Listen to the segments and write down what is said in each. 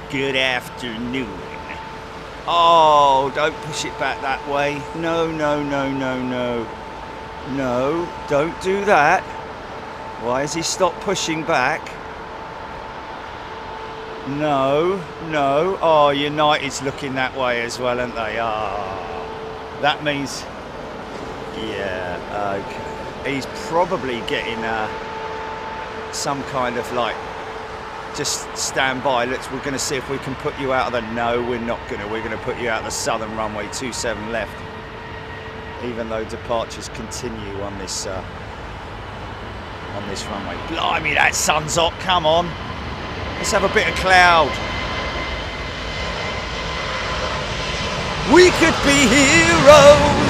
Good afternoon. Oh, don't push it back that way. No, no, no, no, no. No, don't do that. Why has he stopped pushing back? No, no. Oh, United's looking that way as well, aren't they? Ah, that means... Yeah, okay. He's probably getting some kind of like... Just stand by. We're going to see if we can put you out of the... No, we're not going to. We're going to put you out of the southern runway 27 left. Even though departures continue on this runway. Blimey, that sun's hot. Come on. Let's have a bit of cloud. We could be heroes.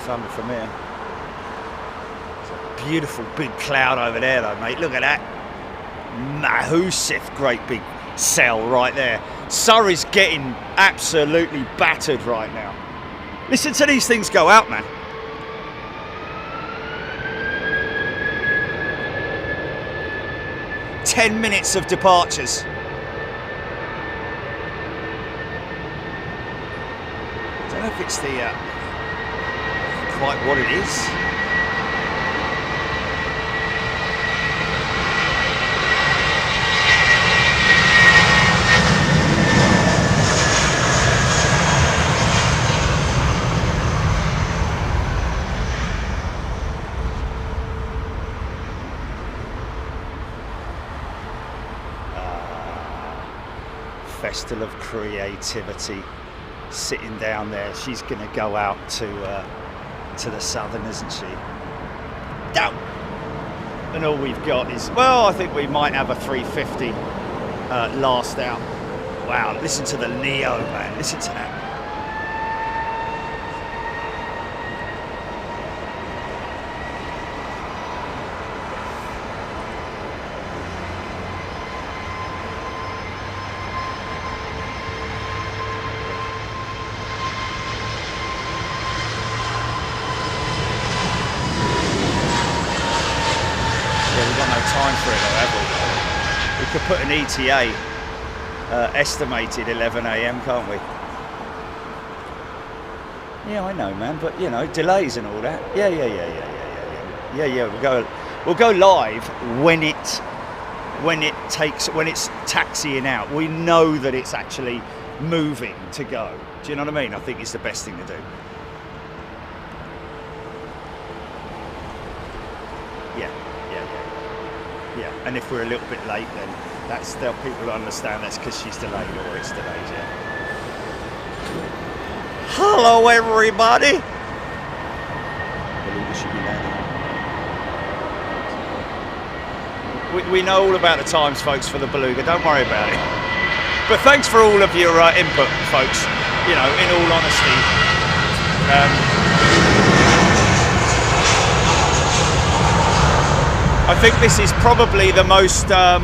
Thunder from here. It's a beautiful big cloud over there though, mate. Look at that. Massive, great big cell right there. Surrey's getting absolutely battered right now. Listen to these things go out, man. "10 minutes of departures. I don't know if it's the quite what it is. Festival of creativity sitting down there. She's going to go out to the southern, isn't she? Down. And all we've got is, well, I think we might have a 350 last out. Wow, listen to the Neom, man. Listen to that. Could put an ETA estimated 11 AM, can't we? Yeah, I know, man, but you know, delays and all that. Yeah. We'll go live when it's taxiing out. We know that it's actually moving to go. Do you know what I mean? I think it's the best thing to do. Yeah, and if we're a little bit late, then people will understand that's because she's delayed or it's delayed, yeah. Hello, everybody! Beluga should be landing. We know all about the times, folks, for the Beluga. Don't worry about it. But thanks for all of your input, folks. You know, in all honesty. I think this is probably the most, the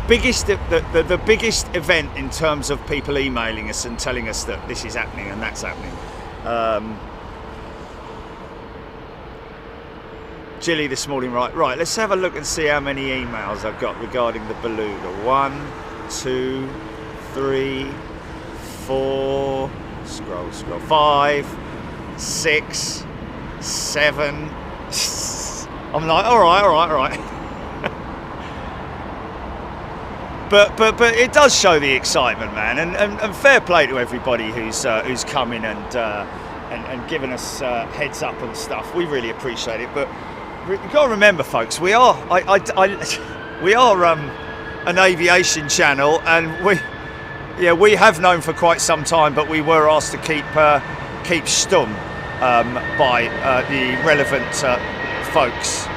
biggest event in terms of people emailing us and telling us that this is happening and that's happening. Jilly this morning, right. Let's have a look and see how many emails I've got regarding the Beluga. 1, 2, 3, 4. Scroll. 5, 6, 7. I'm like, all right. but it does show the excitement, man, and fair play to everybody who's coming and giving us heads up and stuff. We really appreciate it. But you've got to remember, folks, we are an aviation channel, and we have known for quite some time, but we were asked to keep stum by the relevant folks.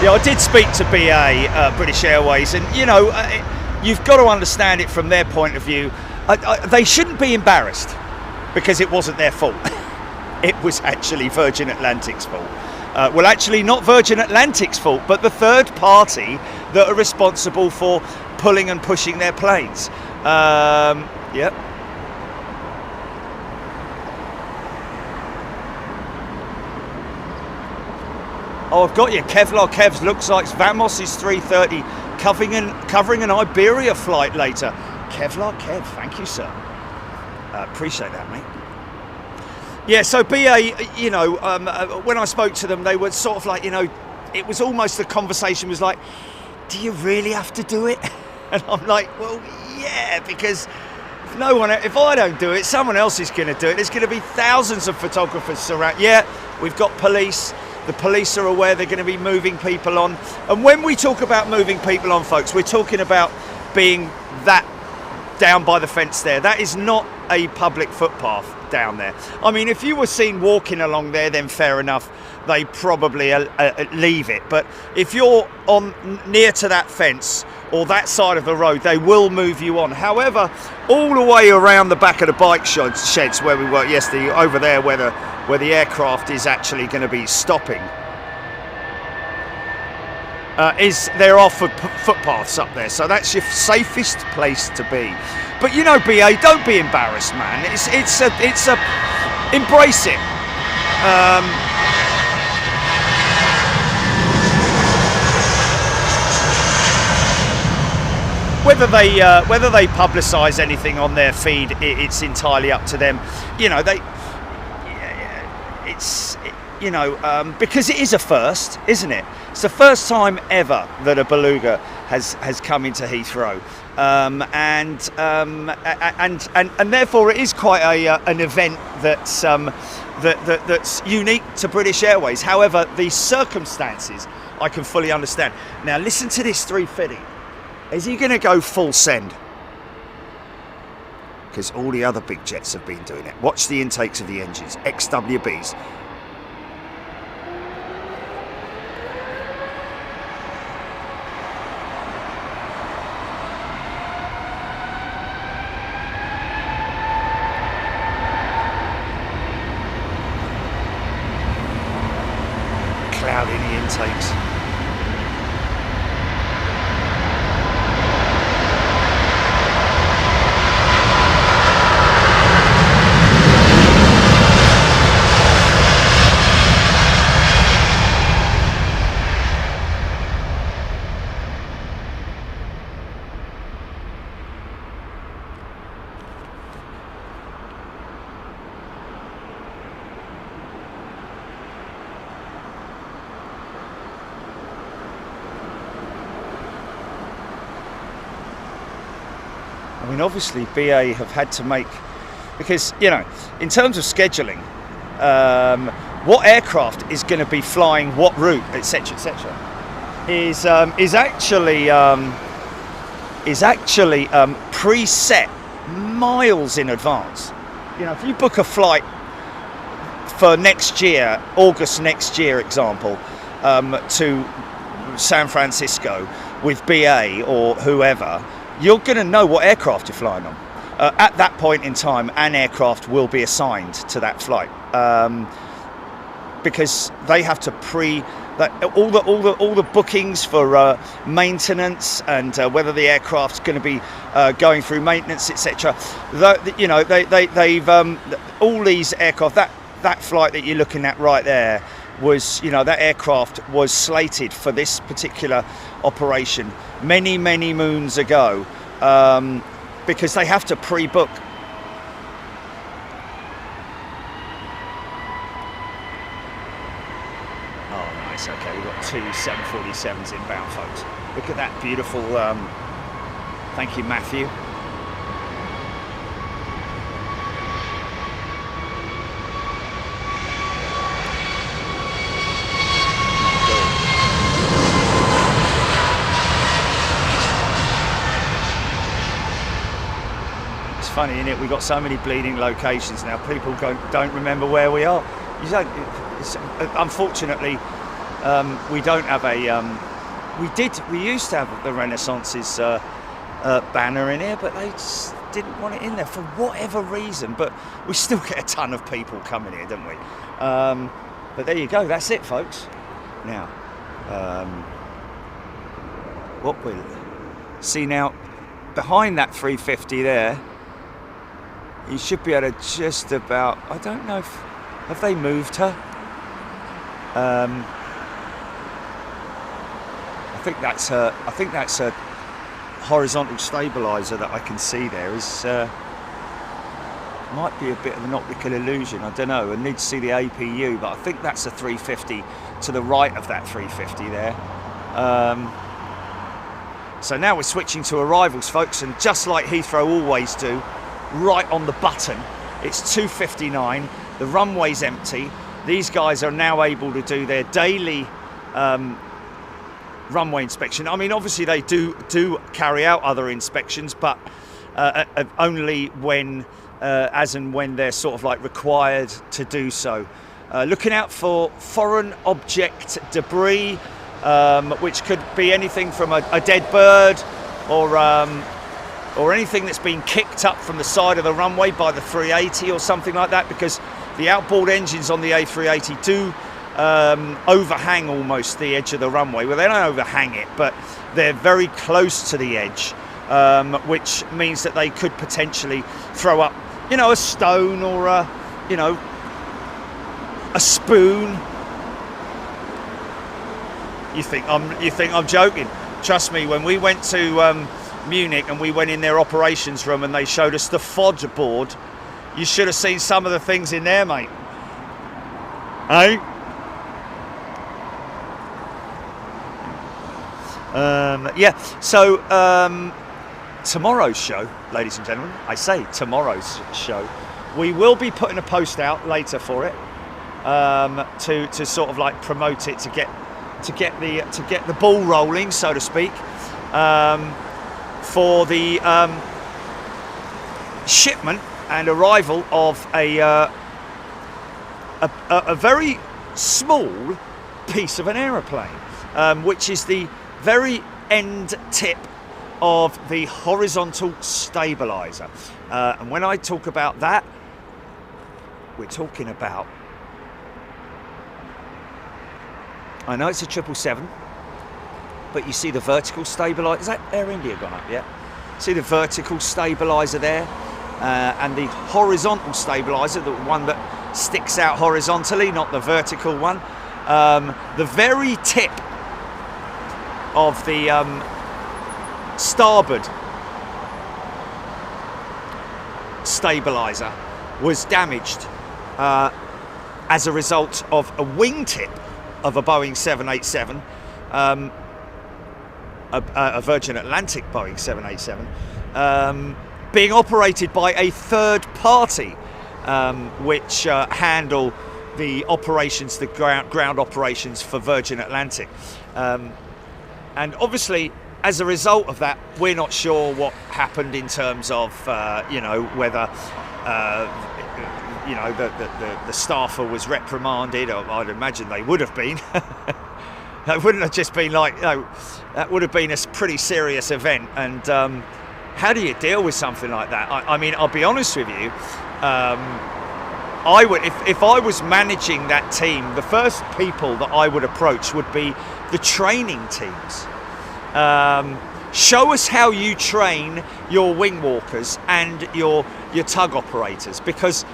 Yeah, I did speak to BA, British Airways, and you know, you've got to understand it from their point of view. They shouldn't be embarrassed because it wasn't their fault. It was actually Virgin Atlantic's fault. Well, actually not Virgin Atlantic's fault, but the third party that are responsible for pulling and pushing their planes. Yep. Oh, I've got you. Kevlar Kevs looks like Wamos is 330 covering an Iberia flight later. Kevlar Kev, thank you, sir. Appreciate that, mate. Yeah, so BA, you know, when I spoke to them, they were sort of like, you know, it was almost the conversation was like, do you really have to do it? And I'm like, well, yeah, because if I don't do it, someone else is going to do it. There's going to be thousands of photographers surround. Yeah, we've got police. The police are aware they're going to be moving people on. And when we talk about moving people on, folks, we're talking about being that down by the fence there. That is not a public footpath down there. I mean, if you were seen walking along there, then fair enough, they probably leave it. But if you're on near to that fence or that side of the road, they will move you on. However, all the way around the back of the bike sheds where we were yesterday, over there where the aircraft is actually going to be stopping, there are footpaths up there, so that's your safest place to be. But you know, BA, don't be embarrassed, man. It's a embrace it. Whether they publicise anything on their feed, it's entirely up to them. You know, because it is a first, isn't it? It's the first time ever that a beluga has come into Heathrow, and therefore it is quite an event that's unique to British Airways. However, the circumstances I can fully understand. Now listen to this 350. Is he going to go full send? Because all the other big jets have been doing it. Watch the intakes of the engines, XWBs. Cloud in the intakes. I mean, obviously BA have had to make, because, you know, in terms of scheduling, what aircraft is going to be flying what route, etc., is actually preset miles in advance. You know, if you book a flight for next year, August next year, example, to San Francisco with BA or whoever, you're going to know what aircraft you're flying on. At that point in time, an aircraft will be assigned to that flight, because they have to all the bookings for maintenance and whether the aircraft's going to be going through maintenance, etc. You know, they've all these aircraft. That flight that you're looking at right there was, you know, that aircraft was slated for this particular operation many moons ago, because they have to pre-book. Oh, nice. Okay, we've got two 747s inbound, folks. Look at that beautiful. Thank you, Matthew. Funny, isn't it? We've got so many bleeding locations now. People don't remember where we are. Unfortunately, we don't have a. We used to have the Renaissances banner in here, but they just didn't want it in there for whatever reason. But we still get a ton of people coming here, don't we? But there you go, that's it, folks. Now, what we'll see now, behind that 350 there, you should be able to just about, I don't know if, have they moved her? I think that's her horizontal stabilizer that I can see there is might be a bit of an optical illusion, I don't know. I need to see the APU, but I think that's a 350 to the right of that 350 there. So now we're switching to arrivals, folks, and just like Heathrow always do, right on the button, it's 2:59, the runway's empty. These guys are now able to do their daily runway inspection. I mean, obviously they do carry out other inspections, but only when, as and when they're sort of like required to do so. Looking out for foreign object debris, which could be anything from a dead bird or anything that's been kicked up from the side of the runway by the 380 or something like that, because the outboard engines on the A380 do overhang almost the edge of the runway. Well, they don't overhang it, but they're very close to the edge, which means that they could potentially throw up, you know, a stone or a spoon. You think I'm joking? Trust me, when we went to Munich and we went in their operations room and they showed us the fodder board, you should have seen some of the things in there, mate. Eh? Yeah, so tomorrow's show, ladies and gentlemen, I say tomorrow's show, we will be putting a post out later for it, to sort of like promote it, to get the ball rolling, so to speak, for the shipment and arrival of a very small piece of an aeroplane, which is the very end tip of the horizontal stabilizer. And when I talk about that, we're talking about, I know it's a 777, but you see the vertical stabilizer. Is that Air India gone up yet? See the vertical stabilizer there, and the horizontal stabilizer, the one that sticks out horizontally, not the vertical one. The very tip of the starboard stabilizer was damaged as a result of a wingtip of a Boeing 787, a Virgin Atlantic Boeing 787, being operated by a third party, which handle the operations, the ground operations for Virgin Atlantic. And obviously, as a result of that, we're not sure what happened in terms of, whether, the staffer was reprimanded, or I'd imagine they would have been. That wouldn't have just been like, that would have been a pretty serious event. And how do you deal with something like that? I mean, I'll be honest with you. I would, if I was managing that team, the first people that I would approach would be the training teams. Show us how you train your wing walkers and your tug operators, because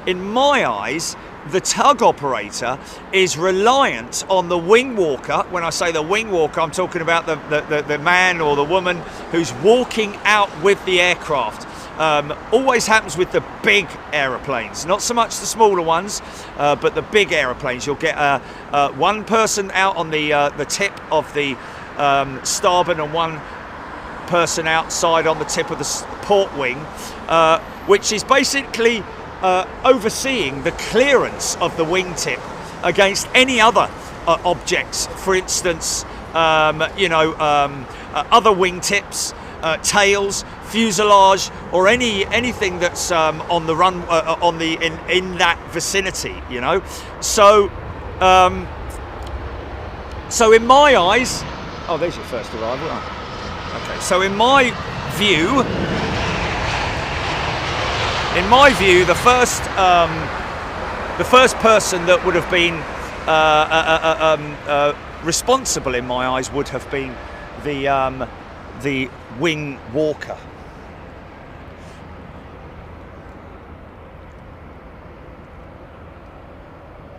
in my eyes, the tug operator is reliant on the wing walker. When I say the wing walker, I'm talking about the man or the woman who's walking out with the aircraft. Always happens with the big aeroplanes, not so much the smaller ones, but the big aeroplanes. You'll get one person out on the tip of the starboard and one person outside on the tip of the port wing, which is basically overseeing the clearance of the wingtip against any other objects. For instance, other wingtips, tails, fuselage, or anything that's on the run in that vicinity. So in my eyes, oh, there's your first arrival. Okay, so in my view, the first person that would have been responsible in my eyes would have been the wing walker.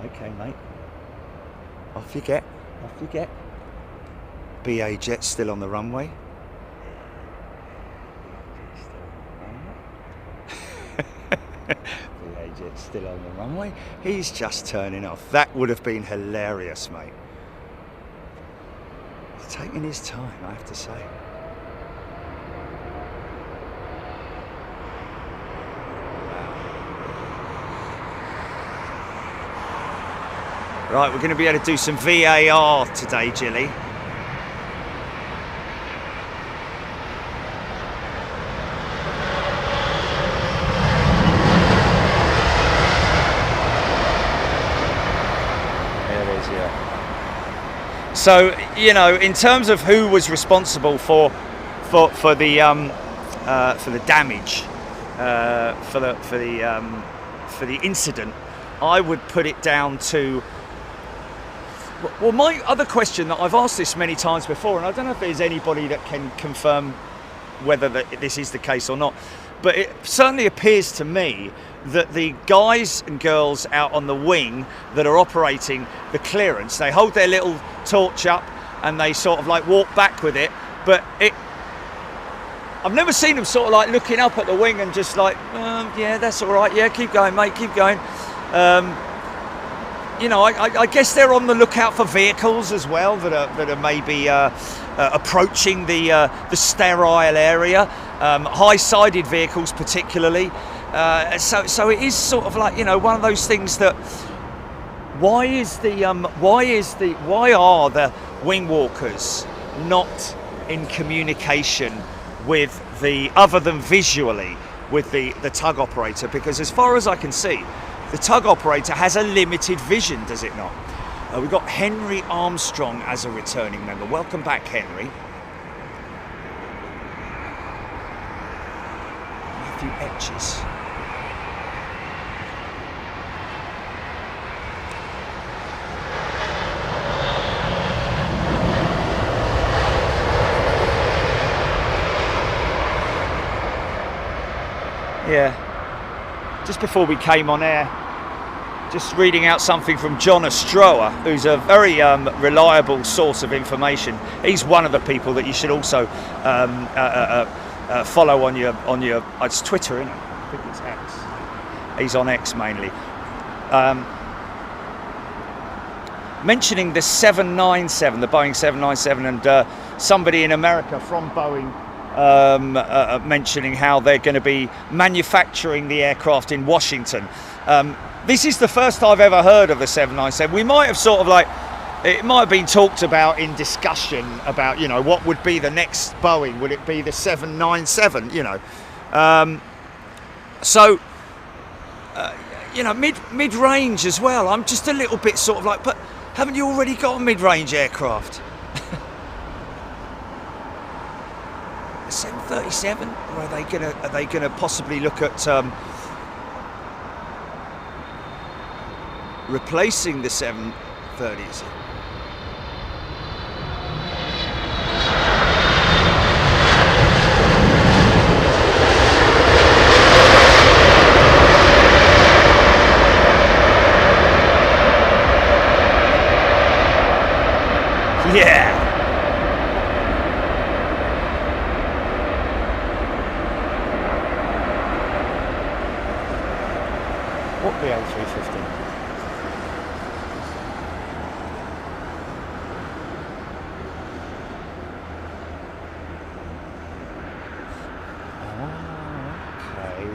Okay, mate. Off you get. Off you get. BA jet still on the runway. BA jet still on the runway. He's just turning off. That would have been hilarious, mate. He's taking his time, I have to say. Right, we're going to be able to do some VAR today, Jilly. There it is, yeah. So, you know, in terms of who was responsible for the damage, for the incident, I would put it down to. Well, my other question that I've asked this many times before, and I don't know if there's anybody that can confirm whether this is the case or not, but it certainly appears to me that the guys and girls out on the wing that are operating the clearance, they hold their little torch up and they sort of like walk back with it, but I've never seen them sort of like looking up at the wing and just like, yeah, that's all right, yeah, keep going, mate, keep going. You know, I guess they're on the lookout for vehicles as well that are maybe approaching the sterile area, high-sided vehicles particularly. So it is sort of like, you know, one of those things that why are the wing walkers not in communication with other than visually with the tug operator? Because as far as I can see, the tug operator has a limited vision, does it not? We've got Henry Armstrong as a returning member. Welcome back, Henry. Matthew Etches. Yeah. Just before we came on air, just reading out something from John Ostroa, who's a very reliable source of information. He's one of the people that you should also follow on your it's Twitter, isn't it? I think it's X. He's on X mainly. Mentioning the 797, the Boeing 797, and somebody in America from Boeing mentioning how they're going to be manufacturing the aircraft in Washington. This is the first I've ever heard of the 797. We might have sort of like, it might have been talked about in discussion about, you know, what would be the next Boeing? Would it be the 797? You know, you know, mid-range as well. I'm just a little bit sort of like, but haven't you already got a mid-range aircraft? 737, or are they gonna possibly look at replacing the 730s? Yeah. What the A350?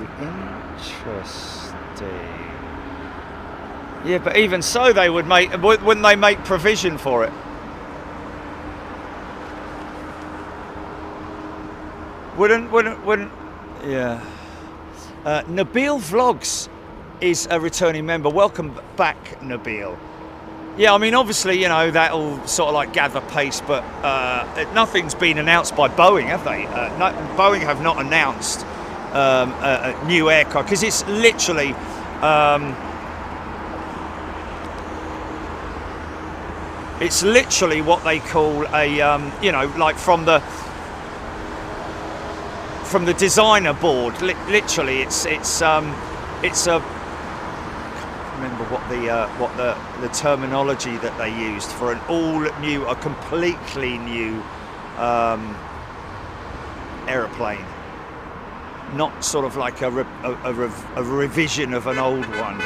Okay, interesting. Yeah, but even so, they wouldn't they make provision for it? Wouldn't, yeah. Nabil Vlogs is a returning member. Welcome back, Nabil. Yeah, I mean, obviously, you know, that'll sort of like gather pace, but nothing's been announced by Boeing, have they? Boeing have not announced a new aircraft, because it's literally what they call a you know, like from the designer board. Literally, it's a, remember what the terminology that they used for an a completely new aeroplane, not sort of like a revision of an old one.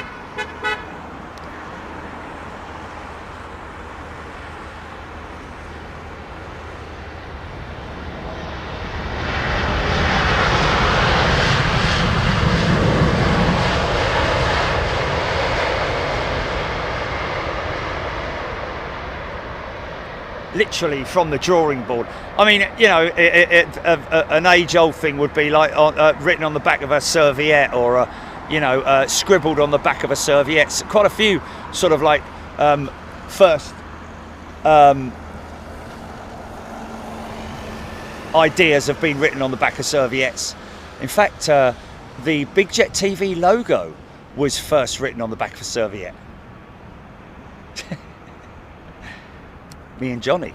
Literally from the drawing board. I mean, you know, an age-old thing would be like written on the back of a serviette, or you know, scribbled on the back of a serviette. So quite a few sort of like first ideas have been written on the back of serviettes. In fact, the Big Jet TV logo was first written on the back of a serviette. Me and Johnny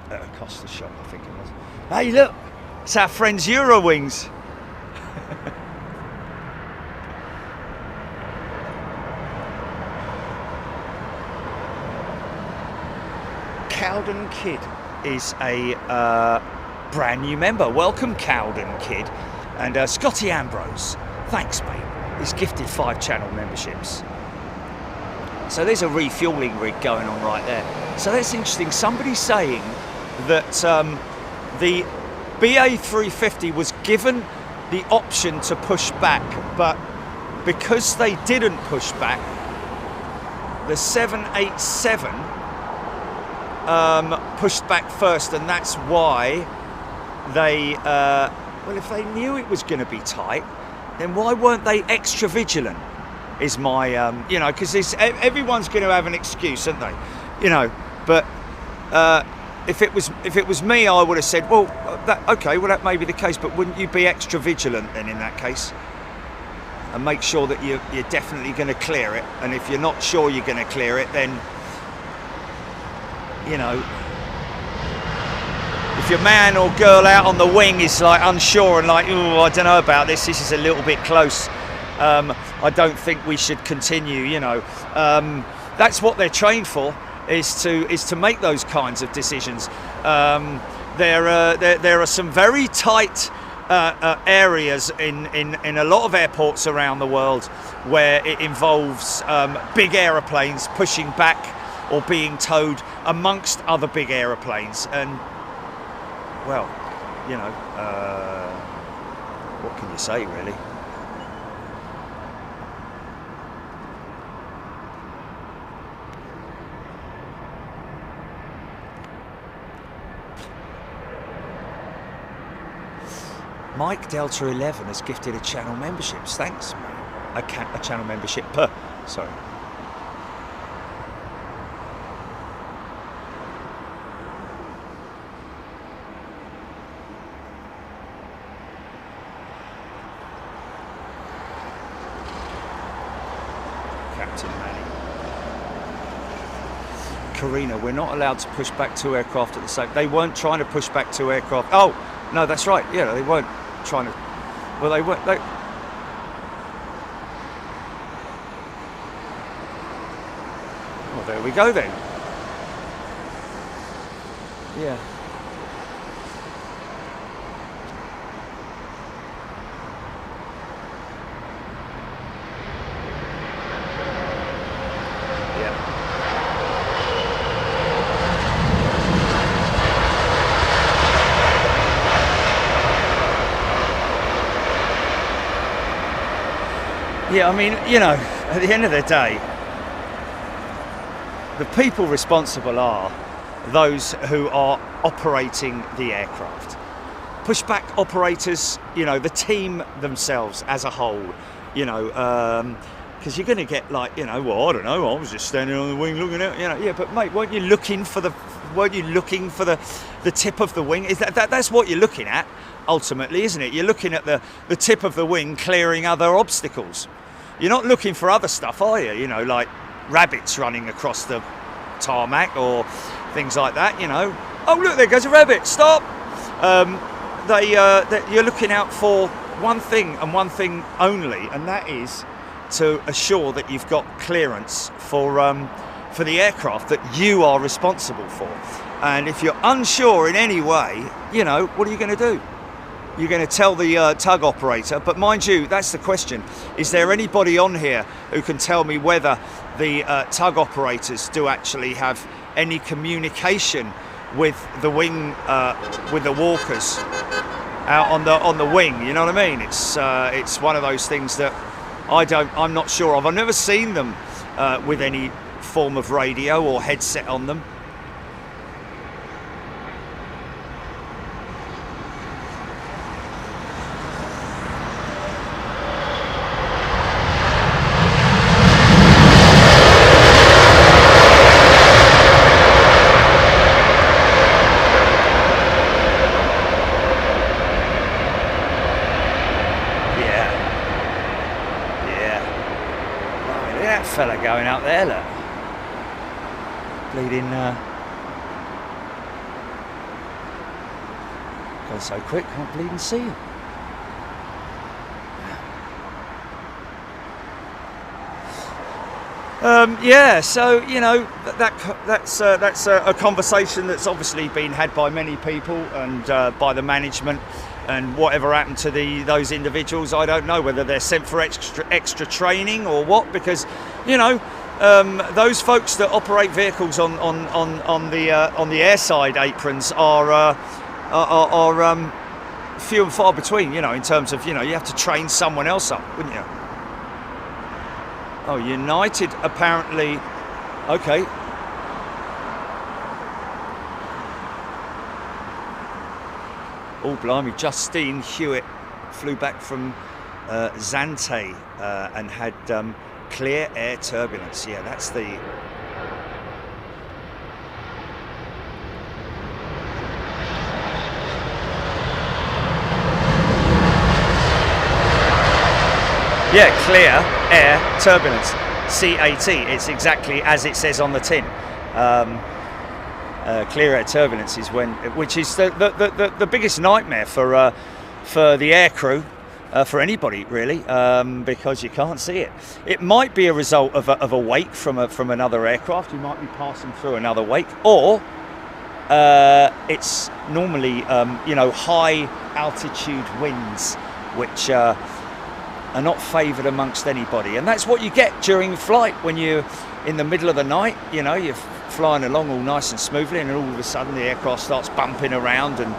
at a Costa shop, I think it was. Hey, look, it's our friends Eurowings. Cowden Kid is a brand new member. Welcome, Cowden Kid. And Scotty Ambrose, thanks, mate. He's gifted 5 channel memberships. So there's a refueling rig going on right there. So that's interesting. Somebody's saying that the BA350 was given the option to push back, but because they didn't push back, the 787 pushed back first, and that's why they, well, if they knew it was going to be tight, then why weren't they extra vigilant? Is my, you know, because everyone's going to have an excuse, aren't they? You know, but if it was me, I would have said, well, okay, well, that may be the case, but wouldn't you be extra vigilant then in that case, and make sure that you're definitely going to clear it? And if you're not sure you're going to clear it, then, you know, if your man or girl out on the wing is like unsure and like, oh, I don't know about this is a little bit close, I don't think we should continue, you know. That's what they're trained for, is to make those kinds of decisions. There are some very tight areas in a lot of airports around the world where it involves big aeroplanes pushing back or being towed amongst other big aeroplanes. And, well, you know, what can you say, really? Mike Delta 11 has gifted a channel memberships. Thanks, mate. A channel membership per. Sorry. Captain Manny. Karina, we're not allowed to push back 2 aircraft at the same. They weren't trying to push back 2 aircraft. Oh, no, that's right. Yeah, they weren't trying to. Well, they weren't. Well, there we go then. Yeah. Yeah, I mean, you know, at the end of the day, the people responsible are those who are operating the aircraft. Pushback operators, you know, the team themselves as a whole, you know, because you're going to get like, you know, well, I don't know, I was just standing on the wing looking out, you know. Yeah, but mate, weren't you looking for the tip of the wing? Is that's what you're looking at ultimately, isn't it? You're looking at the tip of the wing clearing other obstacles. You're not looking for other stuff, are you? You know, like rabbits running across the tarmac or things like that, you know. Oh, look, there goes a rabbit, stop. You're looking out for one thing and one thing only, and that is to assure that you've got clearance for the aircraft that you are responsible for. And if you're unsure in any way, you know, what are you going to do? You're going to tell the tug operator. But mind you, that's the question. Is there anybody on here who can tell me whether the tug operators do actually have any communication with the wing, with the walkers out on the wing? You know what I mean? It's one of those things that I'm not sure of. I've never seen them with any form of radio or headset on them. Fella going out there, look, bleeding, gone so quick, can't bleed and see him. Yeah, so you know that's a conversation that's obviously been had by many people and by the management. And whatever happened to those individuals, I don't know whether they're sent for extra training or what, because you know those folks that operate vehicles on the airside aprons are few and far between. You know, in terms of, you know, you have to train someone else up, wouldn't you? Oh, United apparently. Okay. Oh, blimey, Justine Hewitt flew back from Zante and had clear air turbulence. Yeah, that's the... Yeah, clear air turbulence, CAT. It's exactly as it says on the tin. Clear air turbulence is which is the biggest nightmare for the air crew, for anybody really, because you can't see it. It might be a result of a wake from another aircraft. You might be passing through another wake, or it's normally you know, high altitude winds which are not favoured amongst anybody, and that's what you get during flight when you're in the middle of the night. You know, you're flying along all nice and smoothly, and all of a sudden the aircraft starts bumping around, and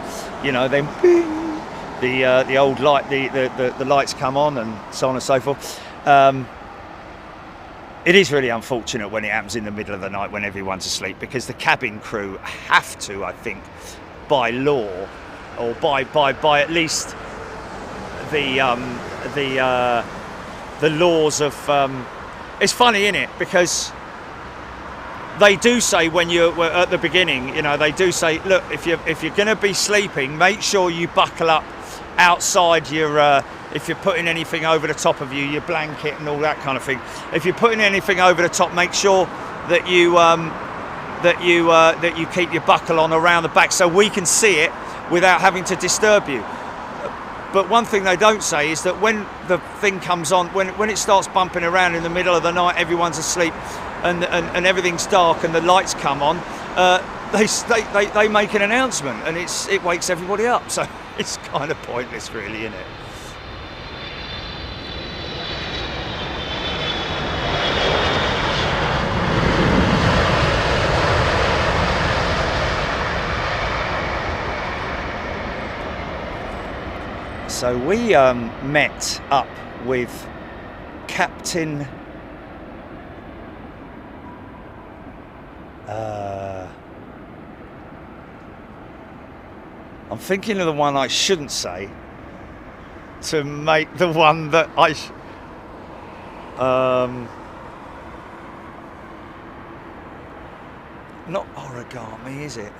you know, then bing, the old light, the lights come on, and so on and so forth. It is really unfortunate when it happens in the middle of the night when everyone's asleep, because the cabin crew have to, I think, by law, or by at least the laws of. It's funny, isn't it? Because they do say when you're at the beginning, you know, they do say, look, if you're going to be sleeping, make sure you buckle up outside your. If you're putting anything over the top of you, your blanket and all that kind of thing. If you're putting anything over the top, make sure that you keep your buckle on around the back so we can see it without having to disturb you. But one thing they don't say is that when the thing comes on, when it starts bumping around in the middle of the night, everyone's asleep, and everything's dark, and the lights come on, they make an announcement, and it wakes everybody up. So it's kind of pointless, really, isn't it? So we met up with Captain I'm thinking of the one I shouldn't say to make the one that Not origami, is it?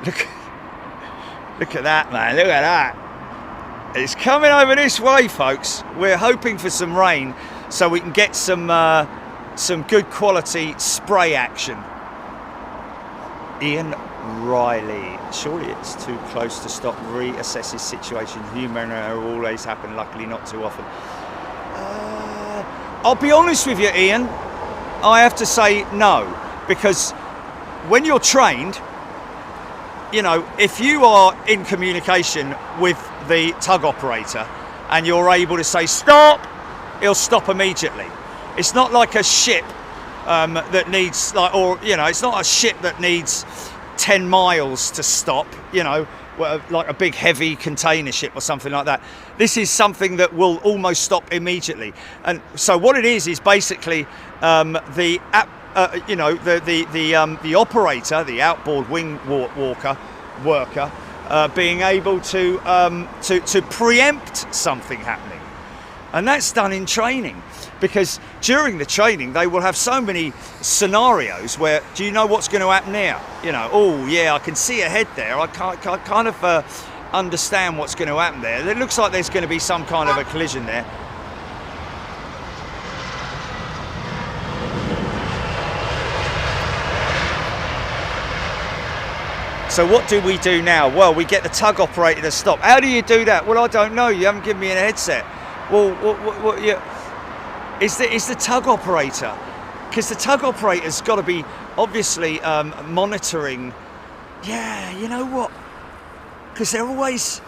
Look at that, man. Look at that. It's coming over this way, folks. We're hoping for some rain so we can get some good quality spray action. Ian Riley. Surely it's too close to stop. Reassess his situation. Human error always happen. Luckily, not too often. I'll be honest with you, Ian. I have to say no, because when you're trained, you know, if you are in communication with the tug operator and you're able to say stop, he'll stop immediately. It's not like a ship that needs, like, or, you know, it's not a ship that needs 10 miles to stop, you know, like a big heavy container ship or something like that. This is something that will almost stop immediately. And so what it is basically the operator, the outboard wing worker, being able to preempt something happening, and that's done in training. Because during the training, they will have so many scenarios where, do you know what's going to happen now? You know, oh yeah, I can see ahead there. I can't kind of understand what's going to happen there. It looks like there's going to be some kind of a collision there. So what do we do now? Well, we get the tug operator to stop. How do you do that? Well, I don't know. You haven't given me a headset. Well, what yeah. Is the tug operator, because the tug operator's got to be obviously monitoring. Yeah, you know what? Because they're always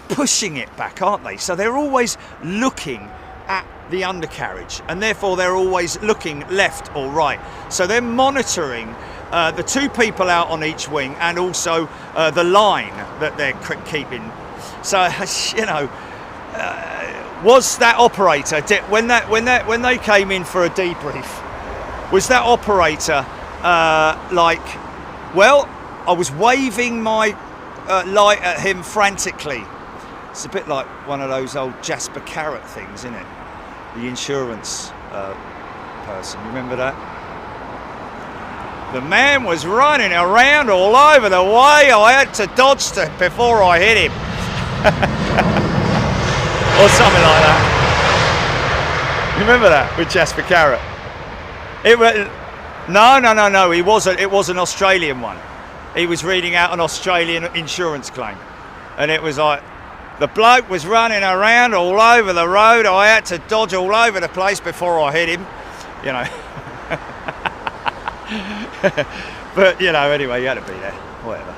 pushing it back, aren't they? So they're always looking at the undercarriage, and therefore they're always looking left or right. So they're monitoring the two people out on each wing, and also the line that they're keeping. So you know. Was that operator, when they came in for a debrief, was that operator like, well, I was waving my light at him frantically. It's a bit like one of those old Jasper Carrot things, isn't it? The insurance person, remember that? The man was running around all over the way. I had to dodge before I hit him. Or something like that. Remember that with Jasper Carrot? It was no. It was an Australian one. He was reading out an Australian insurance claim, and it was like the bloke was running around all over the road. I had to dodge all over the place before I hit him. You know. But you know, anyway, you had to be there. Whatever.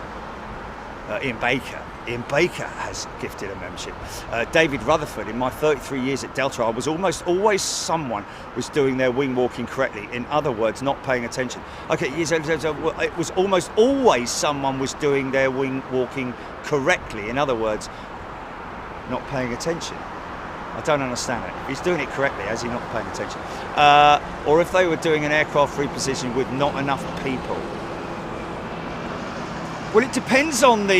Ian Baker has gifted a membership. David Rutherford, in my 33 years at Delta, I was almost always someone was doing their wing walking correctly. In other words, not paying attention. Okay, it was almost always someone was doing their wing walking correctly. In other words, not paying attention. I don't understand it. If he's doing it correctly, has he not paying attention? Or if they were doing an aircraft reposition with not enough people. Well, it depends on the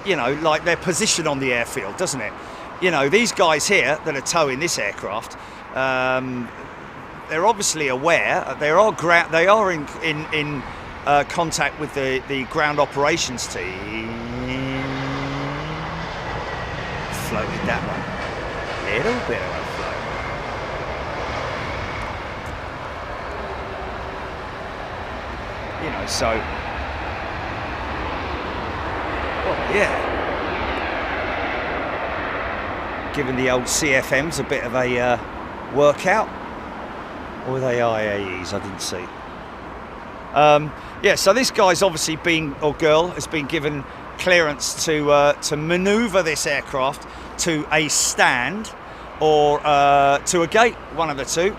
you know, like their position on the airfield, doesn't it? You know, these guys here that are towing this aircraft, they're obviously aware. They are in contact with the ground operations team. Floated that one, little bit of a float. You know, so, well, yeah, giving the old CFMs a bit of a workout, or are they IAEs? I didn't see. Yeah, so this guy's obviously or girl has been given clearance to manoeuvre this aircraft to a stand or to a gate, one of the two.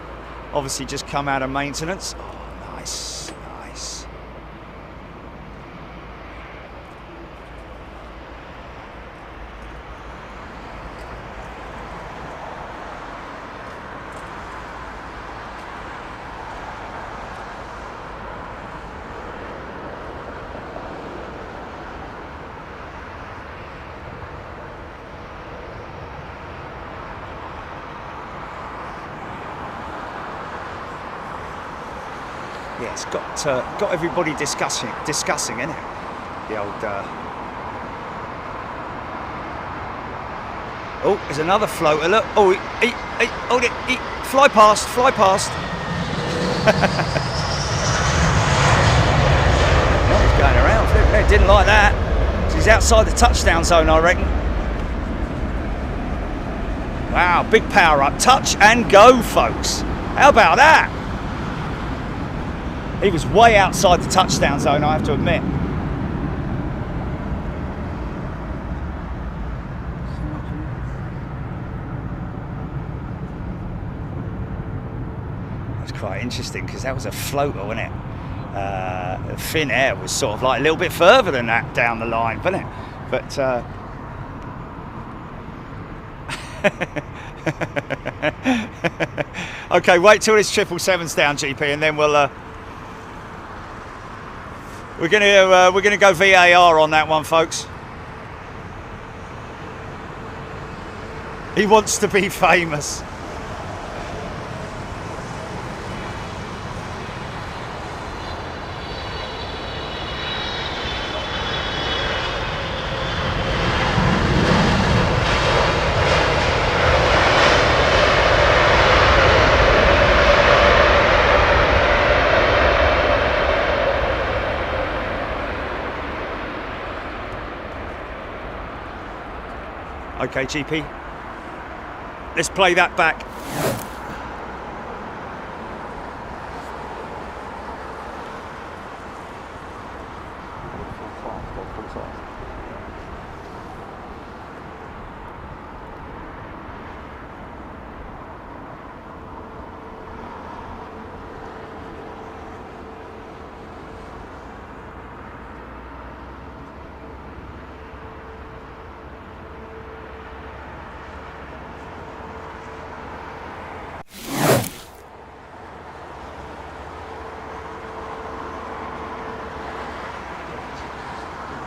Obviously just come out of maintenance. Oh, nice. Yeah, it's got everybody discussing, isn't it? The old. Oh, there's another floater. Look. Oh, hold it. Fly past. Oh, he's going around. They didn't like that. He's outside the touchdown zone, I reckon. Wow, big power up. Touch and go, folks. How about that? He was way outside the touchdown zone, I have to admit. That's quite interesting because that was a floater, wasn't it? Thin Air was sort of like a little bit further than that down the line, wasn't it? But okay, wait till this 777's down, GP, and then we're gonna go VAR on that one, folks. He wants to be famous. Okay, GP, let's play that back.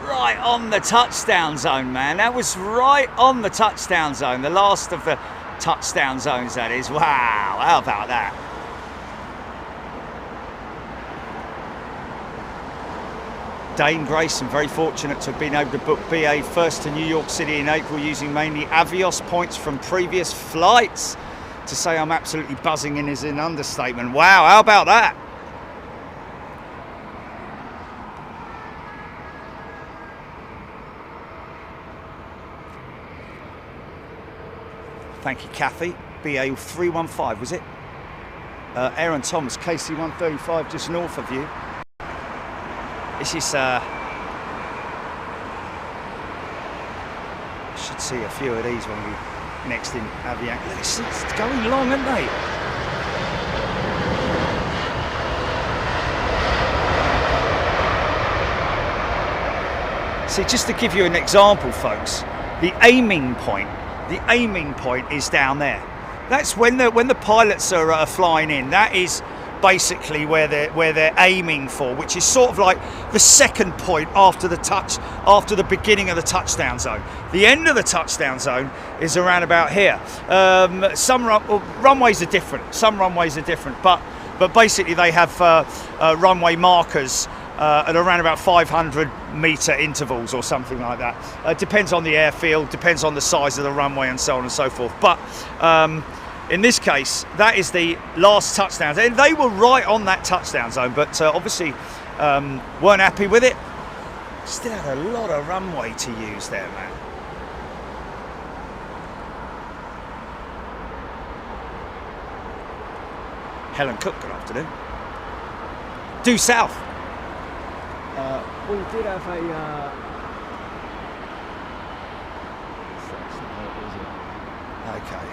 Right on the touchdown zone, man. That was right on the touchdown zone. The last of the touchdown zones, that is. Wow, how about that? Dane Grayson, very fortunate to have been able to book BA first to New York City in April using mainly Avios points from previous flights. To say I'm absolutely buzzing in is an understatement. Wow, how about that? Thank you, Kathy. BA 315, was it? Aaron Thomas, KC 135, just north of you. This is. I should see a few of these when we next in Avianca. It's going long, aren't they? See, just to give you an example, folks, the aiming point is down there. That's when the pilots are flying in. That is basically where they're aiming for, which is sort of like the second point after the beginning of the touchdown zone. The end of the touchdown zone is around about here. Some runways are different. But basically they have runway markers at around about 500-meter intervals or something like that. Depends on the airfield, depends on the size of the runway and so on and so forth. But in this case, that is the last touchdown. And they were right on that touchdown zone, but obviously weren't happy with it. Still had a lot of runway to use there, man. Helen Cook, good afternoon. Due south. We did have a. Okay,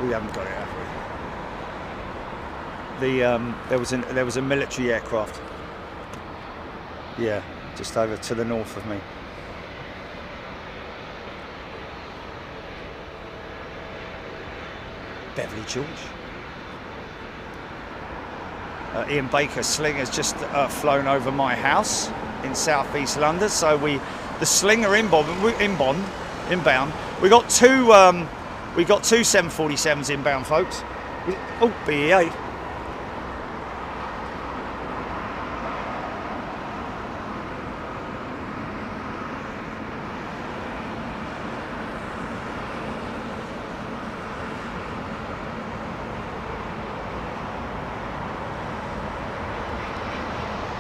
we haven't got it, have we? There was a military aircraft. Yeah, just over to the north of me. Beverly George. Ian Baker, Sling has just flown over my house in southeast London. So the Sling are inbound. We got two 747s inbound, folks. Oh, BE8.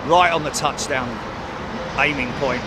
right on the touchdown aiming point.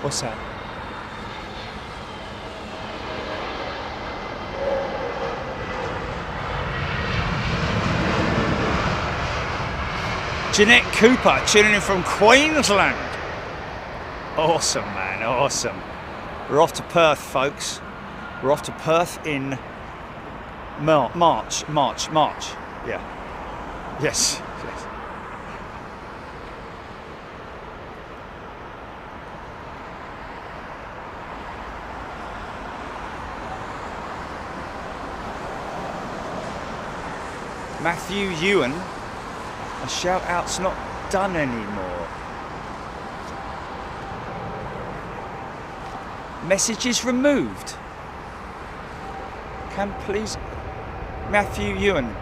What's that? Jeanette Cooper tuning in from Queensland. Awesome, man, awesome. We're off to Perth, folks. We're off to Perth in March. Yeah. Yes. Matthew Ewan, a shout out's not done anymore. Messages removed. Can please, Matthew Ewan,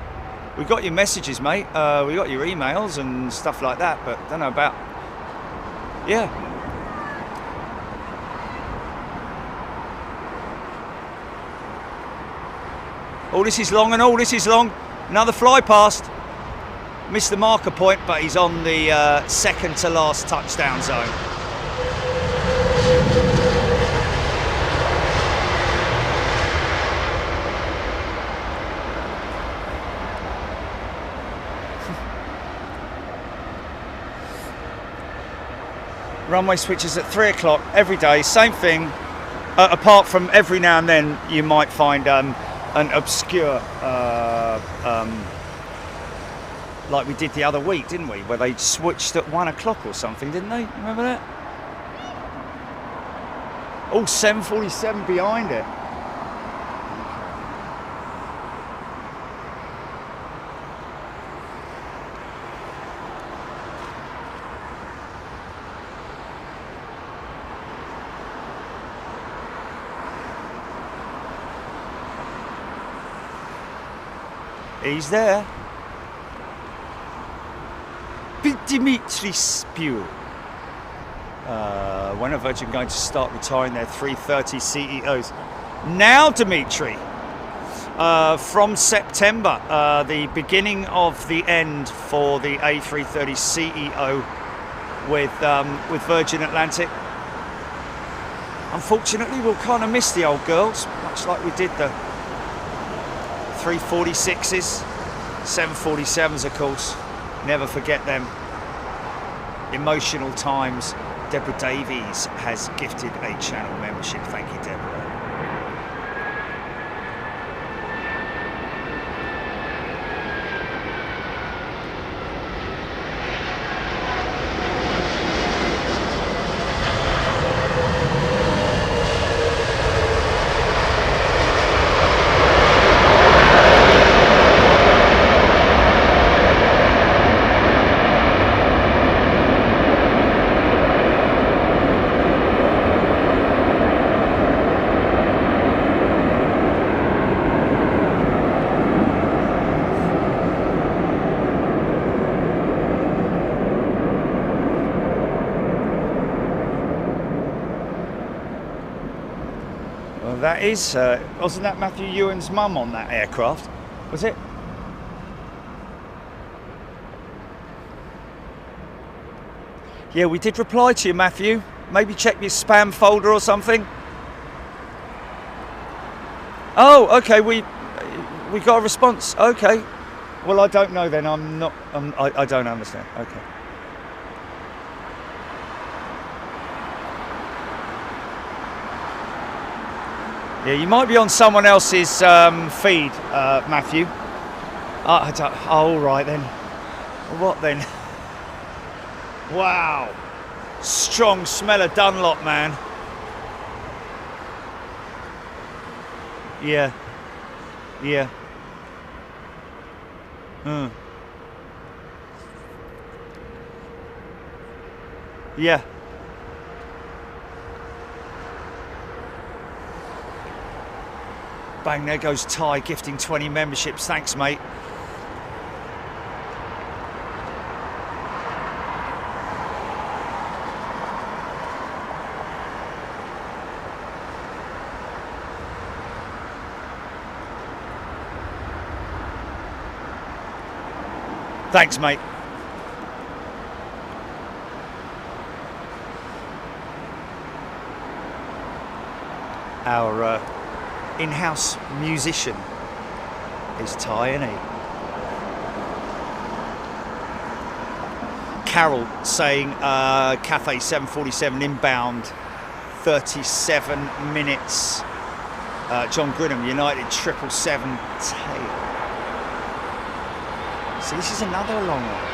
we got your messages, mate. We got your emails and stuff like that, but don't know about, yeah. Oh, this is long and all this is long. Another fly past. Missed the marker point, but he's on the second to last touchdown zone. Runway switches at 3 o'clock every day, same thing. Apart from every now and then you might find an obscure like we did the other week, didn't we? Where they switched at 1 o'clock or something, didn't they? Remember that? Oh, 747 behind it. He's there. Dimitri Spew. When are Virgin going to start retiring their 330 CEOs? Now, Dimitri. From September, the beginning of the end for the A330 CEO with Virgin Atlantic. Unfortunately, we'll kind of miss the old girls, much like we did the 346s, 747s, of course. Never forget them. Emotional times. Deborah Davies has gifted a channel membership. Thank you, Deborah. That is, wasn't that Matthew Ewan's mum on that aircraft? Was it? Yeah, we did reply to you, Matthew. Maybe check your spam folder or something. Oh, okay, we got a response. Okay. Well, I don't know then. I don't understand. Okay. Yeah, you might be on someone else's feed, Matthew. All right then. What then? Wow. Strong smell of Dunlop, man. Yeah. Yeah. Yeah. Bang, there goes Ty gifting 20 memberships. Thanks, mate. Thanks, mate. Our in-house musician is Ty, isn't he? Carol saying Cathay 747 inbound, 37 minutes. John Grinham, United 777 tail. See, this is another long one.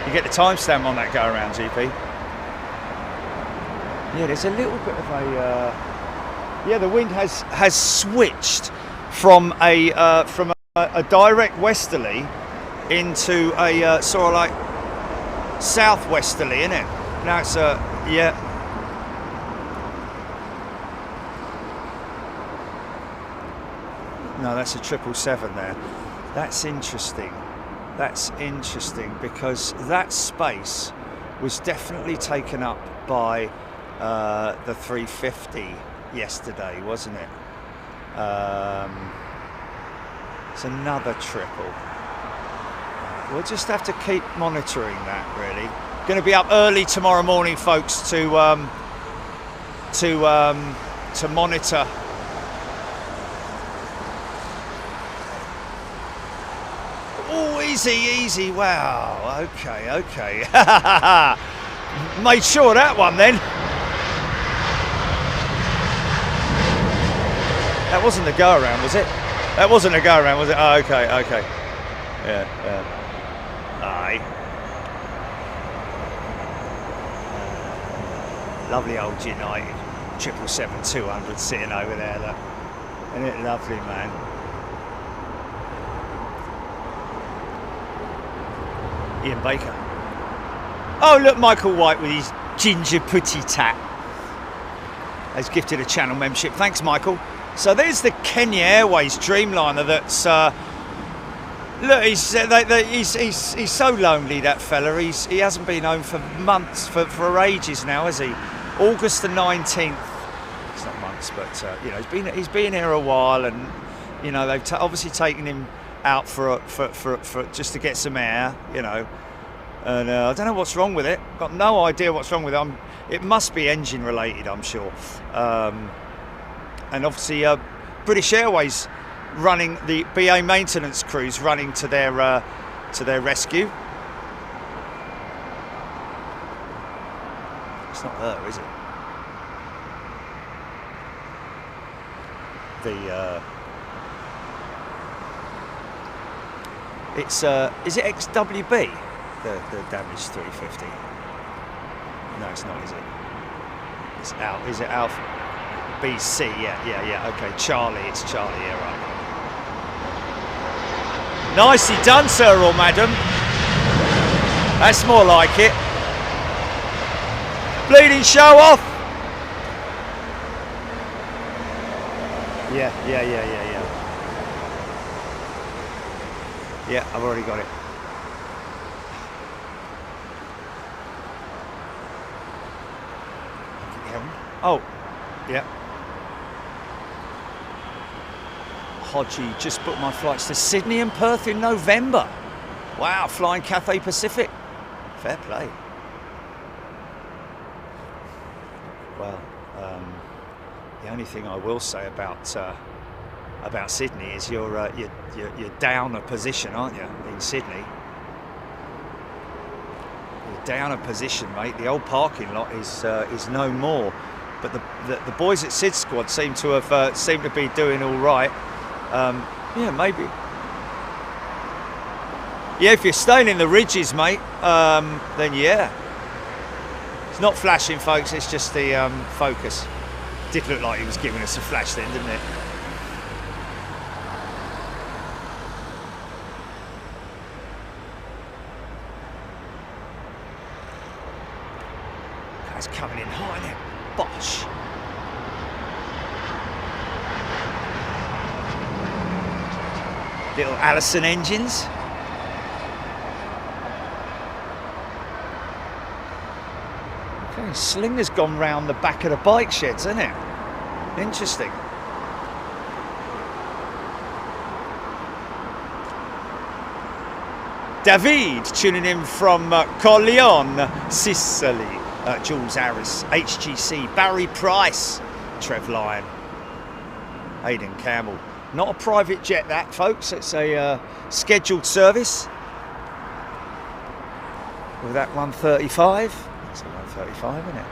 You get the timestamp on that go around, GP. Yeah, there's a little bit of a. Yeah, the wind has switched from a direct westerly into a sort of like southwesterly, isn't it? Now it's yeah. No, that's a 777 there. That's interesting. That's interesting because that space was definitely taken up by the 350 yesterday, wasn't it? It's another triple. We'll just have to keep monitoring that, really. Going to be up early tomorrow morning, folks, to monitor. Oh, easy. Wow. Okay. Made sure of that one then. That wasn't the go around, was it? That wasn't a go around, was it? Oh, okay. Yeah. Aye. Lovely old United 777-200 sitting over there, look. Isn't it lovely, man? Ian Baker. Oh, look, Michael White with his ginger putty tat has gifted a channel membership. Thanks, Michael. So there's the Kenya Airways Dreamliner that's look, he's so lonely, that fella. He hasn't been home for months, for ages now, has he? August the 19th. It's not months, but you know, he's been here a while, and you know they've obviously taken him out for just to get some air, you know. And I don't know what's wrong with it. Got no idea what's wrong with it. It must be engine related, I'm sure. And obviously, British Airways running the BA maintenance crews running to their rescue. It's not her, is it? It's is it XWB, the damaged 350? No, it's not, is it? It's out. Is it Alpha? BC, yeah. Okay, Charlie. It's Charlie. Yeah, right. Nicely done, sir or madam. That's more like it. Bleeding show off. Yeah. Yeah, I've already got it. Oh, yeah. Podgy, just booked my flights to Sydney and Perth in November. Wow, flying Cathay Pacific. Fair play. Well, the only thing I will say about Sydney is you're down a position, aren't you, in Sydney? You're down a position, mate. The old parking lot is no more. But the boys at Sid Squad seem to be doing all right. Yeah, maybe. Yeah, if you're staying in the ridges, mate, then yeah. It's not flashing, folks. It's just the focus. Did look like he was giving us a flash then, didn't it? Guy's coming in high now. Bosh. Little Allison engines. Okay, Slinger's gone round the back of the bike sheds, hasn't it? Interesting. David tuning in from Corleone, Sicily. Jules Harris, HGC, Barry Price, Trev Lyon, Aidan Campbell. Not a private jet, that, folks. It's a scheduled service with that 135. It's a 135, isn't it?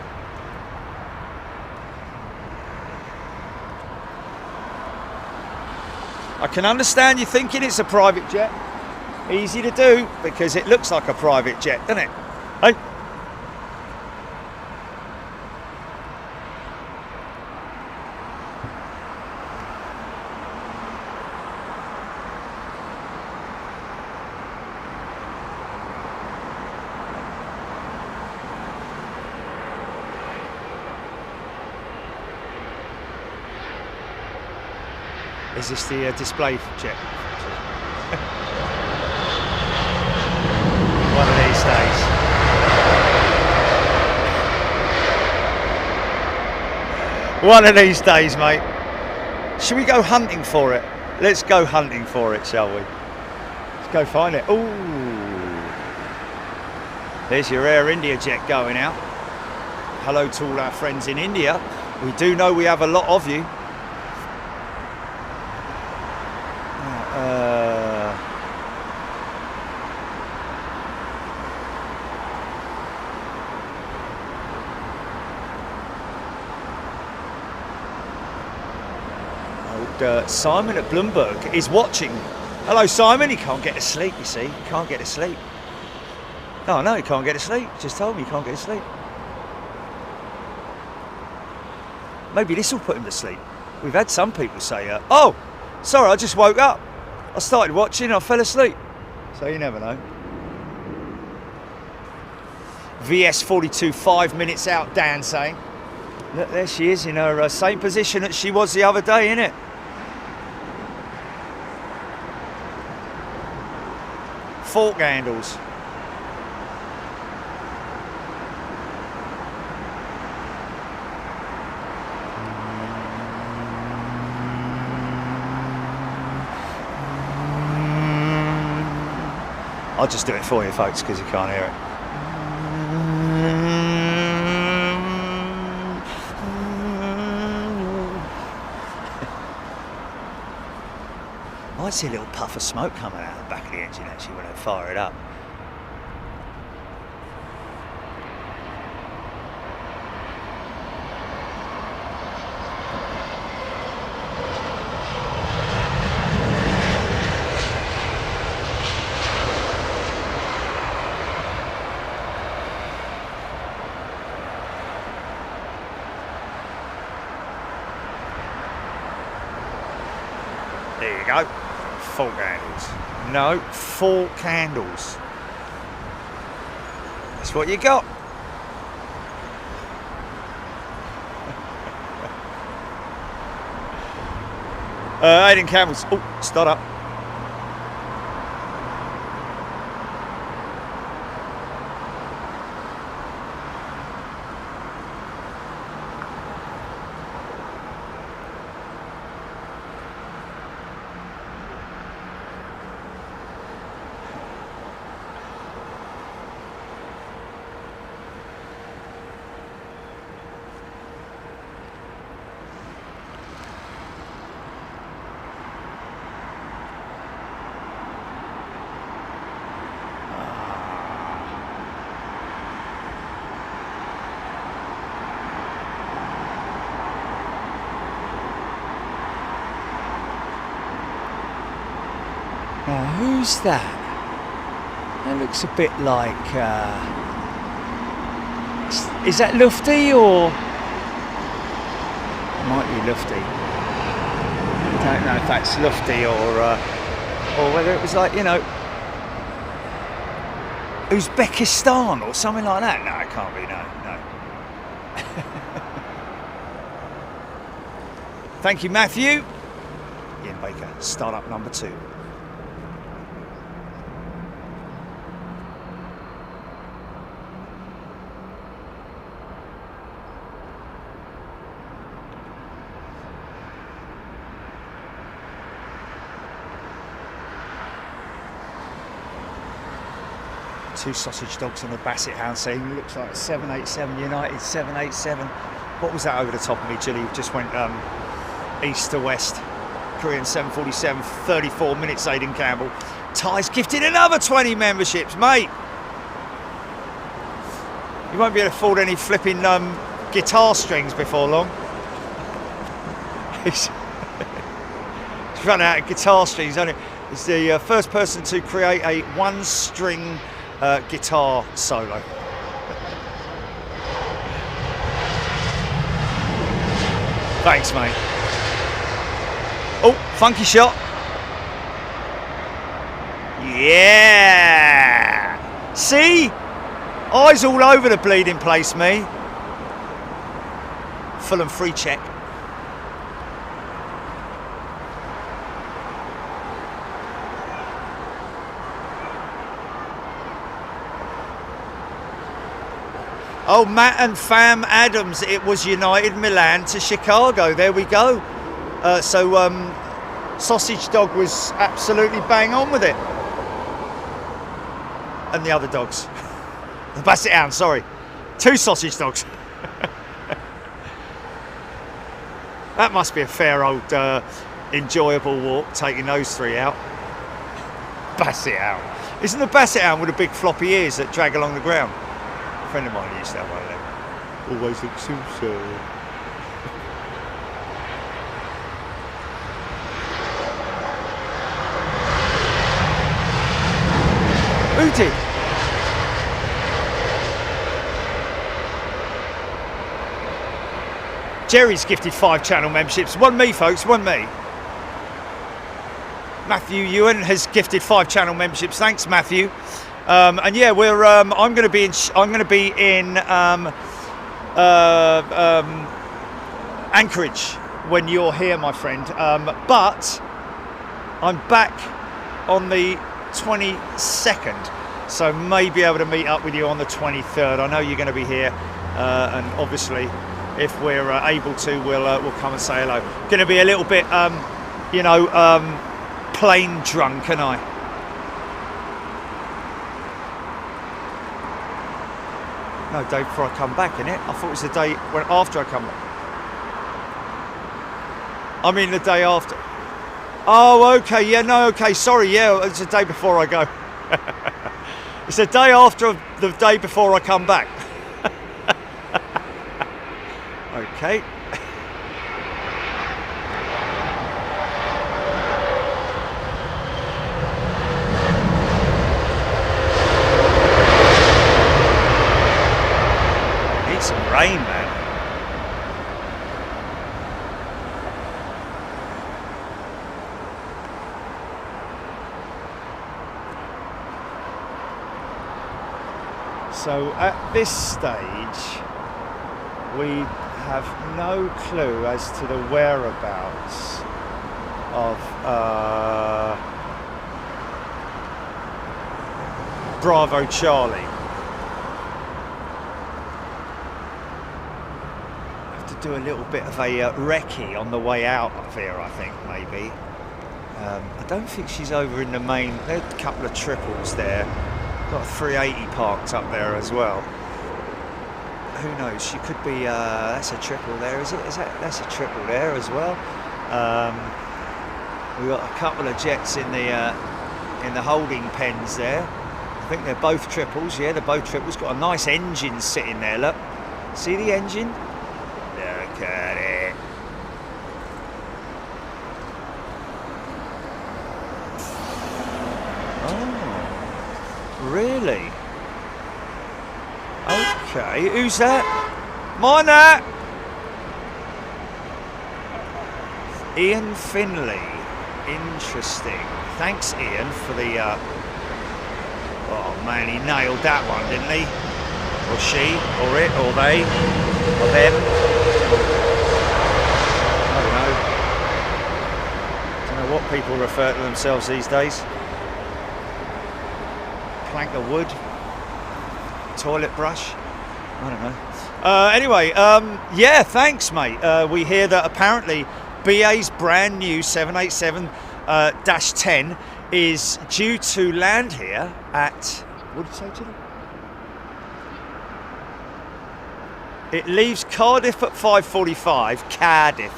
I can understand you thinking it's a private jet. Easy to do because it looks like a private jet, doesn't it? Hey. Is this the display jet? One of these days. One of these days, mate. Should we go hunting for it? Let's go hunting for it, shall we? Let's go find it. Ooh. There's your Air India jet going out. Hello to all our friends in India. We do know we have a lot of you. Simon at Bloomberg is watching. Hello, Simon. He can't get to sleep, you see. He can't get to sleep. No, he can't get to sleep. Just told me he can't get to sleep. Maybe this will put him to sleep. We've had some people say, oh, sorry, I just woke up. I started watching, I fell asleep. So you never know. VS42, 5 minutes out, Dan saying. Look, there she is in her same position that she was the other day, innit? Fork handles. I'll just do it for you, folks, because you can't hear it. I might see a little puff of smoke coming out of the back of the engine actually when I fire it up. There you go. Fork handles. No, fork handles. That's what you got. Aidan Campbell's. Oh, start up. Now, who's that? That looks a bit like... is that Lufty or... It might be Lufty. I don't know if that's Lufty or whether it was like, you know, Uzbekistan or something like that. No, it can't be, no. Thank you, Matthew. Ian Baker, startup number 2. Two sausage dogs and a basset hound saying looks like a 787 United 787. What was that over the top of me, Julie? Just went east to west. Korean 747, 34 minutes, Aidan Campbell. Ty's gifted another 20 memberships, mate. You won't be able to afford any flipping guitar strings before long. He's run out of guitar strings, hasn't he? He's the first person to create a one-string guitar solo. Thanks, mate. Oh, funky shot. Yeah. See? Eyes all over the bleeding place, me. Fulham free check. Oh, Matt and Fam Adams, it was United Milan to Chicago. There we go. Sausage Dog was absolutely bang on with it. And the other dogs. The Basset Hound, sorry. 2 sausage dogs. That must be a fair old enjoyable walk, taking those 3 out. Basset Hound. Isn't the Basset Hound with the big floppy ears that drag along the ground? A friend of mine used to have one of them. Always looks so sad. Who did? Jerry's gifted 5 channel memberships. One me, folks, one me. Matthew Ewan has gifted 5 channel memberships. Thanks, Matthew. And yeah, we're. I'm going to be in Anchorage when you're here, my friend. But I'm back on the 22nd, so may be able to meet up with you on the 23rd. I know you're going to be here, and obviously, if we're able to, we'll come and say hello. Going to be a little bit, plane drunk, and I. No, day before I come back, innit? I thought it was the day when after I come back. I mean the day after. Oh, okay, yeah, no, okay, sorry, yeah, it's the day before I go. It's the day after the day before I come back. Okay. Need some rain, man. So at this stage, we have no clue as to the whereabouts of Bravo Charlie. Have to do a little bit of a recce on the way out of here, I think, maybe. I don't think she's over in the main. There's a couple of triples there. Got a 380 parked up there as well. Who knows? She could be. That's a triple there, is it? That's a triple there as well. We've got a couple of jets in the holding pens there. I think they're both triples. Yeah, they're both triples. Got a nice engine sitting there. Look, see the engine? Look at it. Really? Okay, who's that? Minor! Ian Finley. Interesting. Thanks, Ian, for the... Oh, man, he nailed that one, didn't he? Or she, or it, or they, or them. I don't know what people refer to themselves these days. Plank of wood, toilet brush, I don't know. Anyway, yeah, thanks, mate. We hear that apparently BA's brand new 787-10 is due to land here at, what did you say, Jimmy? It leaves Cardiff at 5:45, Cardiff,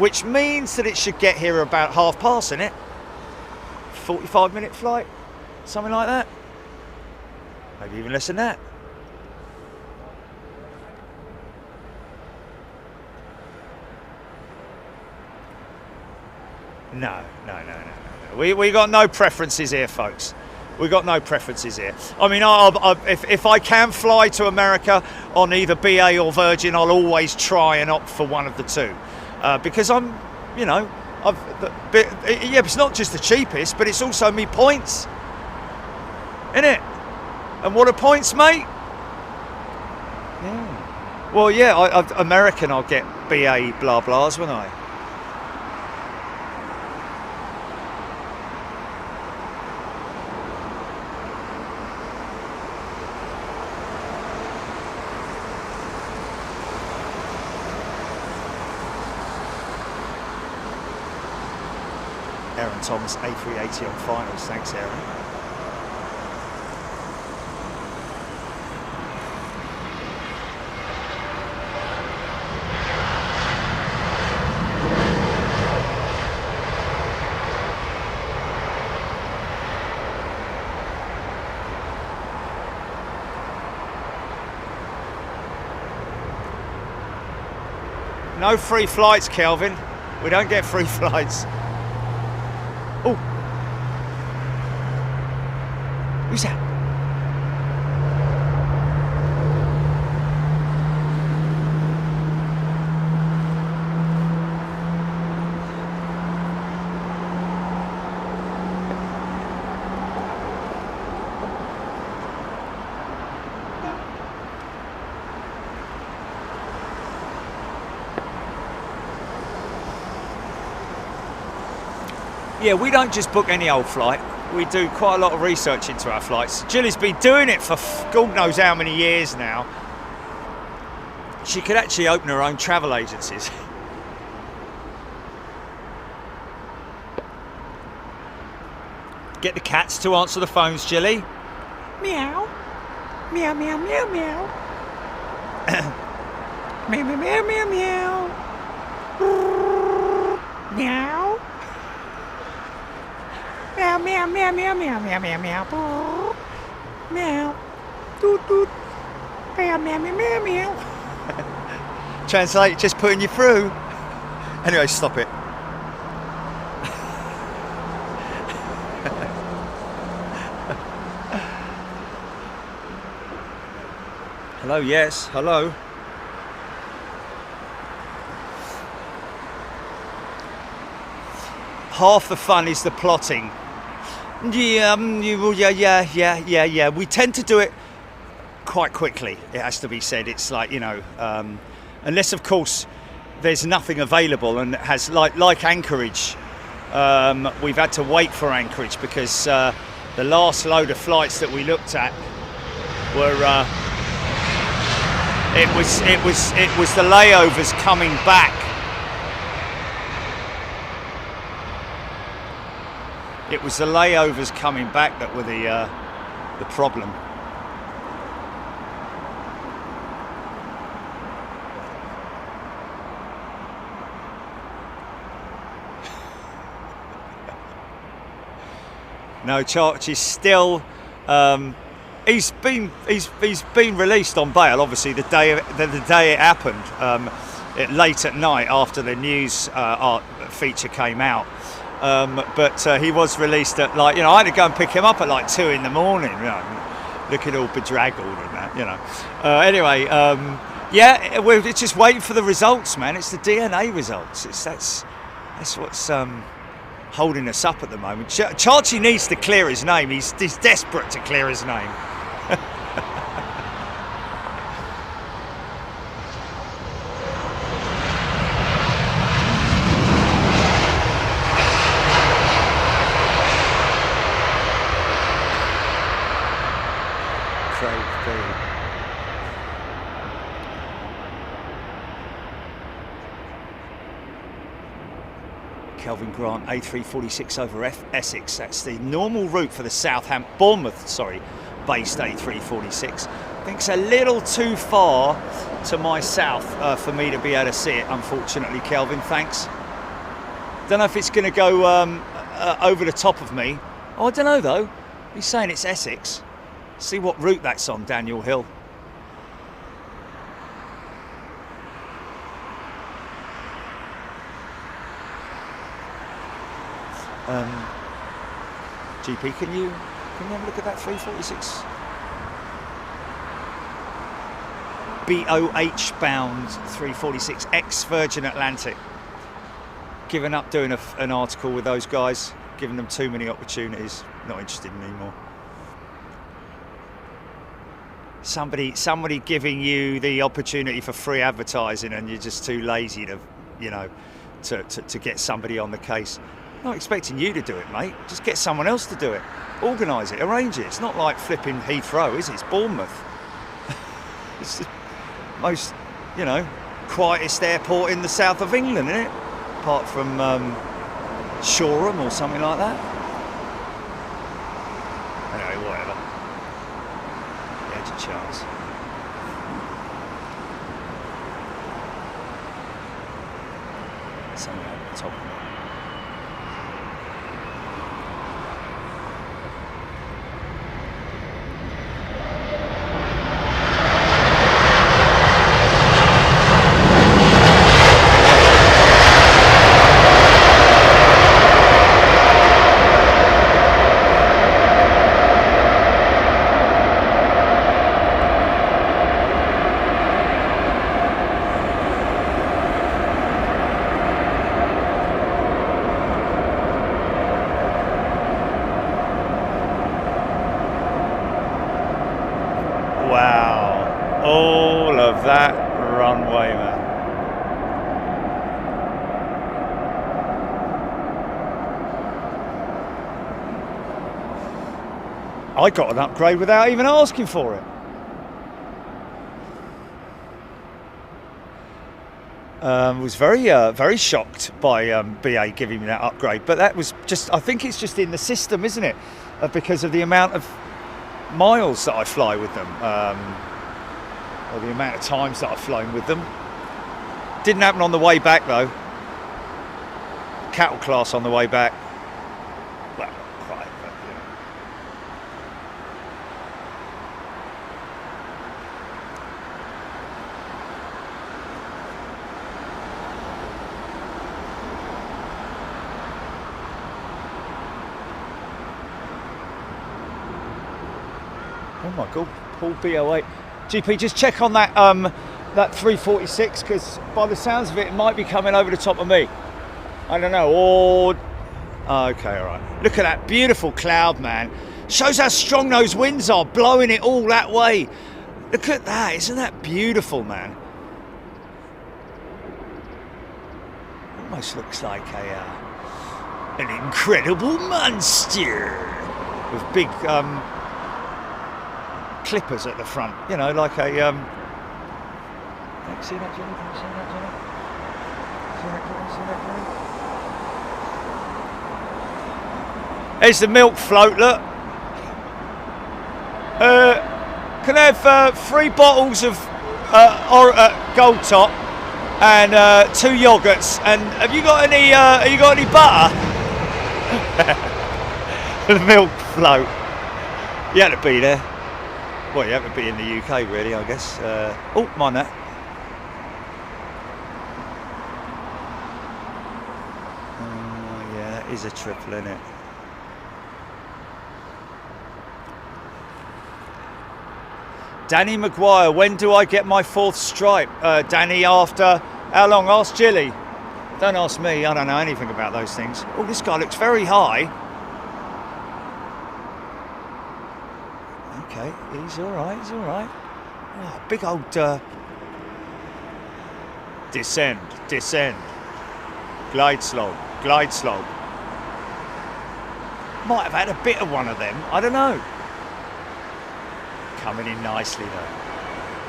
which means that it should get here about past, innit? 45-minute flight, something like that. Maybe even less than that. No. We got no preferences here, folks. We got no preferences here. I mean, if I can fly to America on either BA or Virgin, I'll always try and opt for one of the two, because I'm, you know, yeah, it's not just the cheapest, but it's also me points, innit? And what are points, mate? Yeah. Well, yeah, American, I'll get BA blah blahs, won't I? Aaron Thomas, A380 on finals. Thanks, Aaron. No free flights, Kelvin. We don't get free flights. Oh, who's that? Yeah, we don't just book any old flight. We do quite a lot of research into our flights. Julie's been doing it for God knows how many years now. She could actually open her own travel agencies. Get the cats to answer the phones, Jilly. Meow. Meow, meow, meow, meow. Meow, meow, meow, meow, meow. Meow. Meow, meow, meow, meow, meow, meow, meow, meow. Meow. Doot, doot. Meow, meow, meow, meow, meow. Translate, just putting you through. Anyway, stop it. Hello, yes, hello. Half the fun is the plotting. Yeah. We tend to do it quite quickly, it has to be said. It's like, you know, unless of course there's nothing available, and it has like Anchorage. We've had to wait for Anchorage because the last load of flights that we looked at were it was the layovers coming back. It was the layovers coming back that were the problem. No, Charch is still. He's been released on bail. Obviously, the day it happened, late at night after the news feature came out. But he was released at like, I had to go and pick him up at like 2 in the morning, looking all bedraggled and that, Anyway, yeah, we're just waiting for the results, man. It's the DNA results. That's what's holding us up at the moment. Chachi needs to clear his name. He's desperate to clear his name. Kelvin Grant, A346 over Essex. That's the normal route for the Bournemouth, based A346. I think it's a little too far to my south for me to be able to see it, unfortunately, Kelvin. Thanks. Don't know if it's going to go over the top of me. Oh, I don't know though. He's saying it's Essex. See what route that's on, Daniel Hill. GP, can you have a look at that 346? BOH bound 346 ex-Virgin Atlantic. Given up doing an article with those guys, giving them too many opportunities. Not interested in anymore. Somebody giving you the opportunity for free advertising, and you're just too lazy to, to get somebody on the case. Not expecting you to do it, mate. Just get someone else to do it. Organise it, arrange it. It's not like flipping Heathrow, is it? It's Bournemouth. It's the most, quietest airport in the south of England, isn't it? Apart from Shoreham or something like that. Anyway, whatever. The edge of Charles. Somewhere at the top of it. That runway, man. I got an upgrade without even asking for it. Was very shocked by BA giving me that upgrade, but that was just, I think it's just in the system, isn't it? Because of the amount of miles that I fly with them. Or the amount of times that I've flown with them. Didn't happen on the way back though. Cattle class on the way back. Well, not quite, but Oh my God, Paul BO8. GP, just check on that that 346, because by the sounds of it, it might be coming over the top of me. I don't know. Or okay, all right. Look at that beautiful cloud, man. Shows how strong those winds are, blowing it all that way. Look at that. Isn't that beautiful, man? Almost looks like an incredible monster with big clippers at the front, like a can you see that, Johnny? Can you see that, Johnny? See that, Johnny? There's the milk float, look. Can I have 3 bottles of Gold Top and 2 yogurts, and have you got any butter? The milk float. You had to be there. Well, you have to be in the UK, really, I guess. Oh, mind that. Yeah, that is a triple, isn't it? Danny Maguire, when do I get my 4th stripe? Danny, after how long? Ask Jilly. Don't ask me, I don't know anything about those things. Oh, this guy looks very high. Okay, he's all right, he's all right. Oh, big old... Descend, descend. Glide slope, glide slope. Might have had a bit of one of them, I don't know. Coming in nicely though.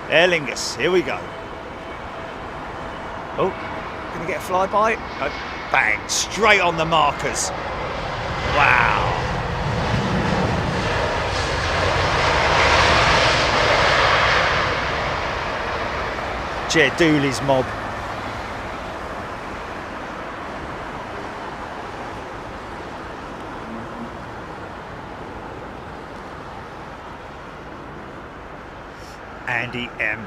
Aer Lingus, here we go. Oh, gonna get a flyby? Oh, bang, straight on the markers. Wow. Jed Dooley's mob. Andy M.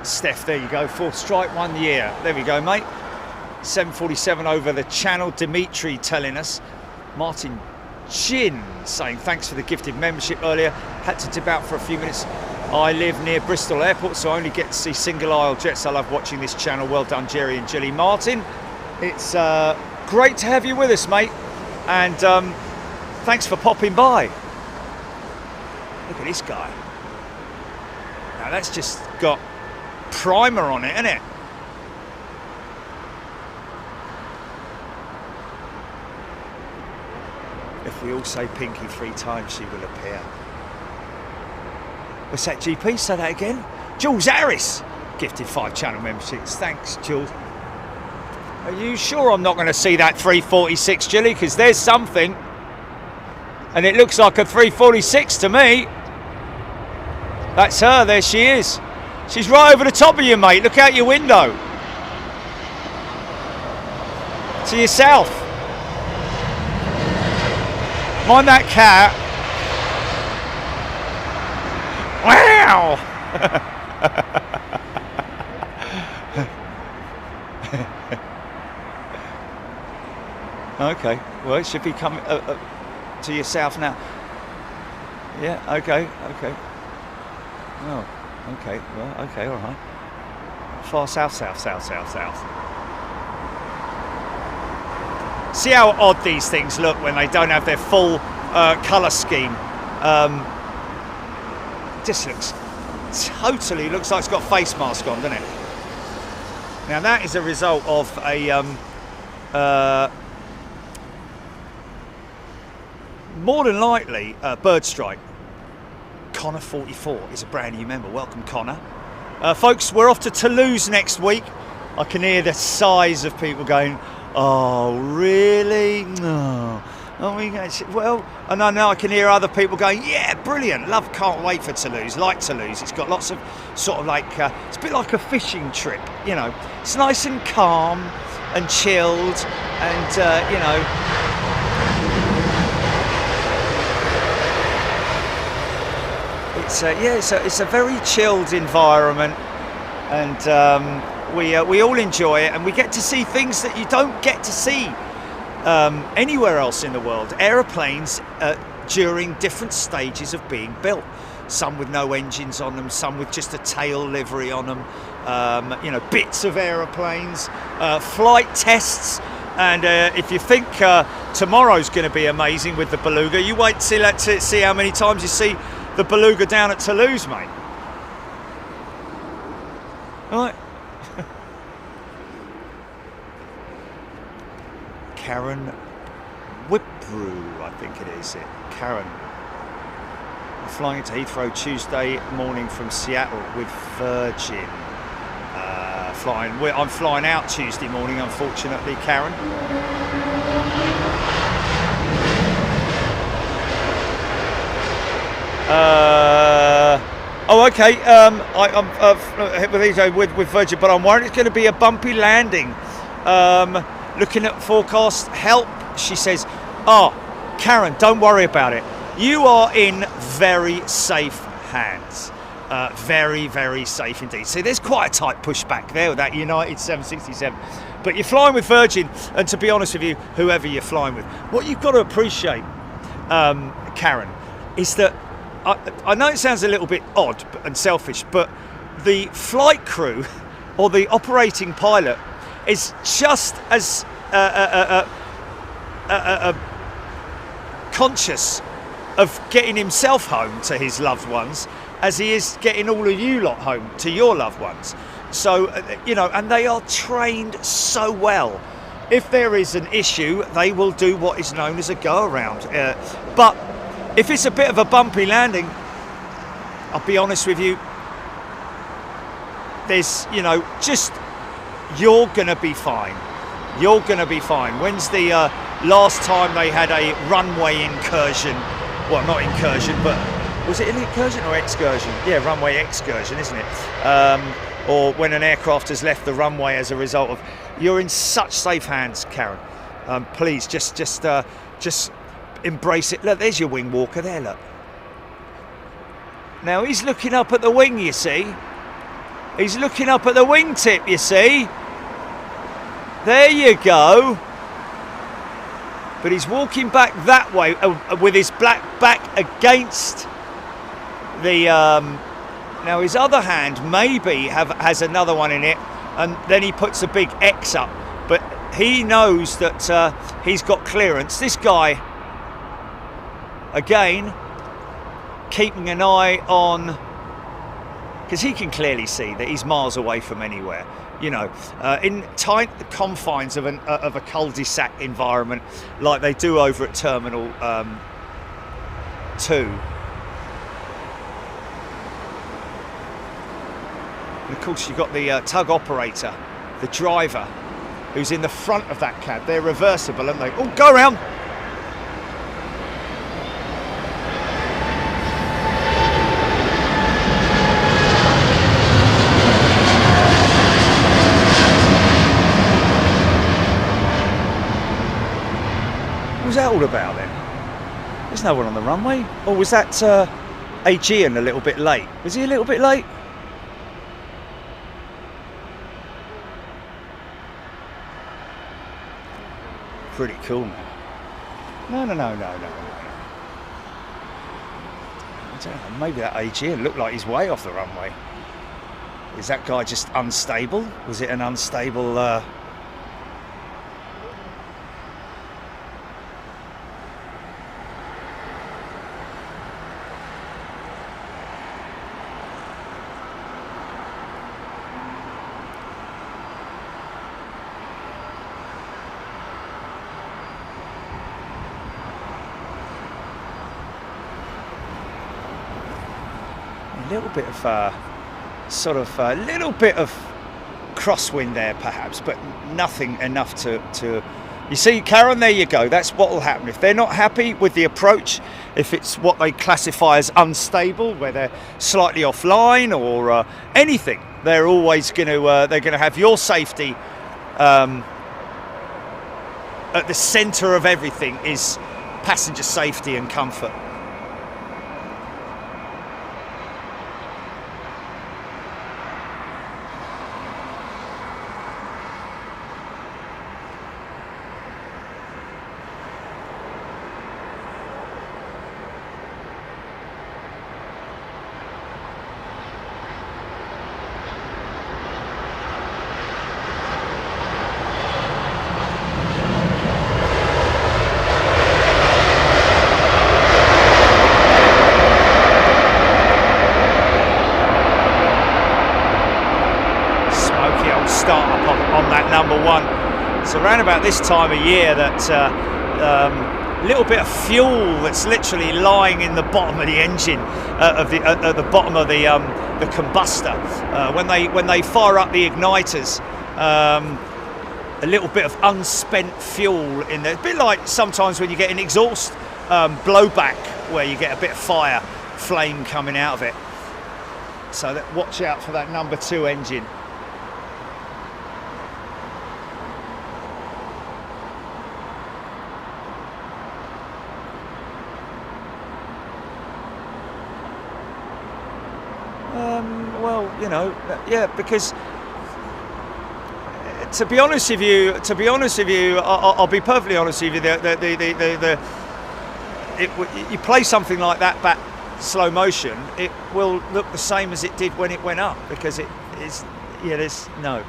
Steph, there you go. 4th stripe, 1 year. There we go, mate. 747 over the channel. Dimitri telling us. Martin Chin saying thanks for the gifted membership earlier. Had to dip out for a few minutes. I live near Bristol Airport, so I only get to see single aisle jets. I love watching this channel. Well done, Jerry and Jilly. Martin, it's great to have you with us, mate. And thanks for popping by. Look at this guy. Now that's just got primer on it, isn't it? If we all say Pinky 3 times, she will appear. What's that, GP? Say that again. Jules Harris gifted 5 channel memberships. Thanks, Jules. Are you sure I'm not going to see that 346, Jilly? Because there's something. And it looks like a 346 to me. That's her, there she is. She's right over the top of you, mate. Look out your window. To your south. Mind that cat. Wow! Okay, well it should be coming to your south now. Yeah, okay. Oh, okay, well, okay, all right. Far south. See how odd these things look when they don't have their full colour scheme. Just looks like it's got a face mask on, doesn't it? Now that is a result of a more than likely bird strike. Connor 44 is a brand new member. Welcome, Connor. Folks, we're off to Toulouse next week. I can hear the sighs of people going, oh really? No. Oh, well, and I know I can hear other people going, yeah, brilliant, can't wait for Toulouse, like Toulouse. It's got lots of sort of like, it's a bit like a fishing trip, you know. It's nice and calm and chilled and, you know. It's a very chilled environment and we all enjoy it and we get to see things that you don't get to see anywhere else in the world. Aeroplanes during different stages of being built. Some with no engines on them, some with just a tail livery on them. You know, bits of aeroplanes, flight tests. And if you think tomorrow's going to be amazing with the Beluga, you wait to see how many times you see the Beluga down at Toulouse, mate. All right. Karen Whipbrew, I think it is. Karen. I'm flying into Heathrow Tuesday morning from Seattle with Virgin. I'm flying out Tuesday morning, unfortunately, Karen. Oh, okay. I'm with Virgin, but I'm worried it's going to be a bumpy landing. Looking at forecast help, she says, Karen, don't worry about it. You are in very safe hands. Very, very safe indeed. See, there's quite a tight pushback there with that United 767. But you're flying with Virgin, and to be honest with you, whoever you're flying with, what you've got to appreciate, Karen, is that I know it sounds a little bit odd and selfish, but the flight crew or the operating pilot is just as conscious of getting himself home to his loved ones as he is getting all of you lot home to your loved ones. So, you know, and they are trained so well. If there is an issue, they will do what is known as a go-around. But if it's a bit of a bumpy landing, I'll be honest with you, there's, you know, just, you're going to be fine. You're going to be fine. When's the last time they had a runway incursion? Well, not incursion, but was it an incursion or excursion? Yeah, runway excursion, isn't it? Or when an aircraft has left the runway as a result of... You're in such safe hands, Karen. Please, just embrace it. Look, there's your wing walker there, look. Now, he's looking up at the wing, you see. He's looking up at the wingtip, you see. There you go. But he's walking back that way with his black back against the... now his other hand maybe has another one in it, and then he puts a big X up. But he knows that he's got clearance. This guy, again, keeping an eye on... Because he can clearly see that he's miles away from anywhere. You know, in tight confines of a cul-de-sac environment like they do over at Terminal 2. And of course you've got the tug operator, the driver, who's in the front of that cab. They're reversible, aren't they? Oh, go around! What was that all about then? There's no one on the runway. Or was that Aegean a little bit late? Was he a little bit late? Pretty cool, man. No. I don't know, maybe that Aegean looked like he's way off the runway. Is that guy just unstable? Was it an unstable... little bit of a little bit of crosswind there perhaps, but nothing enough to you see, Karen, there you go. That's what will happen if they're not happy with the approach. If it's what they classify as unstable, where they're slightly offline or anything, they're always going to they're going to have your safety at the centre of everything. Is passenger safety and comfort. It's around about this time of year that little bit of fuel that's literally lying in the bottom of the engine, at the bottom of the combustor. When they fire up the igniters, a little bit of unspent fuel in there. A bit like sometimes when you get an exhaust blowback, where you get a bit of fire flame coming out of it. So watch out for that number 2 engine. Well, you know, yeah, because To be honest with you, I'll be perfectly honest with you. You play something like that back slow motion, it will look the same as it did when it went up, because it is. Yeah, there's no.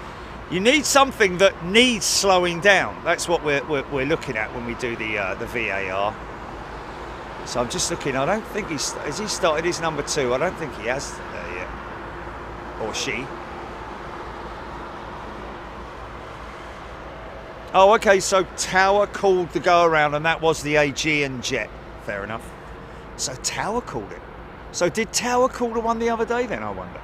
You need something that needs slowing down. That's what we're looking at when we do the VAR. So I'm just looking. I don't think has he started his number 2. I don't think he has yet, or she. Oh, okay. So Tower called the go around, and that was the Aegean jet. Fair enough. So Tower called it. So did Tower call the one the other day then? I wonder.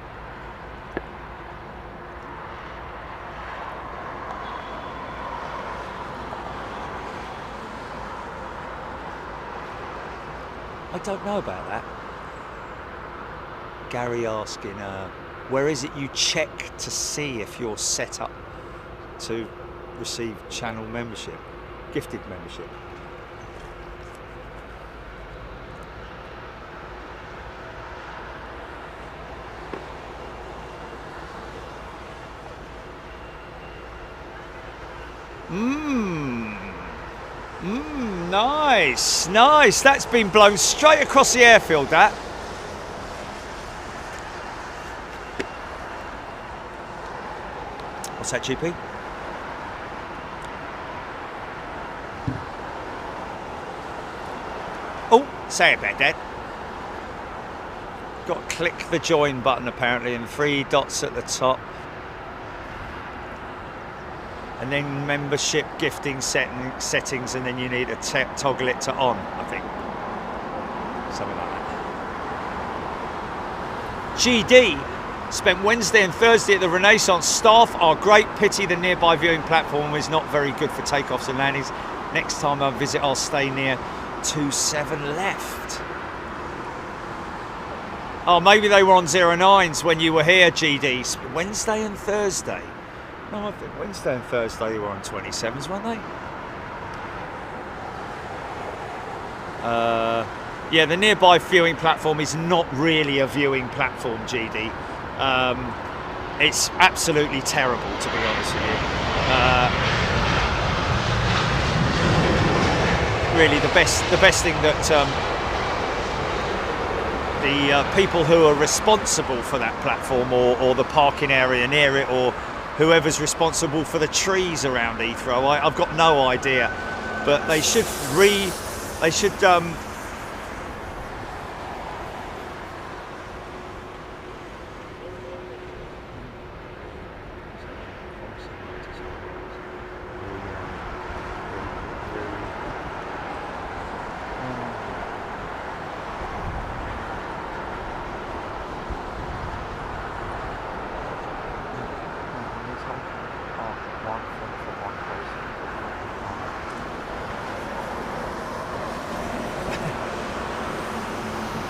I don't know about that. Gary asking, where is it you check to see if you're set up to receive channel membership, gifted membership? Nice. That's been blown straight across the airfield, that. What's that, GP? Oh, say about that. Got to click the join button apparently, and 3 dots at the top. And then membership gifting settings, and then you need to toggle it to on, I think. Something like that. GD spent Wednesday and Thursday at the Renaissance. Staff are great. Pity the nearby viewing platform is not very good for takeoffs and landings. Next time I visit, I'll stay near 27 left. Oh, maybe they were on 09s when you were here, GD. Wednesday and Thursday. No, I think Wednesday and Thursday they were on 27s, weren't they? Yeah, the nearby viewing platform is not really a viewing platform, GD. It's absolutely terrible, to be honest with you. Really, the best thing that the people who are responsible for that platform, or the parking area near it, or whoever's responsible for the trees around Heathrow, I've got no idea, but they should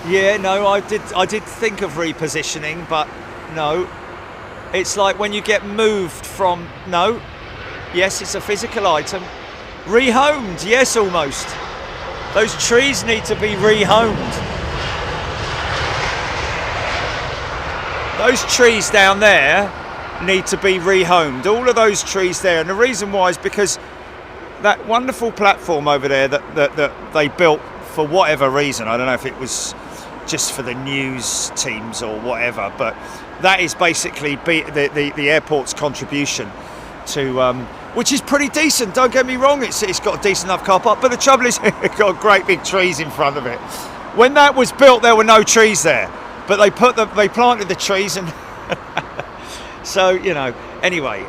Yeah, no, I did think of repositioning, but no. It's like when you get moved from, no. Yes, it's a physical item. Rehomed, yes, almost. Those trees need to be rehomed. Those trees down there need to be rehomed. All of those trees there. And the reason why is because that wonderful platform over there that they built for whatever reason, I don't know if it was just for the news teams or whatever, but that is basically the airport's contribution to, which is pretty decent, don't get me wrong, it's got a decent enough car park, but the trouble is it's got great big trees in front of it. When that was built there were no trees there, but they planted the trees, and so, you know, anyway,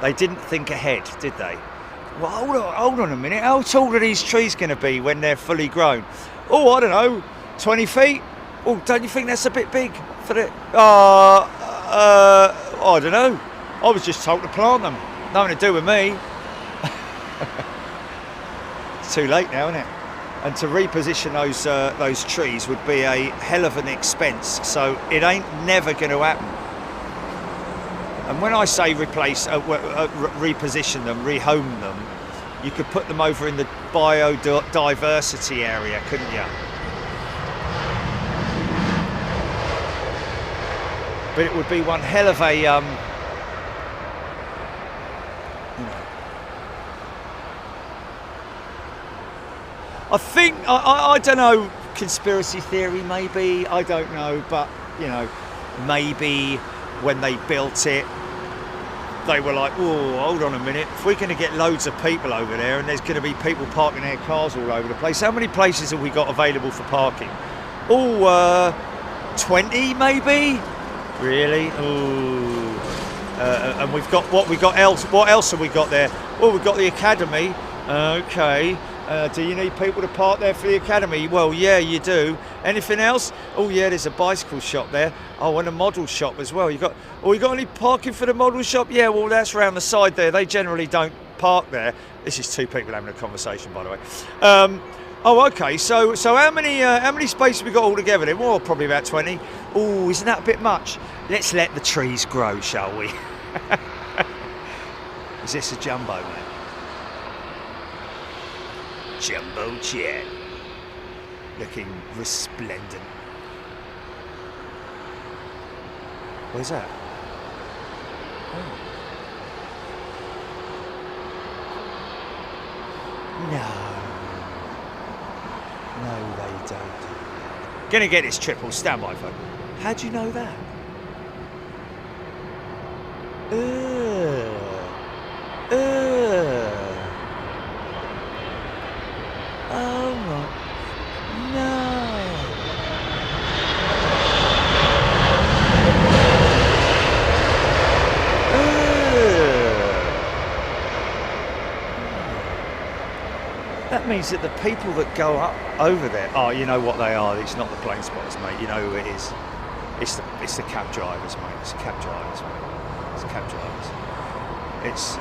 they didn't think ahead, did they? Well, hold on a minute, how tall are these trees going to be when they're fully grown? Oh, I don't know, 20 feet? Oh, don't you think that's a bit big for the... I don't know. I was just told to plant them. Nothing to do with me. It's too late now, isn't it? And to reposition those trees would be a hell of an expense. So it ain't never going to happen. And when I say replace, reposition them, rehome them, you could put them over in the biodiversity area, couldn't you? But it would be one hell of a I think, I don't know, conspiracy theory maybe, I don't know, but, you know, maybe when they built it, they were like, oh, hold on a minute, if we're going to get loads of people over there and there's going to be people parking their cars all over the place, how many places have we got available for parking? Oh, 20 maybe? Really? Oh. And we've got, what else have we got there? Oh, we've got the Academy. Okay. Do you need people to park there for the Academy? Well, yeah, you do. Anything else? Oh, yeah, there's a bicycle shop there. Oh, and a model shop as well. You got any parking for the model shop? Yeah, well, that's around the side there. They generally don't park there. This is two people having a conversation, by the way. Oh, okay. So how many spaces have we got all together then? Well, probably about 20. Oh, isn't that a bit much? Let's let the trees grow, shall we? Is this a jumbo, mate? Jumbo jet. Looking resplendent. Where's that? Oh. No, they don't. Gonna get this triple. Stand by, folks. How'd you know that? Oh my, no. That means that the people that go up over there, oh, you know what they are. It's not the plane spotters, mate. You know who it is. It's the cab drivers, mate. It's the cab drivers, mate. It's cab drivers. It's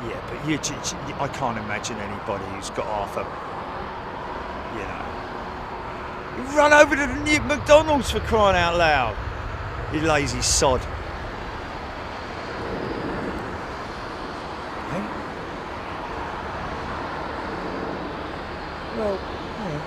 yeah, but I can't imagine anybody who's got half a, you run over to the new McDonald's for crying out loud, you lazy sod. Hey? Well, yeah.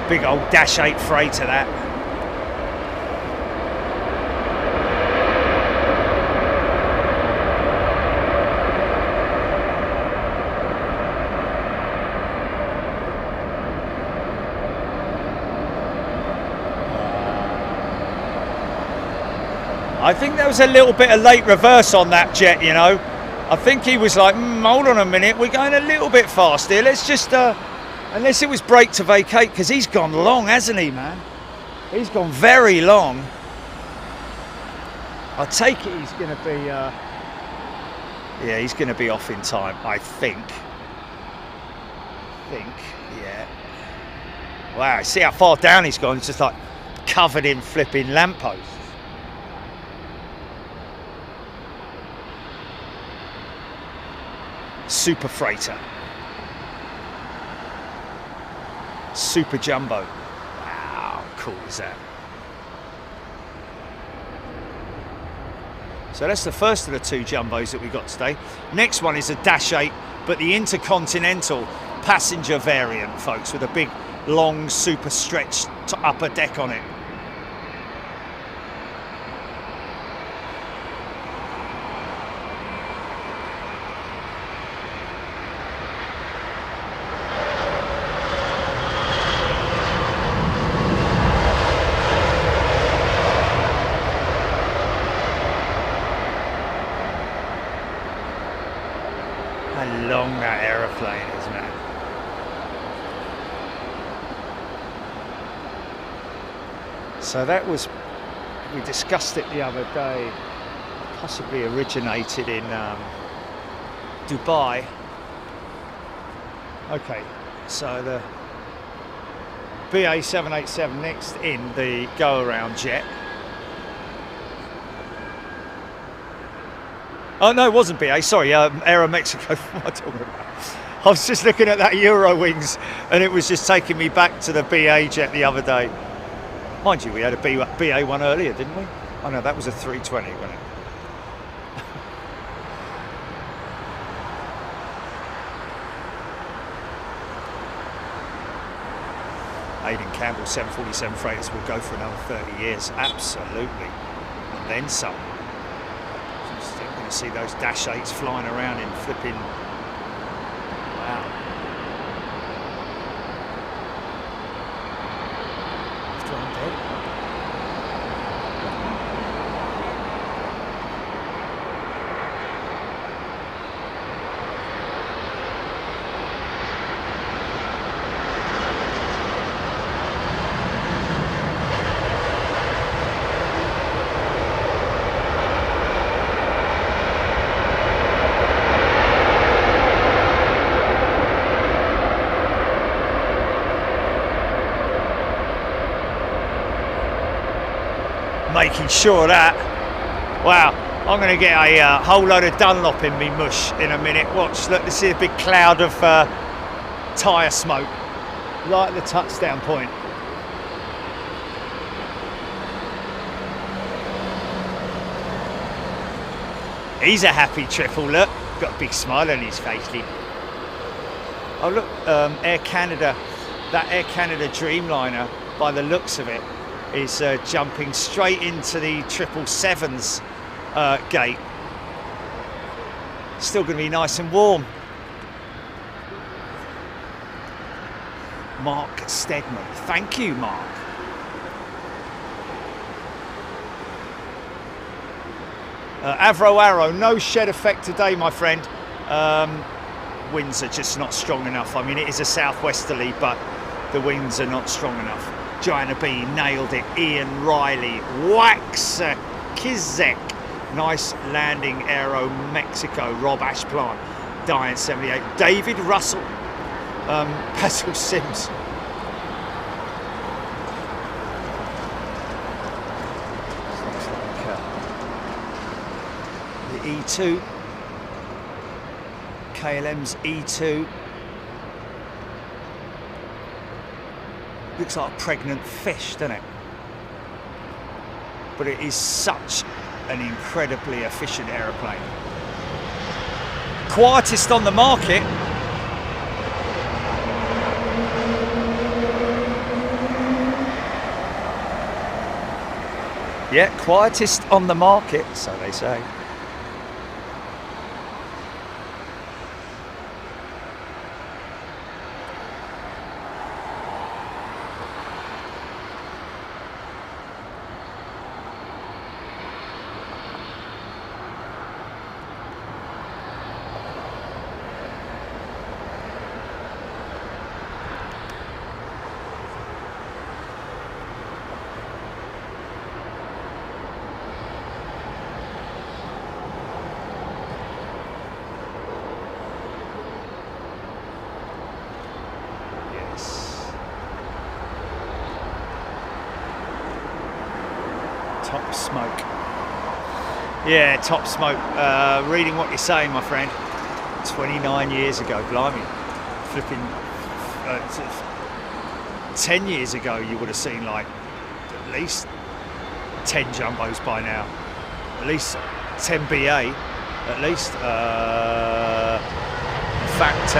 Big old Dash 8 freighter, that. I think there was a little bit of late reverse on that jet, you know. I think he was like, hold on a minute, we're going a little bit fast here. Let's just, unless it was brake to vacate, because he's gone long, hasn't he, man? He's gone very long. I take it he's going to be, yeah, he's going to be off in time, I think. Yeah. Wow, see how far down he's gone? It's just like covered in flipping lampposts. Super freighter. Super jumbo. Wow, cool is that? So that's the first of the two jumbos that we got today. Next one is a Dash 8, but the intercontinental passenger variant, folks, with a big, long, super stretched upper deck on it. Long that aeroplane is, man. So that was we discussed it the other day, possibly originated in Dubai. Okay, so the BA787 next in the go-around jet. Oh no, it wasn't BA, sorry, Aeromexico. What am I talking about? I was just looking at that Eurowings and it was just taking me back to the BA jet the other day. Mind you, we had a BA one earlier, didn't we? Oh no, that was a 320, wasn't it? Aidan Campbell 747 freighters will go for another 30 years, absolutely, and then some. Still going to see those Dash 8s flying around in flipping, wow. After I'm dead. Making sure that, wow, I'm going to get a whole load of Dunlop in me mush in a minute. Watch, look, this is a big cloud of tyre smoke right at the touchdown point. He's a happy triple, look, got a big smile on his face. Oh look, Air Canada, that Air Canada Dreamliner, by the looks of it, is jumping straight into the 777's gate. Still going to be nice and warm. Mark Stedman, thank you, Mark. Avro Arrow, no shed effect today, my friend. Winds are just not strong enough. I mean, it is a southwesterly, but the winds are not strong enough. Joanna B nailed it. Ian Riley, Wax Kizek, nice landing. Aeromexico, Rob Ashplant, Diane 78, David Russell, Basil Sims. Looks like the E2, KLM's E2. Looks like a pregnant fish, doesn't it? But it is such an incredibly efficient aeroplane. Quietest on the market. Yeah, quietest on the market, so they say. Top smoke. Yeah, top smoke. Reading what you're saying, my friend. 29 years ago, blimey. Flipping 10 years ago, you would have seen like at least 10 jumbos by now. At least 10 BA, at least. In fact,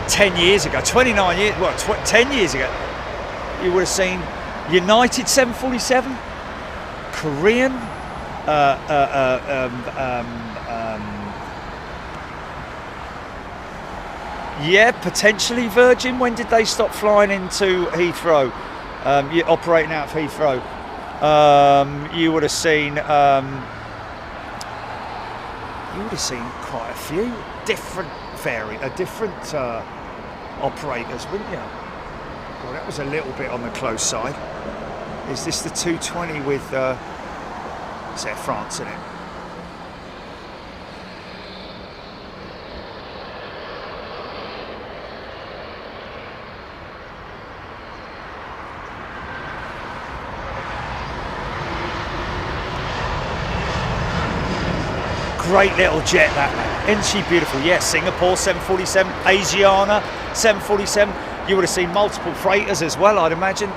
10 years ago, 29 years, well, 10 years ago, you would have seen United 747, Korean, yeah, potentially Virgin. When did they stop flying into Heathrow? Operating out of Heathrow. You would have seen quite a few different operators, wouldn't you? Well, that was a little bit on the close side. Is this the 220 with it's Air France in it? Great little jet, that. Isn't she beautiful? Yes, Singapore 747, Asiana 747. You would have seen multiple freighters as well, I'd imagine,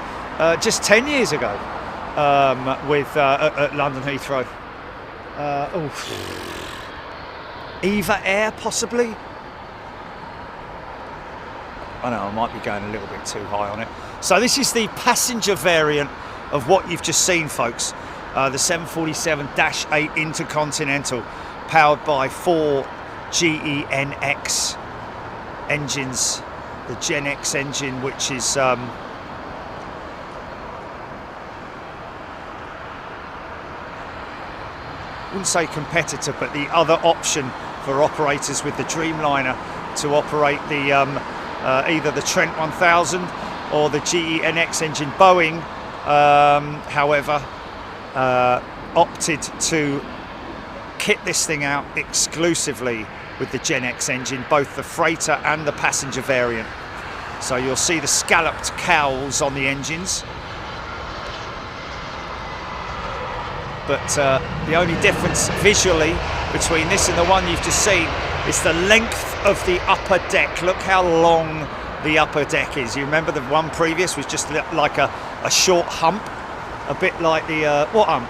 just 10 years ago with at London Heathrow. Eva Air, possibly? I know, I might be going a little bit too high on it. So this is the passenger variant of what you've just seen, folks. The 747-8 Intercontinental, powered by 4 GEnx engines. The Gen X engine, which is wouldn't say competitor, but the other option for operators with the Dreamliner to operate the either the Trent 1000 or the GEnx engine. Boeing, however, opted to kit this thing out exclusively with the Gen X engine, both the freighter and the passenger variant. So you'll see the scalloped cowls on the engines. But the only difference visually between this and the one you've just seen is the length of the upper deck. Look how long the upper deck is. You remember the one previous was just like a short hump, a bit like the, what hump?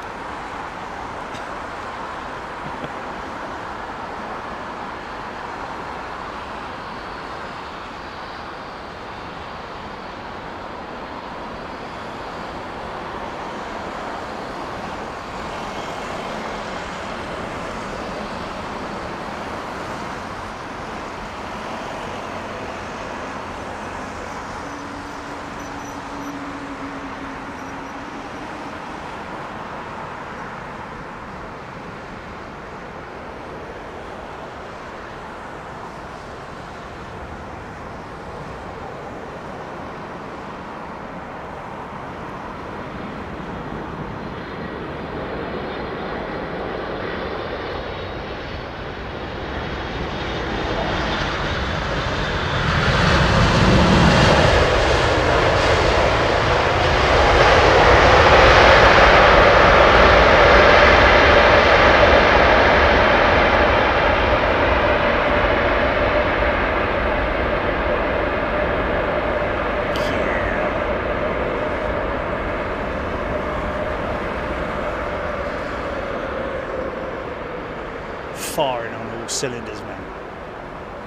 Firing on all cylinders, man.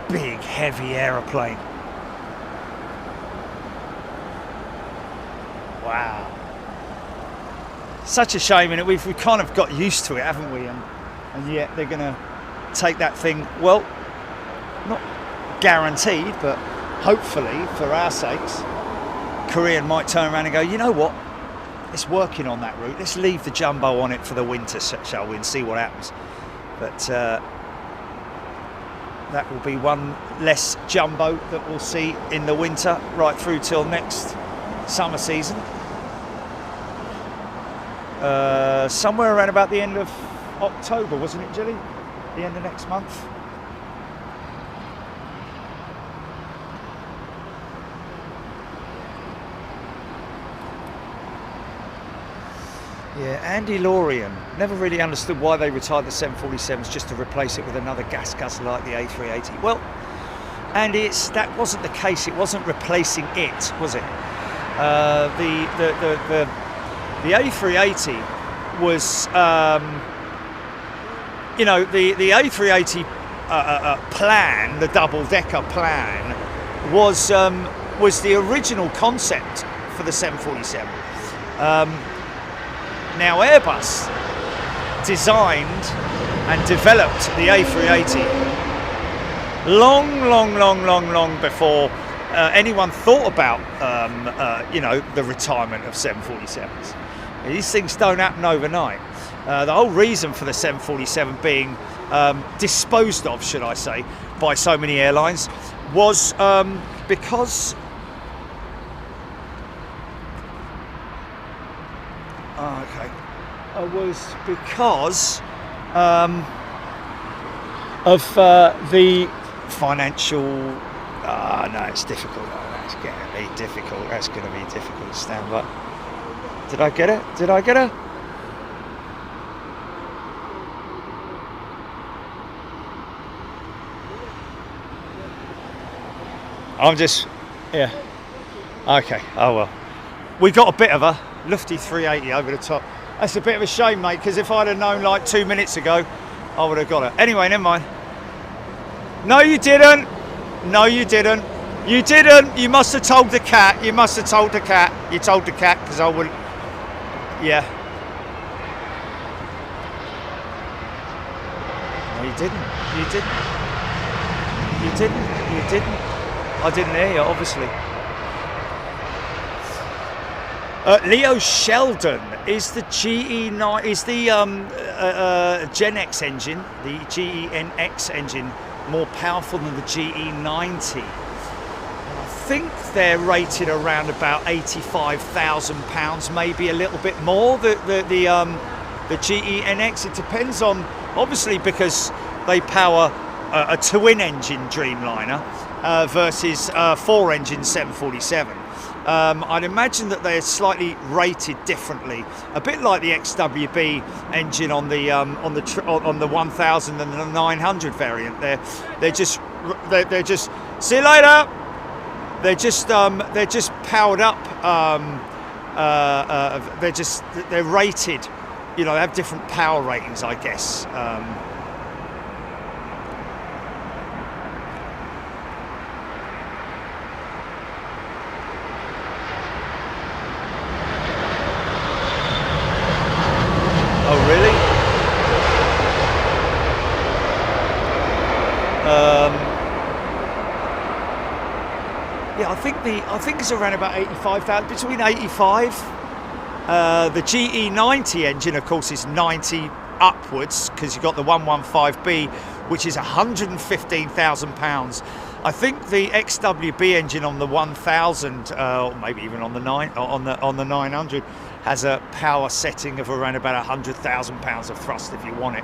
Big, heavy aeroplane. Wow. Such a shame, and we've kind of got used to it, haven't we? And yet they're going to take that thing, well, not guaranteed, but hopefully, for our sakes, Korean might turn around and go, you know what? It's working on that route. Let's leave the jumbo on it for the winter, shall we, and see what happens. But that will be one less jumbo that we'll see in the winter, right through till next summer season. Somewhere around about the end of October, wasn't it, Jilly? The end of next month. Yeah, Andy Lorian. Never really understood why they retired the 747s just to replace it with another gas guzzler like the A380. Well, Andy, that wasn't the case. It wasn't replacing it, was it? The A380 was, you know, the A380 plan, the double-decker plan, was the original concept for the 747. Now Airbus designed and developed the A380 long before anyone thought about you know, the retirement of 747s. These things don't happen overnight. The whole reason for the 747 being disposed of, should I say, by so many airlines was because was because of the financial. No, it's difficult. That's going to be difficult. That's going to be difficult to stand by. Did I get it? Did I get it? I'm just, yeah. Okay. Oh well. We got a bit of a lofty 380 over the top. That's a bit of a shame, mate, because if I'd have known like 2 minutes ago, I would have got it. Anyway, never mind. No, you didn't. No, you didn't. You didn't. You must have told the cat. You must have told the cat. You told the cat because I wouldn't. Yeah. No, you didn't. You didn't. You didn't. You didn't. I didn't hear you, obviously. Leo Sheldon is the GE9, is the Gen X engine, the GENX engine, more powerful than the GE90. I think they're rated around about £85,000, maybe a little bit more. The GENX, it depends on, obviously, because they power a twin engine Dreamliner versus a 4-engine 747. I'd imagine that they're slightly rated differently, a bit like the XWB engine on the 1000 and the 900 variant. They're just see you later. They're just powered up. They're rated. You know, they have different power ratings, I guess. I think it's around about 85,000, between 85. The GE90 engine, of course, is 90 upwards because you've got the 115B, which is £115,000. I think the XWB engine on the 1000, or maybe even on the 900, has a power setting of around about £100,000 of thrust if you want it.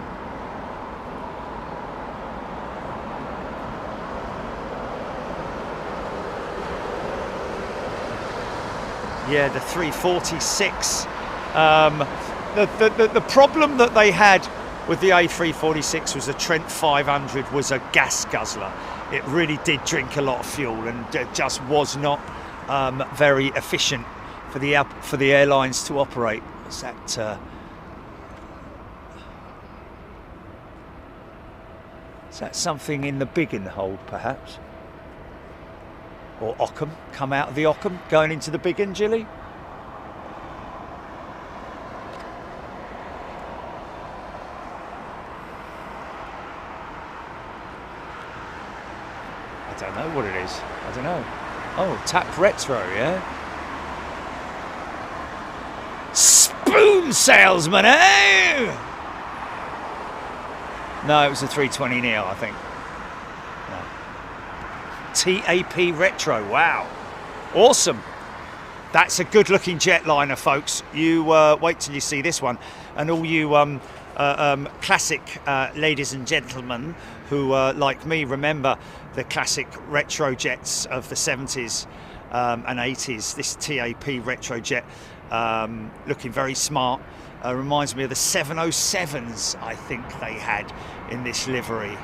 Yeah, the 346. The problem that they had with the A346 was the Trent 500 was a gas guzzler. It really did drink a lot of fuel and just was not very efficient for the airlines to operate. Is that something in the biggin hold, perhaps? Or Ockham, come out of the Ockham, going into the biggin, Jilly? I don't know what it is. I don't know. Oh, tap retro, yeah? Spoon salesman, eh? No, it was a 320ER, I think. TAP retro, wow, awesome. That's a good looking jetliner, folks. You wait till you see this one, and all you classic ladies and gentlemen who like me remember the classic retro jets of the 70s and 80s. This TAP retro jet looking very smart, reminds me of the 707s I think they had in this livery.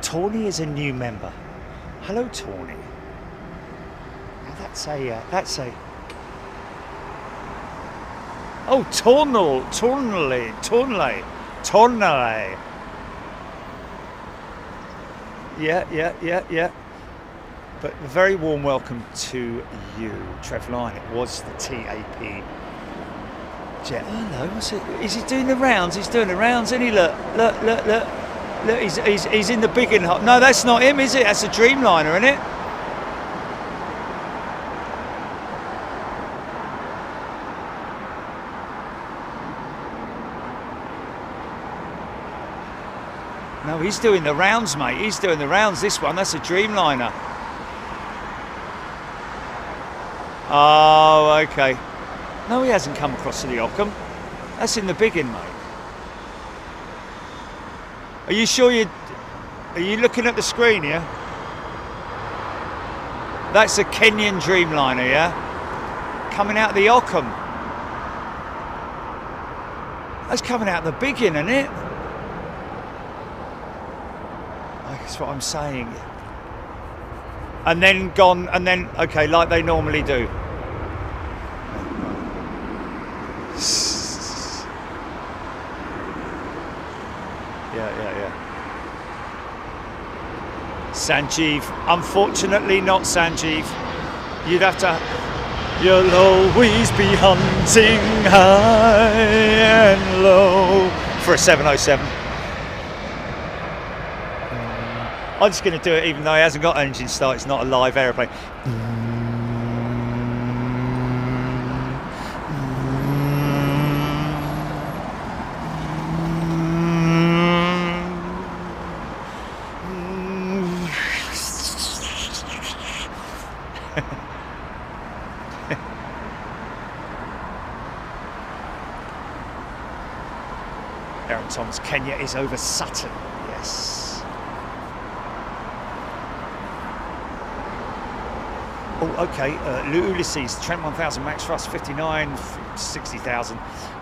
Tawny is a new member. Hello, Tawny. Now that's a. Oh, Tornley. Yeah. But a very warm welcome to you, Trev Line. It was the TAP jet. Hello, what's it? Is he doing the rounds? He's doing the rounds, isn't he? Look, look, look, look. Look, he's in the big and hot. No, that's not him, is it? That's a Dreamliner, isn't it? No, he's doing the rounds, mate. He's doing the rounds. This one, that's a Dreamliner. Oh, okay. No, he hasn't come across to the Ockham. That's in the biggin, mate. Are you sure are you looking at the screen here? That's a Kenyan Dreamliner, yeah? Coming out of the Ockham. That's coming out of the biggin, isn't it? That's what I'm saying. And then gone, and then, okay, like they normally do. Yeah. Sanjeev, unfortunately not Sanjeev. You'd have to, you'll always be hunting high and low for a 707. I'm just going to do it even though he hasn't got engine start, it's not a live aeroplane. Aaron Thomas, Kenya is over Sutton, yes. Oh, okay, Ulysses, Trent 1000 max thrust, 59, 60,000.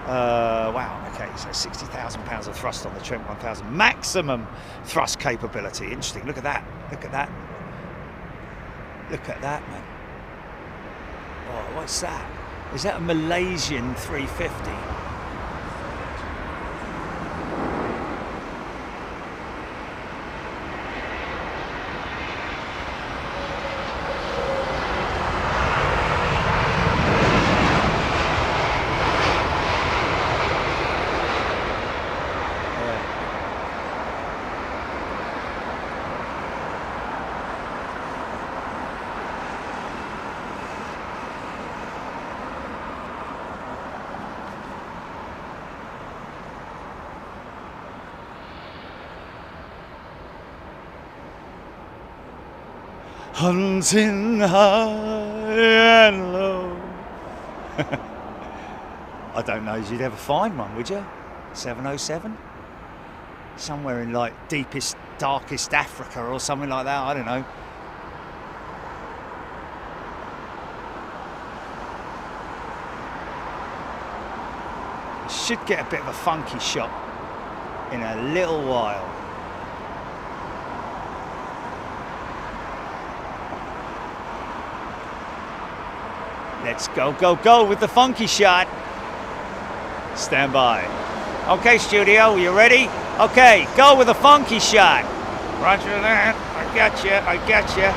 Wow, okay, so 60,000 pounds of thrust on the Trent 1000. Maximum thrust capability. Interesting, look at that, look at that. Look at that, man. Oh, what's that? Is that a Malaysian 350? Hunting high and low. I don't know if you'd ever find one, would you? 707? Somewhere in like deepest, darkest Africa or something like that, I don't know. Should get a bit of a funky shot in a little while. Let's go, go, go with the funky shot. Stand by. Okay, studio, you ready? Okay, go with the funky shot. Roger that. I got you, I got you.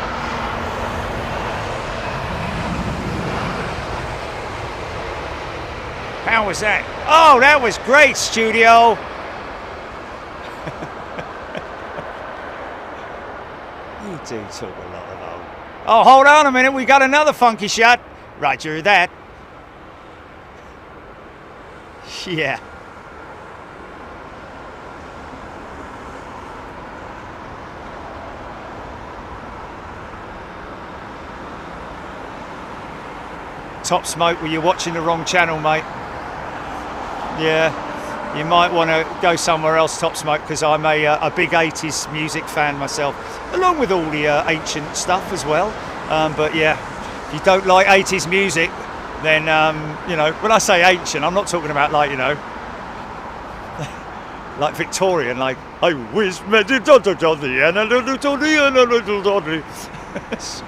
How was that? Oh, that was great, studio. You do talk a lot of old. Oh, hold on a minute, we got another funky shot. Roger that. Yeah. Top Smoke, well, you're watching the wrong channel, mate. Yeah, you might want to go somewhere else, Top Smoke, because I'm a big 80s music fan myself, along with all the ancient stuff as well. But yeah, if you don't like 80s music, then, you know, when I say ancient, I'm not talking about like, you know, like Victorian, like, I wish met it on the end, a little Tony and a little Tony. That's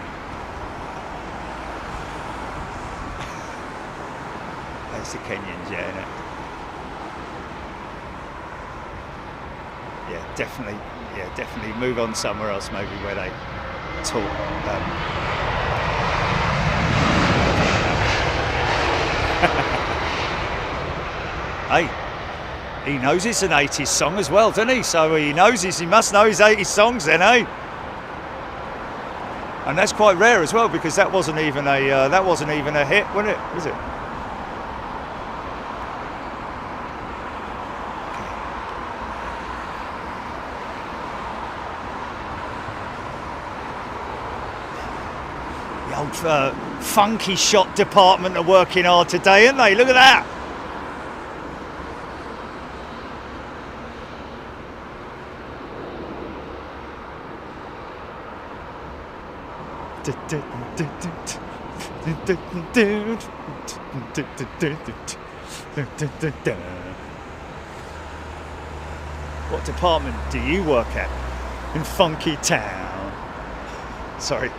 the Kenyans, yeah, isn't it? Yeah, definitely move on somewhere else, maybe where they talk. Hey, he knows it's an 80s song as well, doesn't he? So he must know his 80s songs then, eh? And that's quite rare as well, because that wasn't even a hit, was it? The old funky shot department are working hard today, aren't they? Look at that. What department do you work at in Funky Town? Sorry.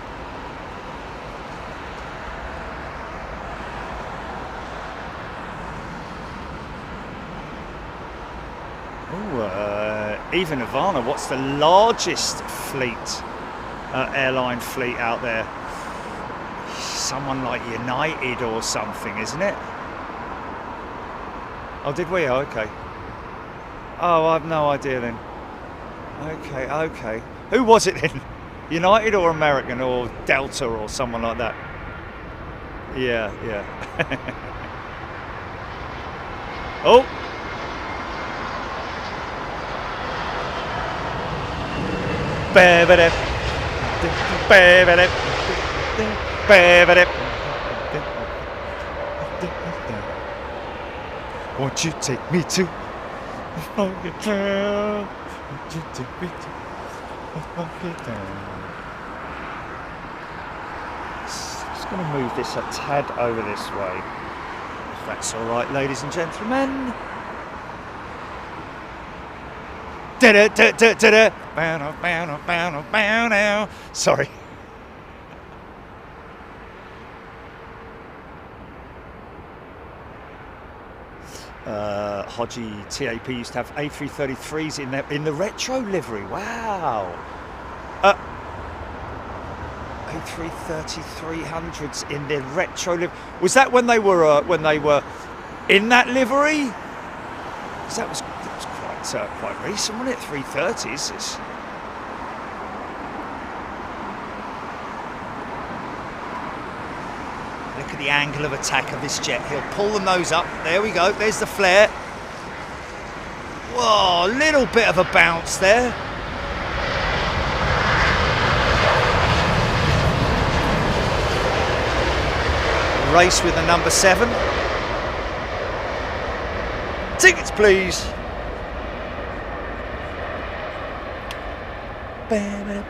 Even Havana, what's the largest fleet? Airline fleet out there? Someone like United or something, isn't it? Oh, did we? Oh, okay. Oh, I have no idea then. Okay. Who was it then? United or American or Delta or someone like that? Yeah. Oh! Won't you take me to Funky Town? Won't you take me to Funky Town? Just going to move this a tad over this way, if that's all right, ladies and gentlemen. Sorry. Hodgie TAP used to have A333s in the retro livery. Wow. A330-300s in their retro livery. Was that when they were in that livery? Because that was quite recent, wasn't it? 330s. Look at the angle of attack of this jet. He'll pull the nose up. There we go. There's the flare. Whoa, a little bit of a bounce there. Race with the number 7. Tickets, please. Beautiful.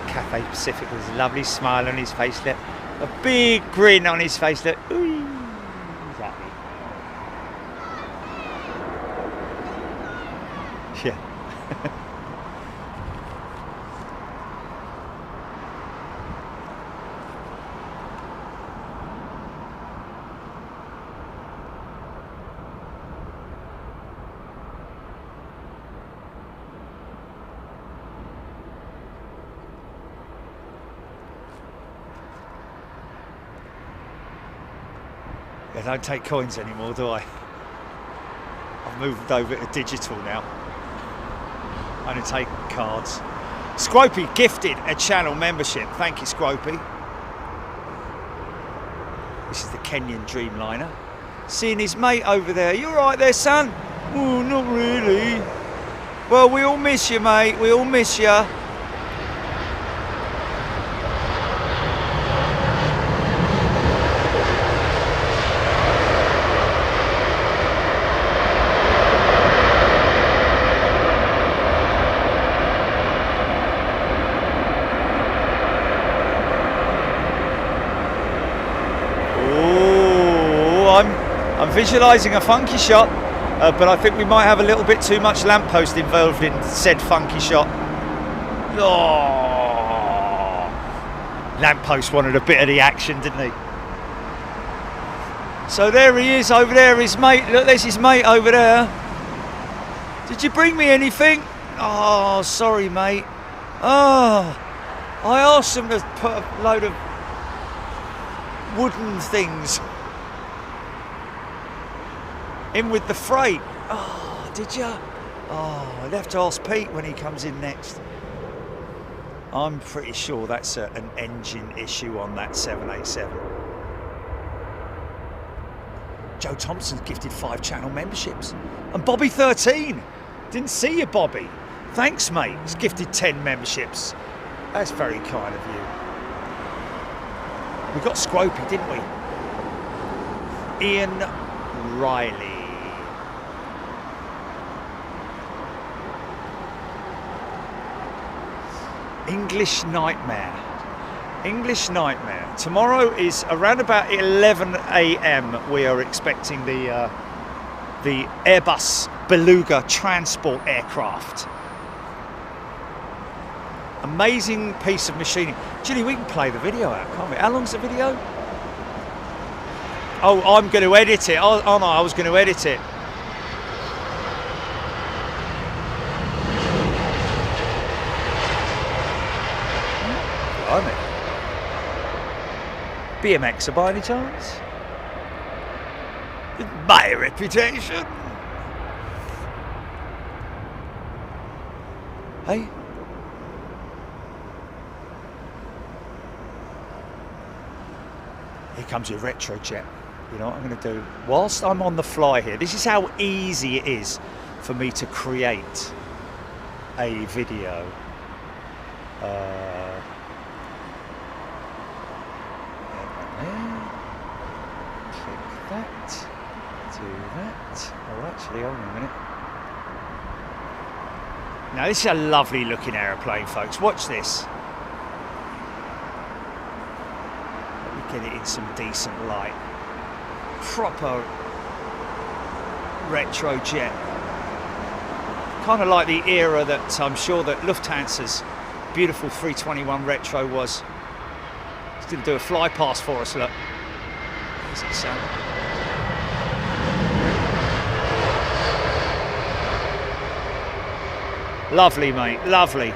Cathay Pacific with a lovely smile on his face, look. A big grin on his face, look. Ooh, he's happy. Yeah. I don't take coins anymore, do I? I've moved over to digital now. I only take cards. Scropey gifted a channel membership. Thank you, Scropey. This is the Kenyan Dreamliner. Seeing his mate over there. You all right there, son? Oh, not really. Well, we all miss you, mate. We all miss you. I'm visualising a funky shot, but I think we might have a little bit too much lamppost involved in said funky shot. Oh. Lamppost wanted a bit of the action, didn't he? So there he is over there, his mate. Look, there's his mate over there. Did you bring me anything? Oh, sorry, mate. Oh, I asked him to put a load of wooden things in with the freight. Oh, did you? Oh, I'd have to ask Pete when he comes in next. I'm pretty sure that's an engine issue on that 787. Joe Thompson's gifted 5 channel memberships. And Bobby 13. Didn't see you, Bobby. Thanks, mate. He's gifted 10 memberships. That's very kind of you. We got Scropey, didn't we? Ian Riley. English Nightmare. English Nightmare. Tomorrow is around about 11 AM. We are expecting the Airbus Beluga transport aircraft. Amazing piece of machining. Ginny, we can play the video out, can't we? How long's the video? Oh, I'm going to edit it. Oh no, I was going to edit it. Blimey. BMXer by any chance? My reputation. Hey? Here comes your retrojet. You know what I'm going to do? Whilst I'm on the fly here, this is how easy it is for me to create a video. Click that. Do that. Oh, actually, hold on a minute. Now, this is a lovely looking aeroplane, folks. Watch this. Let me get it in some decent light. Proper retro jet. Kind of like the era that I'm sure that Lufthansa's beautiful 321 retro was. It's going to do a fly past for us, look. Here's it, son. Lovely, mate, lovely.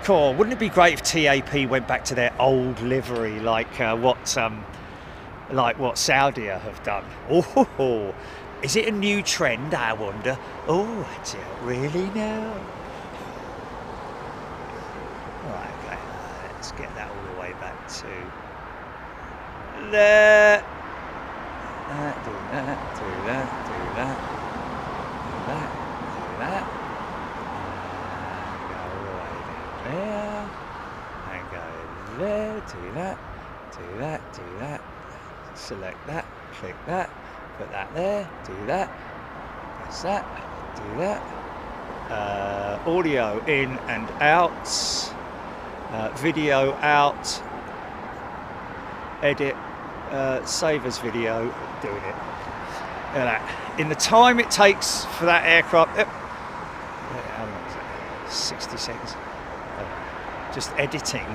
Cool. Wouldn't it be great if TAP went back to their old livery, like what Saudia have done? Oh, is it a new trend? I wonder. Oh, I don't really know. Right, okay. Let's get that all the way back to there. Do that, do that, do that, do that, do that. There and go there, do that, do that, do that, select that, click that, put that there, do that, press that, do that, audio in and out, video out, edit, save as video, doing it. Look at that. In the time it takes for that aircraft, how long is it? 60 seconds. Just editing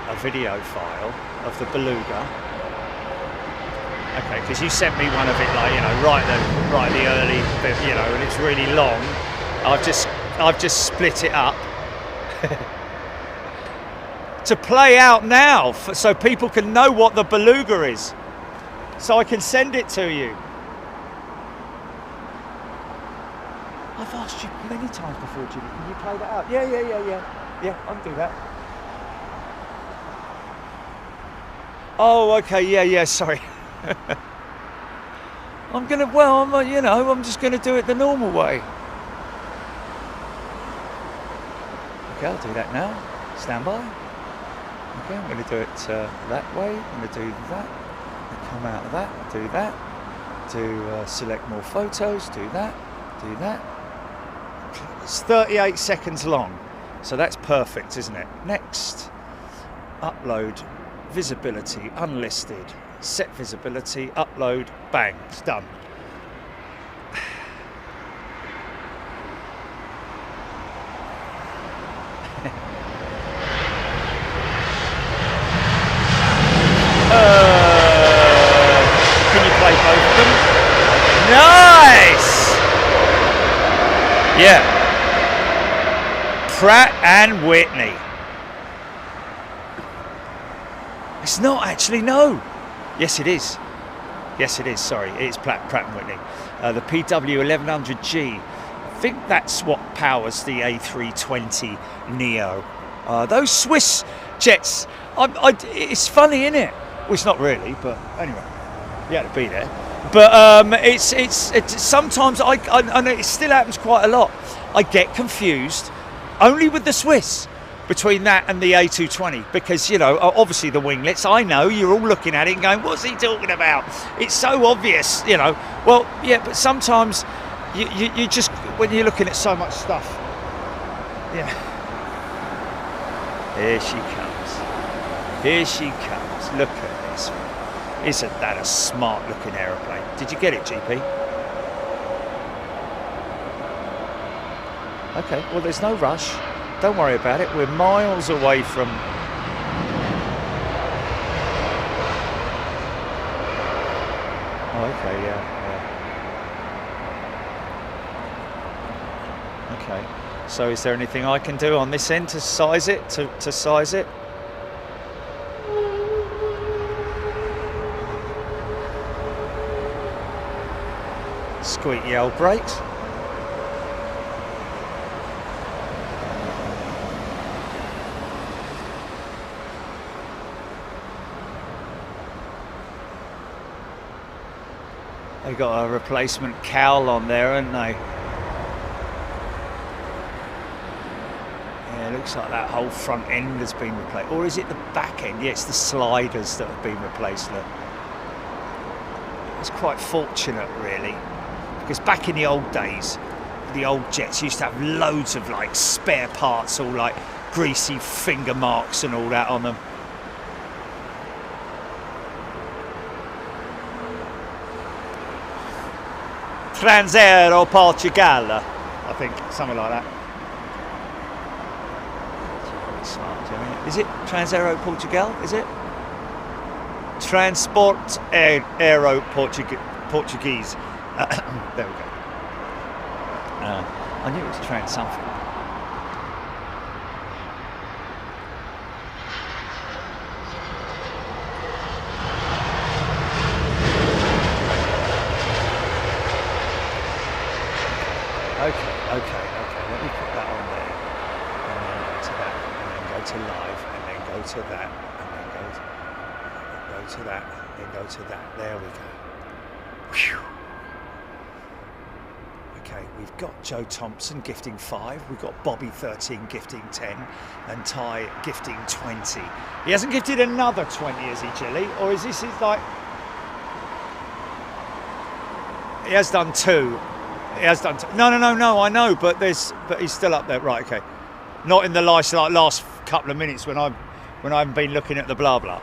a video file of the Beluga. Okay, because you sent me one of it, like, you know, right the early bit, you know, and it's really long. I've just split it up to play out now, so people can know what the Beluga is, so I can send it to you. I've asked you many times before, Jimmy. Can you play that out? Yeah, I can do that. Oh, okay, yeah, sorry. I'm just gonna do it the normal way. Okay, I'll do that now. Stand by. Okay, I'm gonna do it that way. I'm gonna do that. Come out of that, do that. Do select more photos, do that, do that. It's 38 seconds long. So that's perfect, isn't it? Next, upload, visibility, unlisted, set visibility, upload, bang, it's done. Yeah. Pratt and Whitney. It's not actually, no. Yes, it is. Yes, it is. Sorry, it is Pratt and Whitney. The PW1100G. I think that's what powers the A320 Neo. Those Swiss jets. It's funny, isn't it? Well, it's not really, but anyway, you had to be there. But it's sometimes I know it still happens quite a lot. I get confused only with the Swiss between that and the A220, because, you know, obviously the winglets, I know you're all looking at it and going, what's he talking about? It's so obvious, you know. Well, yeah, but sometimes you just, when you're looking at so much stuff, yeah. Here she comes. Here she comes. Look at this. Isn't that a smart looking aeroplane? Did you get it, GP? Okay, well, there's no rush. Don't worry about it. We're miles away from... Oh, okay, yeah. Okay. So is there anything I can do on this end to size it, to size it? Squeaky old brakes. They got a replacement cowl on there, haven't they? Yeah, it looks like that whole front end has been replaced. Or is it the back end? Yeah, it's the sliders that have been replaced. Look. It's quite fortunate, really, because back in the old days, the old jets used to have loads of like spare parts, all like greasy finger marks and all that on them. Air Portugal, I think, something like that. Is it Air Portugal? Is it? Transport Aero Portuguese. There we go. I knew it was Trans something. Okay. Let me put that on there, and then go to that, and then go to live, and then go to that, and then go to that, then go to that. There we go. Whew. Okay, we've got Joe Thompson gifting 5. We've got Bobby 13 gifting 10, and Ty gifting 20. He hasn't gifted another 20, has he, Chili? Or is this like? He has done 2. He has done. No. I know, but he's still up there. Right. Okay. Not in the last couple of minutes when I haven't been looking at the blah blah.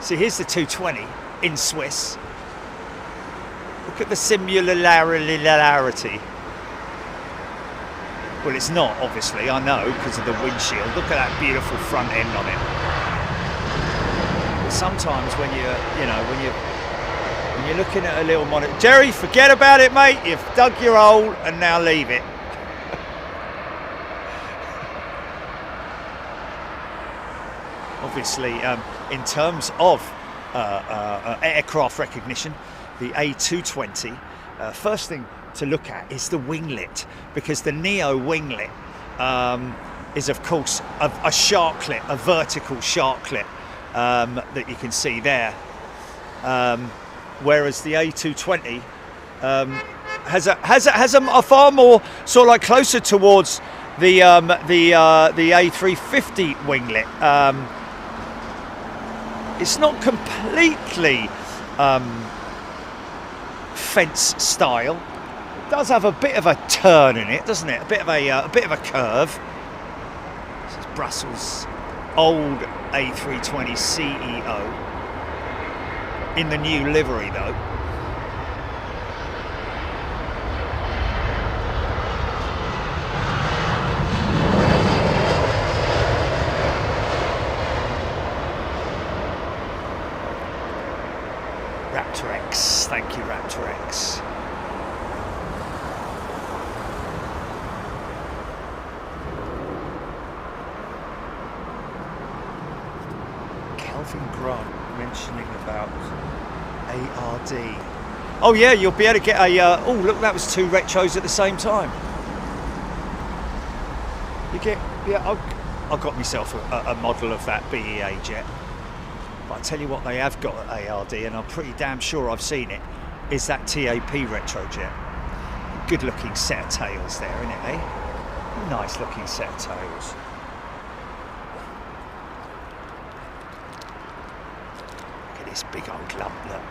See, here's the 220. In Swiss. Look at the similarity. Well, it's not, obviously, I know, because of the windshield. Look at that beautiful front end on it. But sometimes when you're looking at a little monitor, Jerry, forget about it, mate. You've dug your hole and now leave it. Obviously, in terms of aircraft recognition, the A220, first thing to look at is the winglet, because the Neo winglet is of course a shark clip, a vertical shark clip that you can see there, whereas the A220 has a far more sort of like closer towards the A350 winglet. It's not completely fence style. It does have a bit of a turn in it, doesn't it? A bit of a curve. This is Brussels' old A320 CEO in the new livery, though. Raptor X, thank you, Raptor X. Kelvin Grant mentioning about ARD. Oh yeah, you'll be able to get a, oh look, that was 2 retros at the same time. You get, yeah, I got myself a model of that BEA jet. But I tell you what they have got at ARD, and I'm pretty damn sure I've seen it, is that TAP retrojet. Good looking set of tails there, isn't it, eh? Nice looking set of tails. Look at this big old lump, look.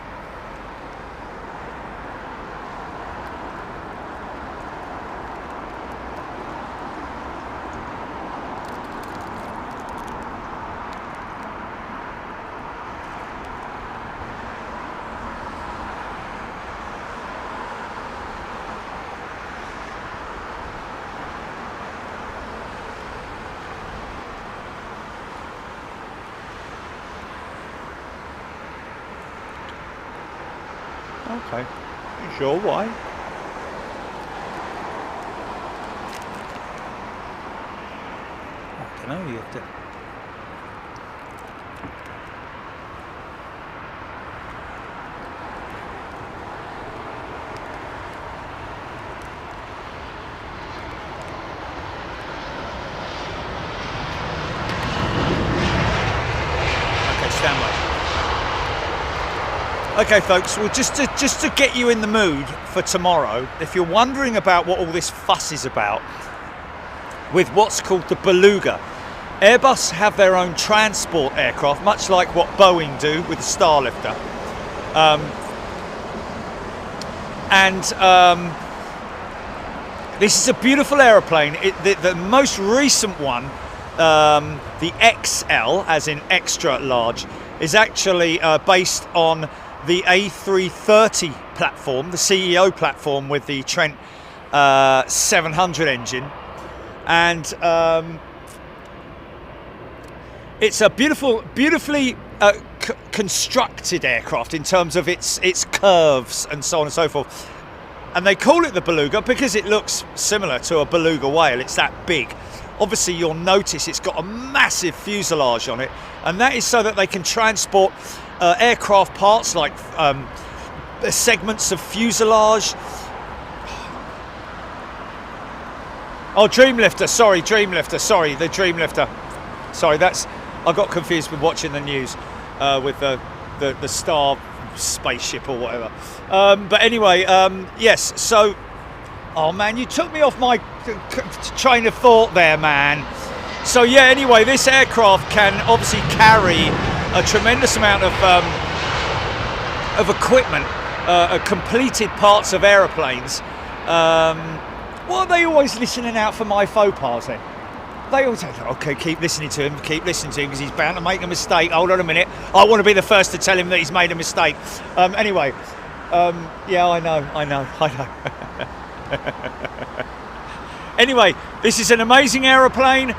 Okay, you sure why? I don't know, you have to... Okay, stand by. Okay folks, well just to get you in the mood for tomorrow, if you're wondering about what all this fuss is about with what's called the Beluga, Airbus have their own transport aircraft, much like what Boeing do with the Starlifter. This is a beautiful aeroplane. The most recent one, the XL, as in extra large, is actually based on the A330 platform, the CEO platform with the Trent 700 engine, and it's a beautifully constructed aircraft in terms of its curves and so on and so forth. And they call it the Beluga because it looks similar to a beluga whale. It's that big. Obviously, you'll notice it's got a massive fuselage on it, and that is so that they can transport aircraft parts like segments of fuselage. Oh, Dreamlifter, sorry, the Dreamlifter. Sorry, I got confused with watching the news with the Star spaceship or whatever. But anyway, yes, so, oh man, you took me off my train of thought there, man. So yeah, anyway, this aircraft can obviously carry a tremendous amount of equipment, completed parts of aeroplanes. What are they always listening out for my faux pas then? They all say, okay, keep listening to him because he's bound to make a mistake. Hold on a minute, I want to be the first to tell him that he's made a mistake. Anyway, yeah, I know. Anyway, this is an amazing aeroplane.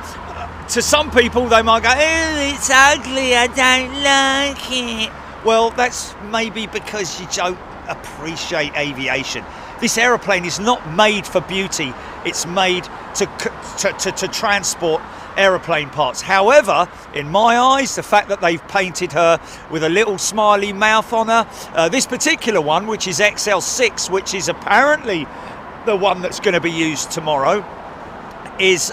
To some people, they might go, oh, it's ugly, I don't like it. Well, that's maybe because you don't appreciate aviation. This aeroplane is not made for beauty. It's made to transport aeroplane parts. However, in my eyes, the fact that they've painted her with a little smiley mouth on her, this particular one, which is XL6, which is apparently the one that's going to be used tomorrow, is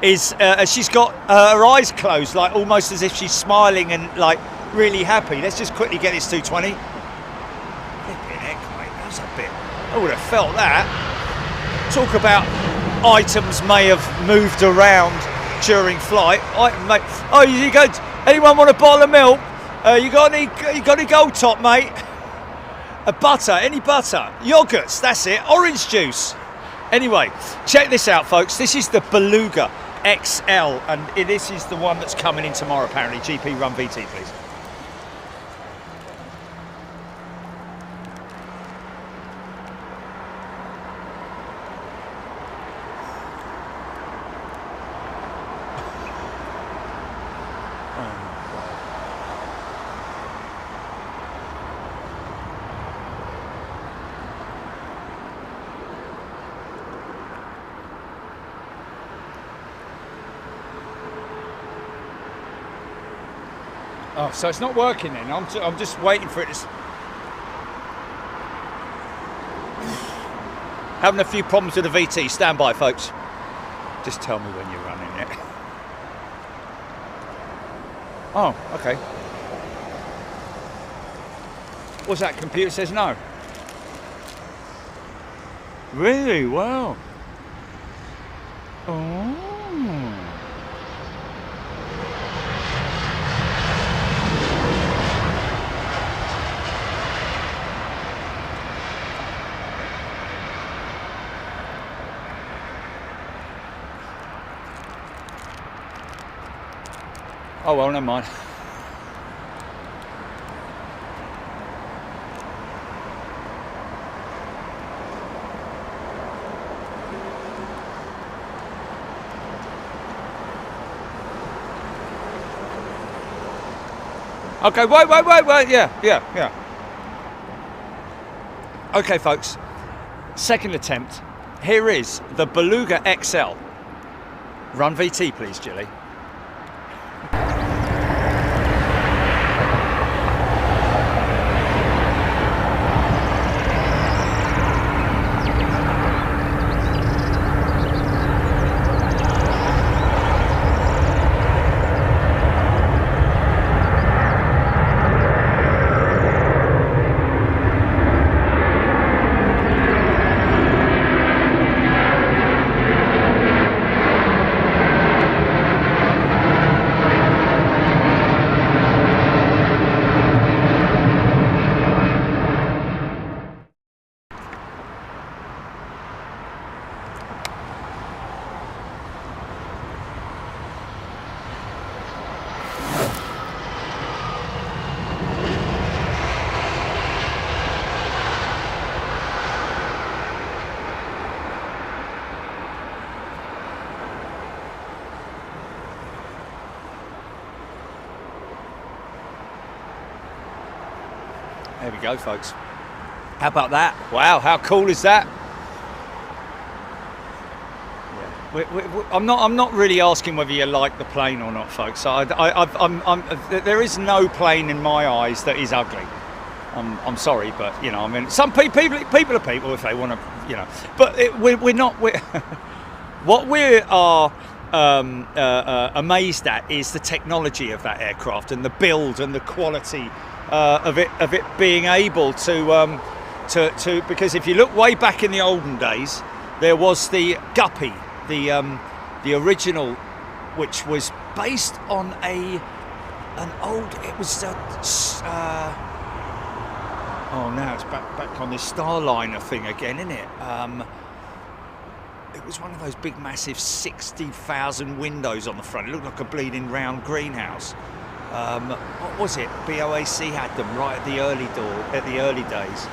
she's got her eyes closed, like almost as if she's smiling and like really happy. Let's just quickly get this 220. Flipping heck, mate, that was a bit. I would have felt that. Talk about items may have moved around during flight. Mate. Oh, you go. Anyone want a bottle of milk? You got any gold top, mate? A butter, any butter, yogurts. That's it. Orange juice. Anyway, check this out, folks. This is the Beluga XL, and this is the one that's coming in tomorrow. Apparently, GP run VT, please. Oh, so it's not working then. I'm just waiting for it to... Having a few problems with the VT. Stand by, folks. Just tell me when you're running it. Oh, okay. What's that? Computer says no. Really? Wow. Oh. Oh well, never mind. Okay, wait, yeah. Okay, folks, second attempt. Here is the Beluga XL. Run VT, please, Jilly. There we go, folks. How about that? Wow, how cool is that? Yeah. I'm not really asking whether you like the plane or not, folks. There is no plane in my eyes that is ugly. I'm sorry, but you know, I mean, some people are people if they want to, you know. But we're not. What we are amazed at is the technology of that aircraft and the build and the quality of it being able to because if you look way back in the olden days, there was the Guppy, the original, which was based on an old. It was oh, now it's back on this Starliner thing again, isn't it? It was one of those big, massive 60,000 windows on the front. It looked like a bleeding round greenhouse. What was it? BOAC had them right at the early days.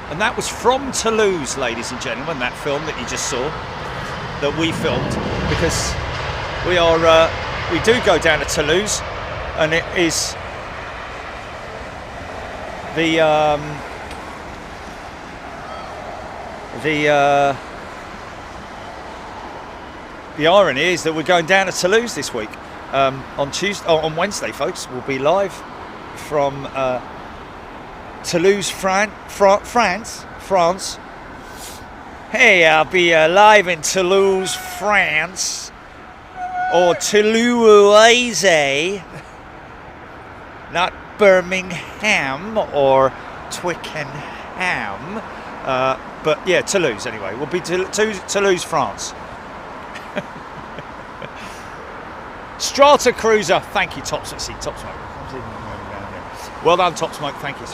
And that was from Toulouse, ladies and gentlemen, that film that you just saw, that we filmed, because we do go down to Toulouse, and it is the irony is that we're going down to Toulouse this week. On Wednesday, folks, we'll be live from Toulouse, France. Hey, I'll be live in Toulouse, France, or Toulouse, not Birmingham or Twickenham, but yeah, Toulouse anyway. We'll be Toulouse, France. Strata Cruiser, thank you, Top Smoke. Well done, Top Smoke, thank you.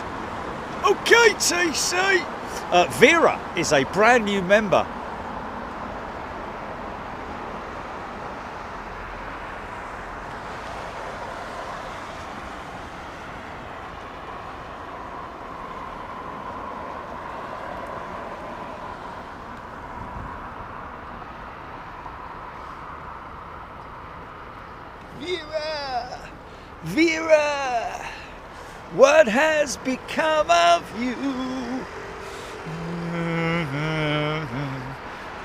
Okay, TC. Vera is a brand new member. Vera, what has become of you?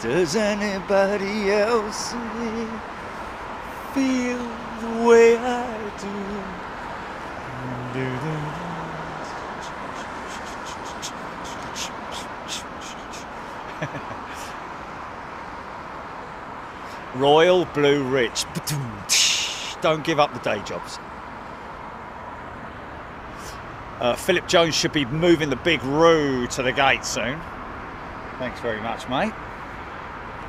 Does anybody else feel the way I do? Royal Blue Ridge. Don't give up the day jobs. Philip Jones should be moving the big roo to the gate soon. Thanks very much, mate.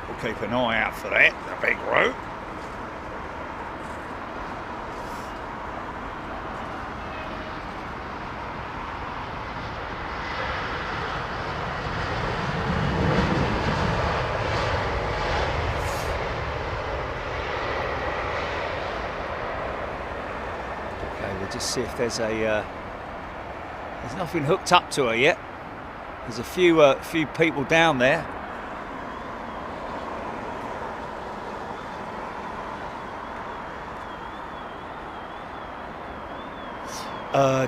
We'll keep an eye out for that, the big roo. Just see if there's there's nothing hooked up to her yet. There's a few people down there.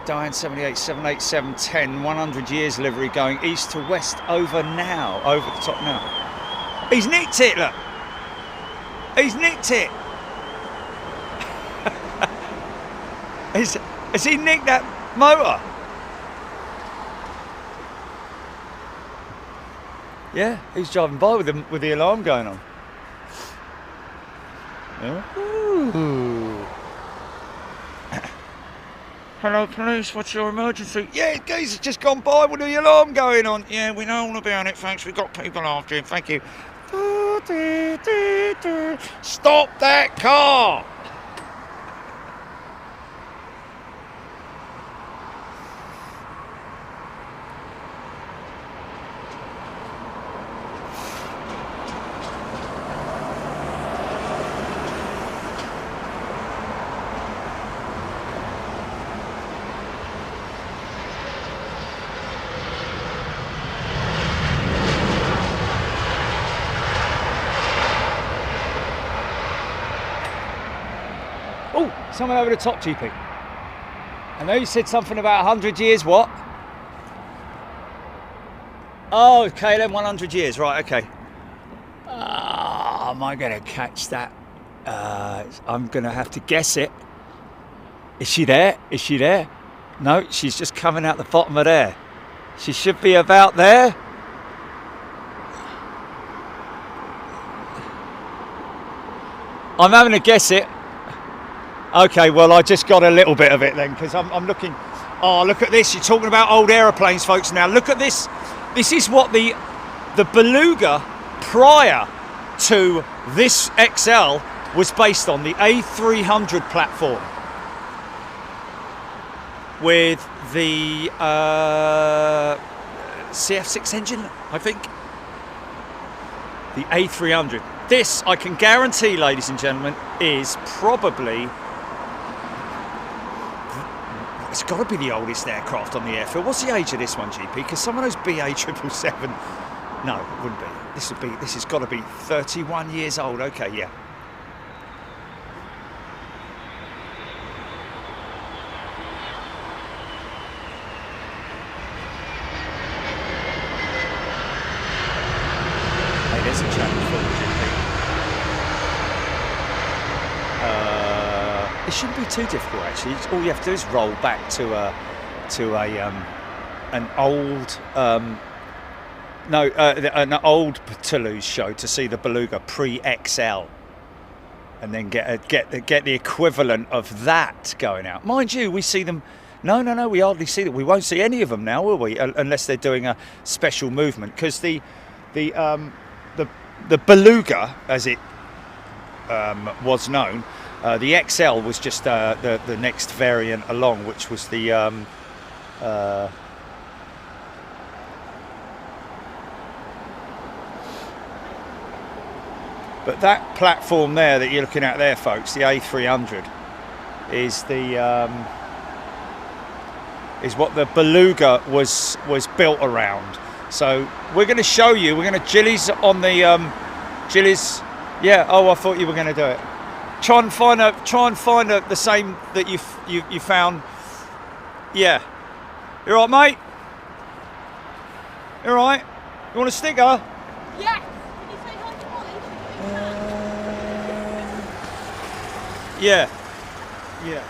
Diane 787-8, 100 years livery going east to west over now, over the top now. He's nicked it, look. He's nicked it. Has he nicked that motor? Yeah, he's driving by with the alarm going on. Yeah. Ooh. Hello police, what's your emergency? Yeah, guys, it's just gone by with the alarm going on. Yeah, we know all about it, thanks. We've got people after him, thank you. Stop that car! Someone over the top, GP. I know you said something about 100 years, what? Oh, okay, then 100 years, right, okay. Am I going to catch that? I'm going to have to guess it. Is she there? Is she there? No, she's just coming out the bottom of there. She should be about there. I'm having to guess it. Okay, well, I just got a little bit of it then, because I'm looking. Oh, look at this! You're talking about old aeroplanes, folks. Now look at this. This is what the Beluga prior to this XL was based on, the A300 platform with the CF6 engine, I think. The A300. This, I can guarantee, ladies and gentlemen, is probably. It's got to be the oldest aircraft on the airfield. What's the age of this one, GP? Because some of those BA777, no, it wouldn't be. This has got to be 31 years old. Okay, yeah. Hey, there's a challenge for the GP. It shouldn't be too difficult, actually. All you have to do is roll back to an old an old Toulouse show to see the Beluga pre-XL, and then get the equivalent of that going out. Mind you, we see them. No, we hardly see them. We won't see any of them now, will we? Unless they're doing a special movement, because the Beluga, as it was known. The XL was just the next variant along, which was the but that platform there that you're looking at there, folks, the A300, is the is what the Beluga was built around. So we're going to show you. We're going to Jilly's on the Jilly's. Yeah. Oh, I thought you were going to do it. Try and find the same that you found. Yeah. You all right, mate? You all right? You want a sticker? Yes. Can you say Yeah. Yeah.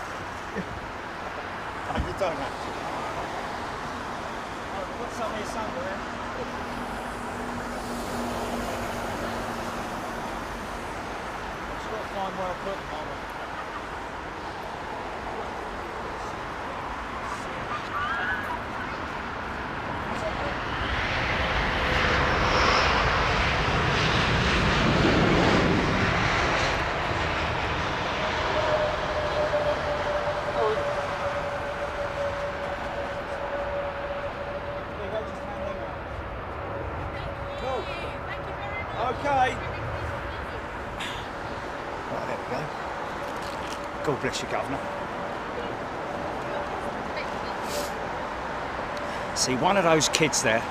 You don't have to. I'll put some here somewhere. I've just got to find where I put them on. Okay. Right, there we go. God bless you, Governor. See, one of those kids there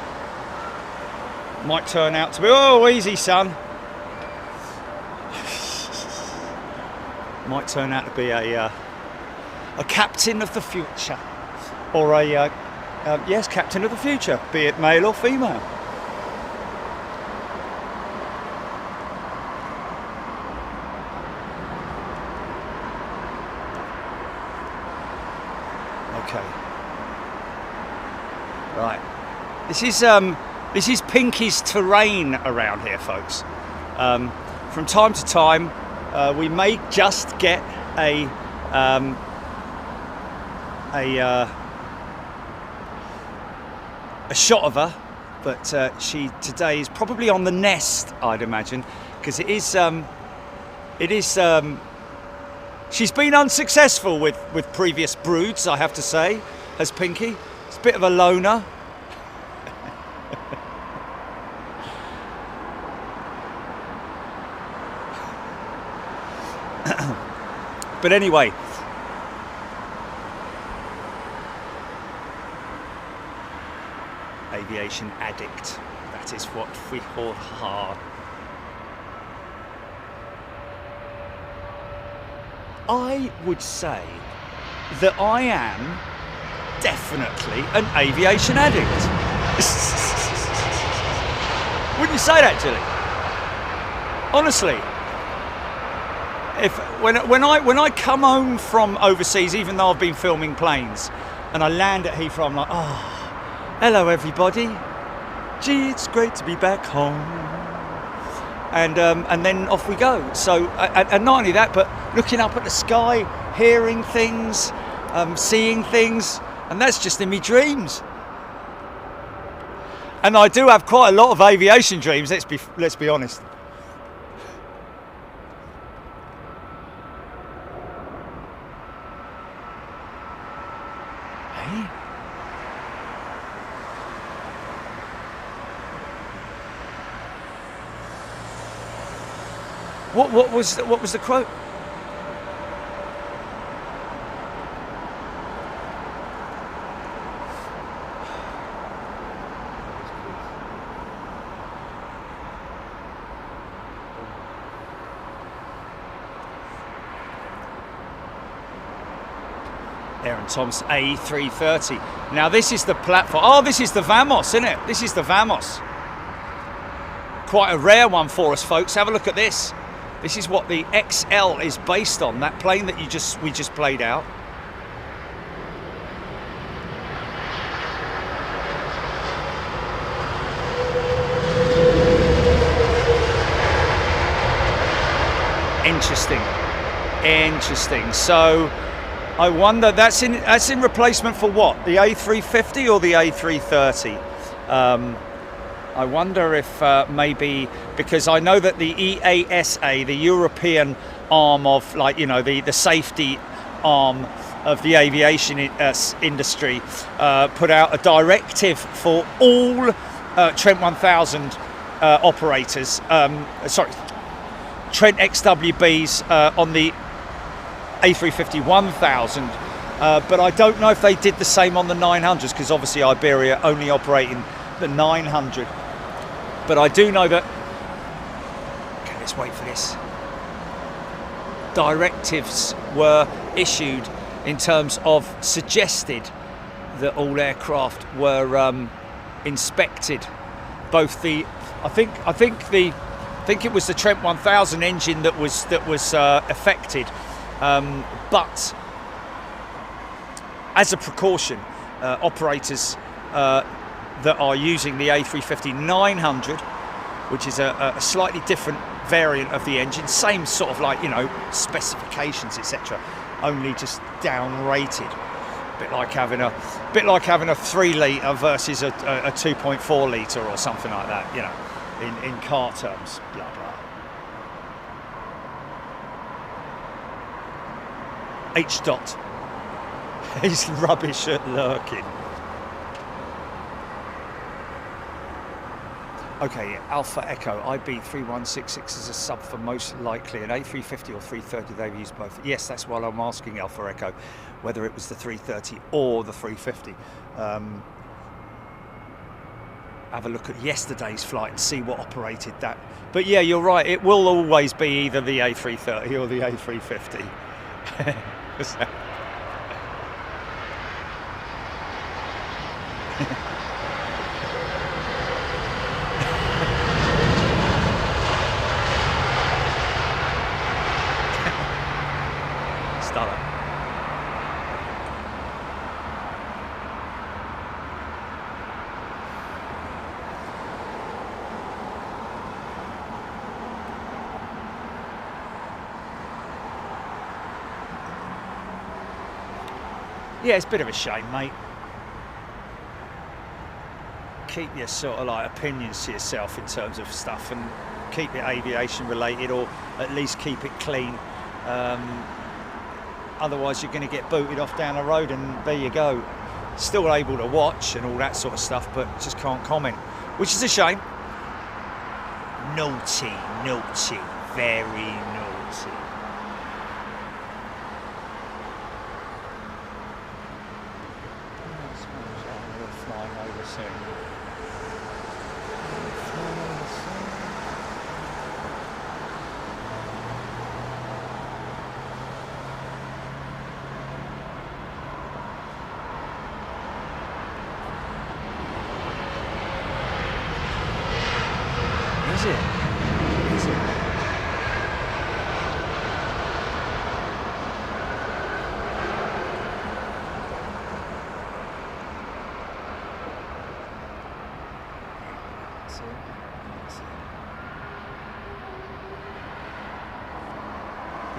might turn out to be, oh, easy, son. Might turn out to be a captain of the future. Or a, yes, captain of the future, be it male or female. Okay. Right. This is Pinky's terrain around here, folks. From time to time, we may just get a shot of her, but she today is probably on the nest, I'd imagine, because it is. She's been unsuccessful with previous broods, I have to say, has Pinky. It's a bit of a loner. But anyway, aviation addict, that is what we all are. I would say that I am definitely an aviation addict. Wouldn't you say that, Julie? Honestly, when I come home from overseas, even though I've been filming planes, and I land at Heathrow, I'm like, oh, hello everybody. Gee, it's great to be back home. And then off we go. So, and not only that, but looking up at the sky, hearing things, seeing things, and that's just in my dreams. And I do have quite a lot of aviation dreams. Let's be honest. Hey. What was the quote? Aaron Thomas A330. Now this is the platform. Oh, this is the Wamos, isn't it? This is the Wamos. Quite a rare one for us, folks. Have a look at this. This is what the XL is based on. That plane that we just played out. Interesting. So I wonder, that's in replacement for what? The A350 or the A330? I wonder if maybe, because I know that the EASA, the European arm of, like, you know, the safety arm of the aviation industry, put out a directive for all Trent 1000 operators, Trent XWBs on the A350-1000, but I don't know if they did the same on the 900s, because obviously Iberia only operating the 900. But I do know that, okay, let's wait for this. Directives were issued in terms of suggested that all aircraft were inspected. Both the, I think it was the Trent 1000 engine that was affected, But as a precaution, operators that are using the A350-900, which is a slightly different variant of the engine, same sort of like, you know, specifications, etc., only just down-rated. Bit like having a 3 litre versus a 2.4 litre or something like that, you know, in car terms. Blah blah. H dot. He's rubbish at lurking. Okay, Alpha Echo IB3166 is a sub for most likely an A350 or 330. They've used both. Yes, that's why I'm asking Alpha Echo whether it was the 330 or the 350. Have a look at yesterday's flight and see what operated that. But yeah, you're right. It will always be either the A330 or the A350. Start up. Yeah, it's a bit of a shame, mate. Keep your sort of like opinions to yourself in terms of stuff, and keep it aviation related, or at least keep it clean. Otherwise you're going to get booted off down the road, and there you go. Still able to watch and all that sort of stuff, but just can't comment, which is a shame. Naughty, naughty, very naughty. Flying over soon. Is it? Is it?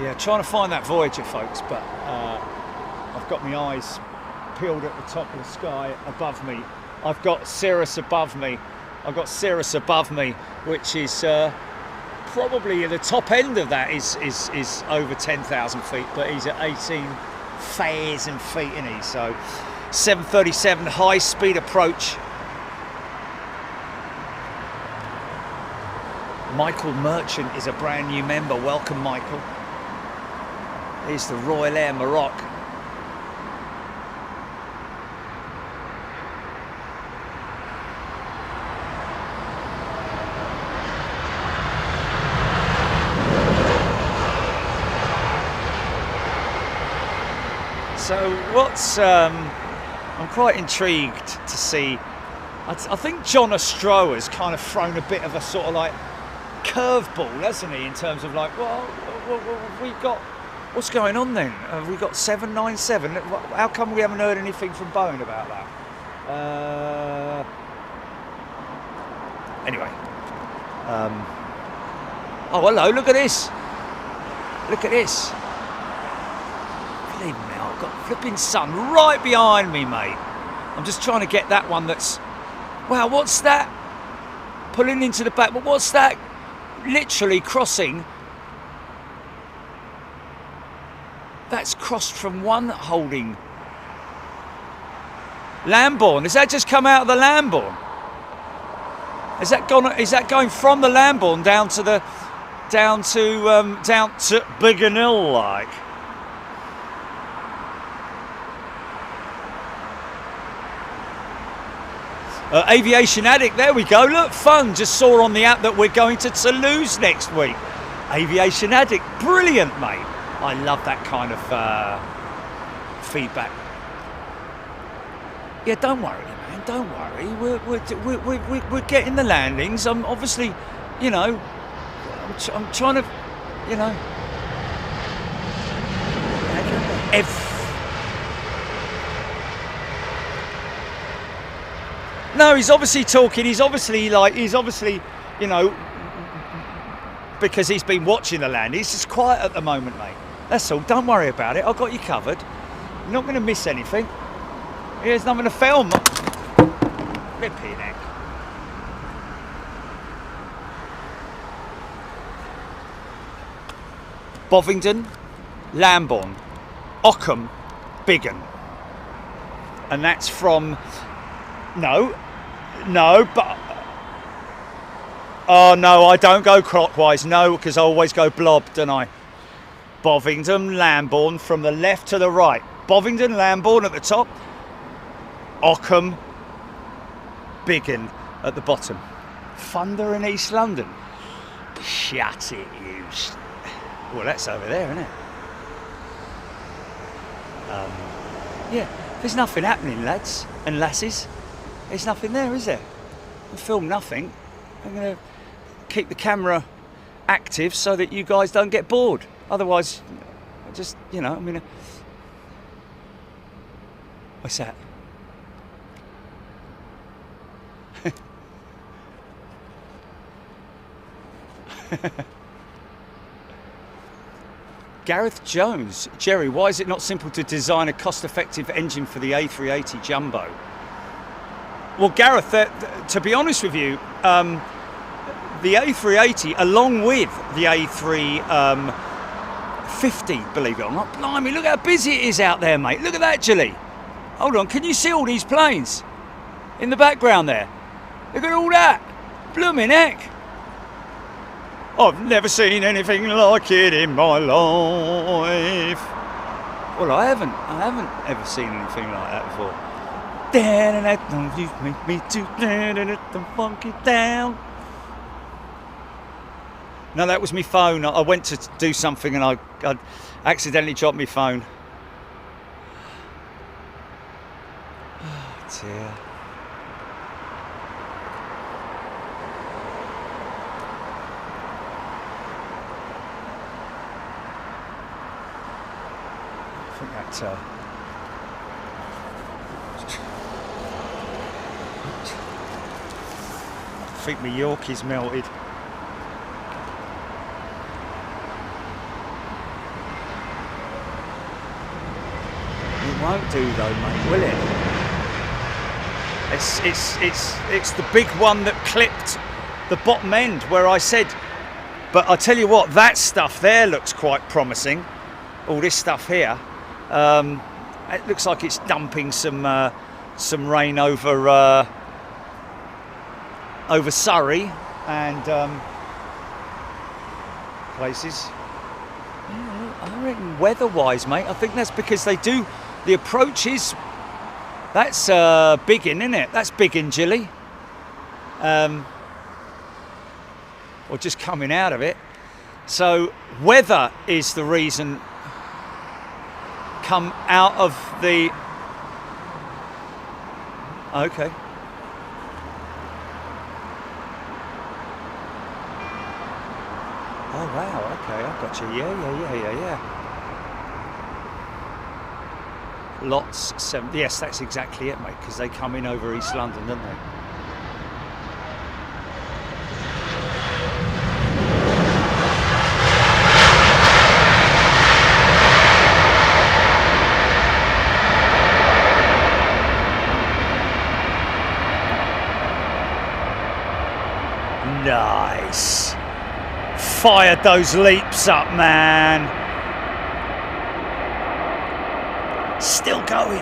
Yeah, trying to find that Voyager, folks, but I've got my eyes peeled at the top of the sky above me. I've got Cirrus above me. I've got Cirrus above me, which is probably at the top end of that is over 10,000 feet, but he's at 18,000 feet, isn't he? So 737 high-speed approach. Michael Merchant is a brand new member. Welcome, Michael. Here's the Royal Air Morocco. So what's I'm quite intrigued to see. I think John Ostrow has kind of thrown a bit of a sort of like curveball, hasn't he, in terms of like, well, we've got, what's going on then? Have we got 797? How come we haven't heard anything from Boeing about that? Anyway. Oh, hello, look at this. Look at this. Believe me, I've got flipping sun right behind me, mate. I'm just trying to get that one that's... Wow, what's that? Pulling into the back, but what's that? Literally crossing. That's crossed from one holding. Lambourne, has that just come out of the Lambourne? Is that going from the Lambourne down to Biganil, like? Aviation Addict, there we go. Look, fun. Just saw on the app that we're going to Toulouse next week. Aviation Addict, brilliant, mate. I love that kind of feedback. Yeah, don't worry, man. Don't worry. We're getting the landings. I'm obviously, you know, I'm trying to, you know. No, he's obviously talking. He's obviously, you know, because he's been watching the land. He's just quiet at the moment, mate. That's all. Don't worry about it. I've got you covered. You're not going to miss anything. Here's nothing to film. Rip your neck. Bovingdon, Lambourne, Ockham, Biggin. And that's from... No, but... Oh, no, I don't go clockwise. No, because I always go blob, don't I? Bovingdon, Lambourne, from the left to the right. Bovingdon, Lambourne at the top. Ockham, Biggin at the bottom. Thunder in East London. Shut it, you... Well, that's over there, isn't it? Yeah, there's nothing happening, lads and lasses. There's nothing there, is there? I film nothing. I'm going to keep the camera active so that you guys don't get bored. Otherwise, I just, you know, I mean... What's that? Gareth Jones, Jerry, why is it not simple to design a cost-effective engine for the A380 Jumbo? Well, Gareth, to be honest with you, the A380, along with the A350, believe it or not, blimey, look how busy it is out there, mate. Look at that, Gilly. Hold on, can you see all these planes in the background there? Look at all that. Blooming heck. I've never seen anything like it in my life. Well, I haven't ever seen anything like that before. Don't you make me do the funky down. No, that was my phone. I went to do something and I accidentally dropped my phone. Oh dear. I think my Yorkie's melted. It won't do though, mate, will it? It's the big one that clipped the bottom end where I said. But I tell you what, that stuff there looks quite promising. All this stuff here. It looks like it's dumping some rain over Surrey and places. Yeah, I reckon weather-wise, mate, I think that's because they do the approaches. That's Biggin, isn't it? That's Biggin, Gilly. Or just coming out of it. So weather is the reason. Come out of the... Okay. Oh wow, okay, I got you. Yeah. Lots 7. Yes, that's exactly it, mate, because they come in over East London, don't they? Nice. Fired those leaps up, man. Still going.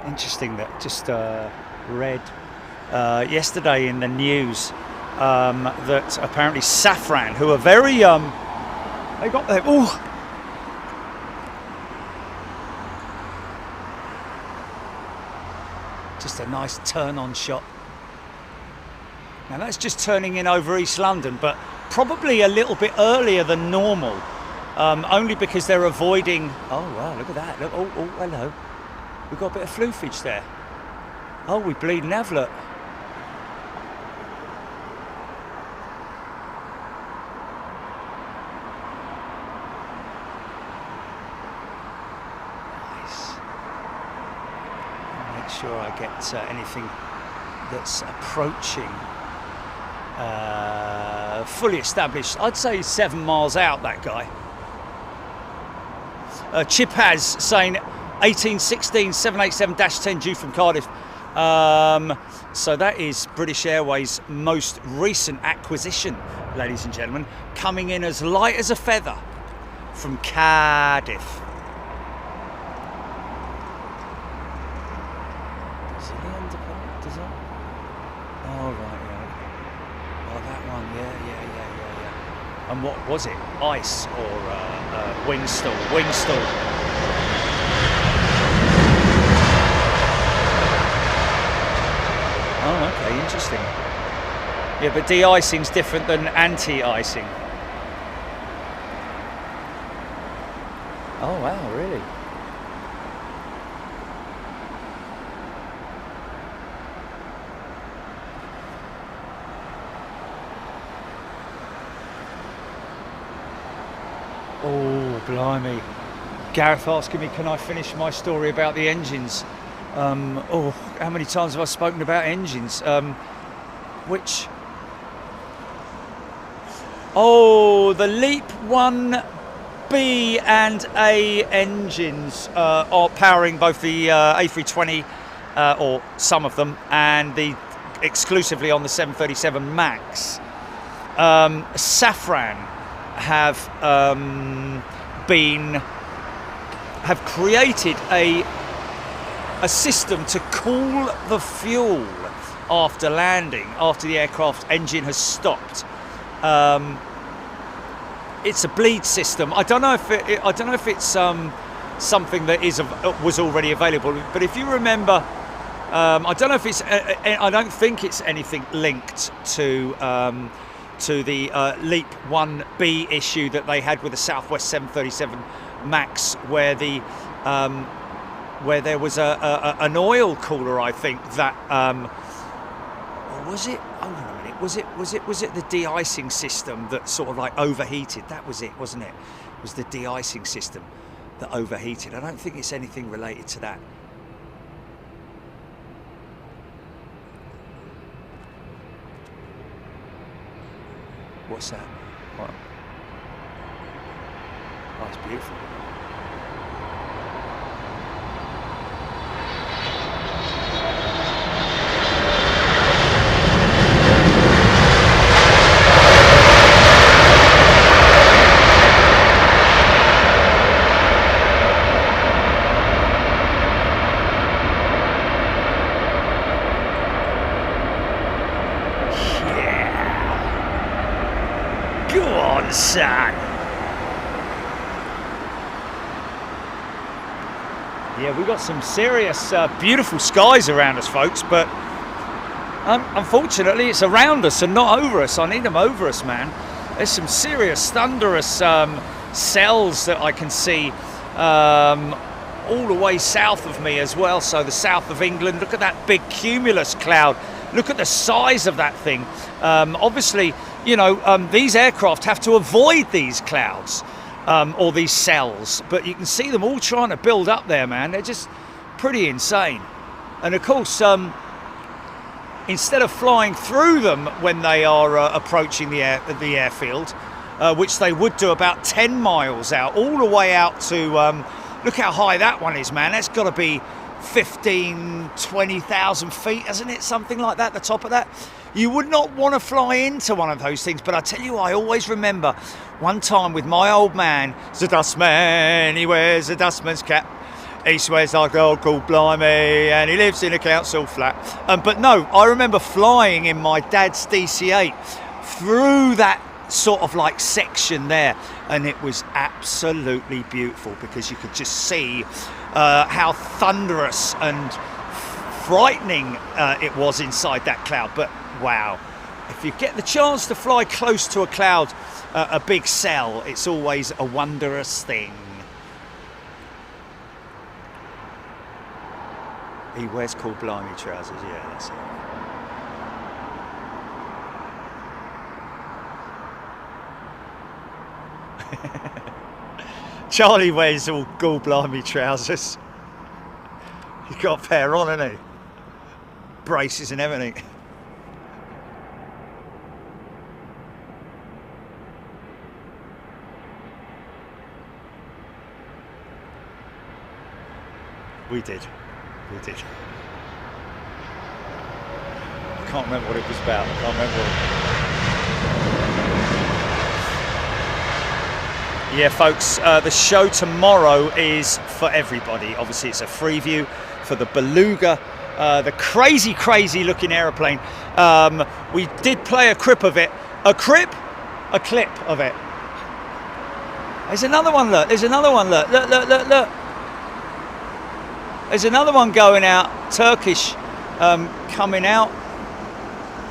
Interesting that just read yesterday in the news that apparently Safran, who are very they got their just a nice turn-on shot. Now that's just turning in over East London, but probably a little bit earlier than normal, only because they're avoiding... Oh, wow, look at that. Look, oh, hello. We've got a bit of floofage there. Oh, we bleeding have, look. sure I get anything that's approaching fully established. I'd say 7 miles out, that guy. Chip has saying 1816 787-10 due from Cardiff. So that is British Airways' most recent acquisition, ladies and gentlemen, coming in as light as a feather from Cardiff. Does it underpart? Does it? Oh, right, yeah, okay. Oh, that one, yeah. And what was it? Ice or wing stall? Wing stall. Oh, okay, interesting. Yeah, but de-icing's different than anti-icing. Oh, wow, really? Oh, blimey. Gareth asking me, can I finish my story about the engines? Oh, how many times have I spoken about engines? Oh, the LEAP 1B and A engines are powering both the A320, or some of them, and exclusively on the 737 MAX. Safran have created a system to cool the fuel after landing, after the aircraft engine has stopped. It's a bleed system. I don't know if it's something that was already available. But if you remember, I don't know if it's. I don't think it's anything linked to the LEAP 1B issue that they had with the Southwest 737 MAX, where there was an oil cooler, I think, that or was it? Hold on a minute. Was it the de-icing system that sort of like overheated? That was it, wasn't it? It was the de-icing system that overheated. I don't think it's anything related to that. What's that? What? Oh, it's beautiful. Son. Yeah, we've got some serious beautiful skies around us, folks, but unfortunately it's around us and not over us. I need them over us, man. There's some serious thunderous cells that I can see all the way south of me as well. So the south of England, look at that big cumulus cloud. Look at the size of that thing. Obviously, you know, these aircraft have to avoid these clouds or these cells, but you can see them all trying to build up there, man. They're just pretty insane. And of course, instead of flying through them when they are approaching the airfield, which they would do about 10 miles out, all the way out to, look how high that one is, man. That's got to be 20,000 feet, hasn't it? Something like that, the top of that. You would not want to fly into one of those things, but I tell you, I always remember one time with my old man, the dustman, he wears a dustman's cap, he swears like old cool blimey, and he lives in a council flat. But no, I remember flying in my dad's DC-8 through that sort of like section there, and it was absolutely beautiful because you could just see how thunderous and frightening it was inside that cloud. But wow, if you get the chance to fly close to a cloud, a big cell, it's always a wondrous thing. He wears cool blimey trousers, yeah, that's it. Charlie wears all cool blimey trousers. He got a pair on, hasn't he? Braces and everything. We did. I can't remember what it was about. I can't remember what... Yeah, folks, the show tomorrow is for everybody. Obviously, it's a free view for the Beluga, the crazy looking aeroplane. We did play a clip of it. A clip of it. There's another one, look. There's another one, look. Look. There's another one going out, Turkish, coming out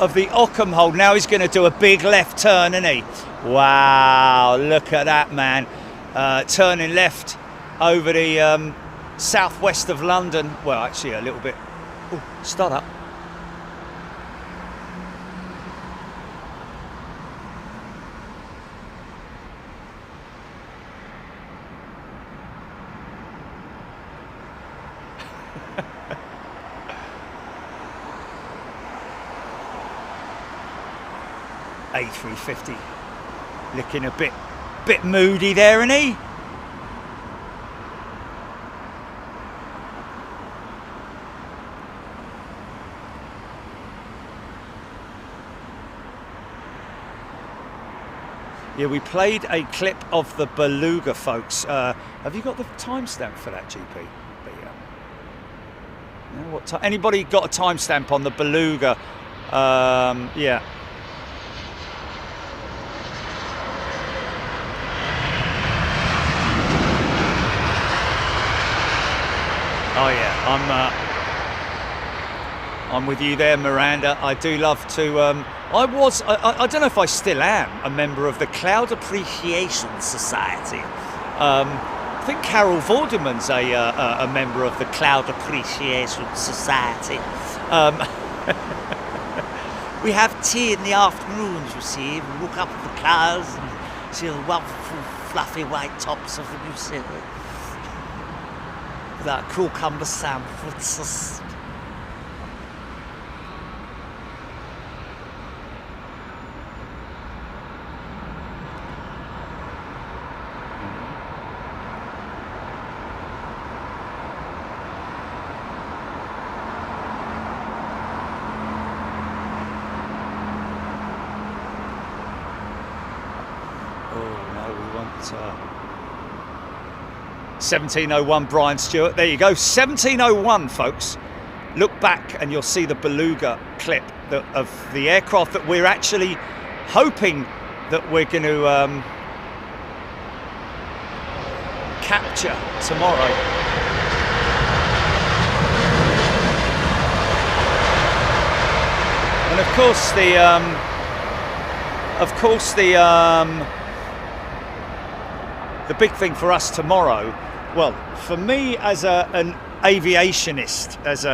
of the Occam hold. Now he's going to do a big left turn, isn't he? Wow, look at that, man. Turning left over the southwest of London. Well, actually a little bit. Ooh, start up. A350 looking a bit moody there, isn't he? Yeah, we played a clip of the Beluga, folks. Have you got the timestamp for that, GP? Yeah, what anybody got a timestamp on the Beluga? Yeah. Oh yeah, I'm with you there, Miranda. I do love to. I don't know if I still am a member of the Cloud Appreciation Society. I think Carol Vorderman's a member of the Cloud Appreciation Society. We have tea in the afternoons, you see. We look up at the clouds and see the wonderful, fluffy white tops of the museum. That cucumber sandwiches. Oh no, we want 1701 Brian Stewart. There you go, 1701, folks. Look back and you'll see the Beluga clip of the aircraft that we're actually hoping that we're going to capture tomorrow. And of course the big thing for us tomorrow, well, for me as an aviationist, as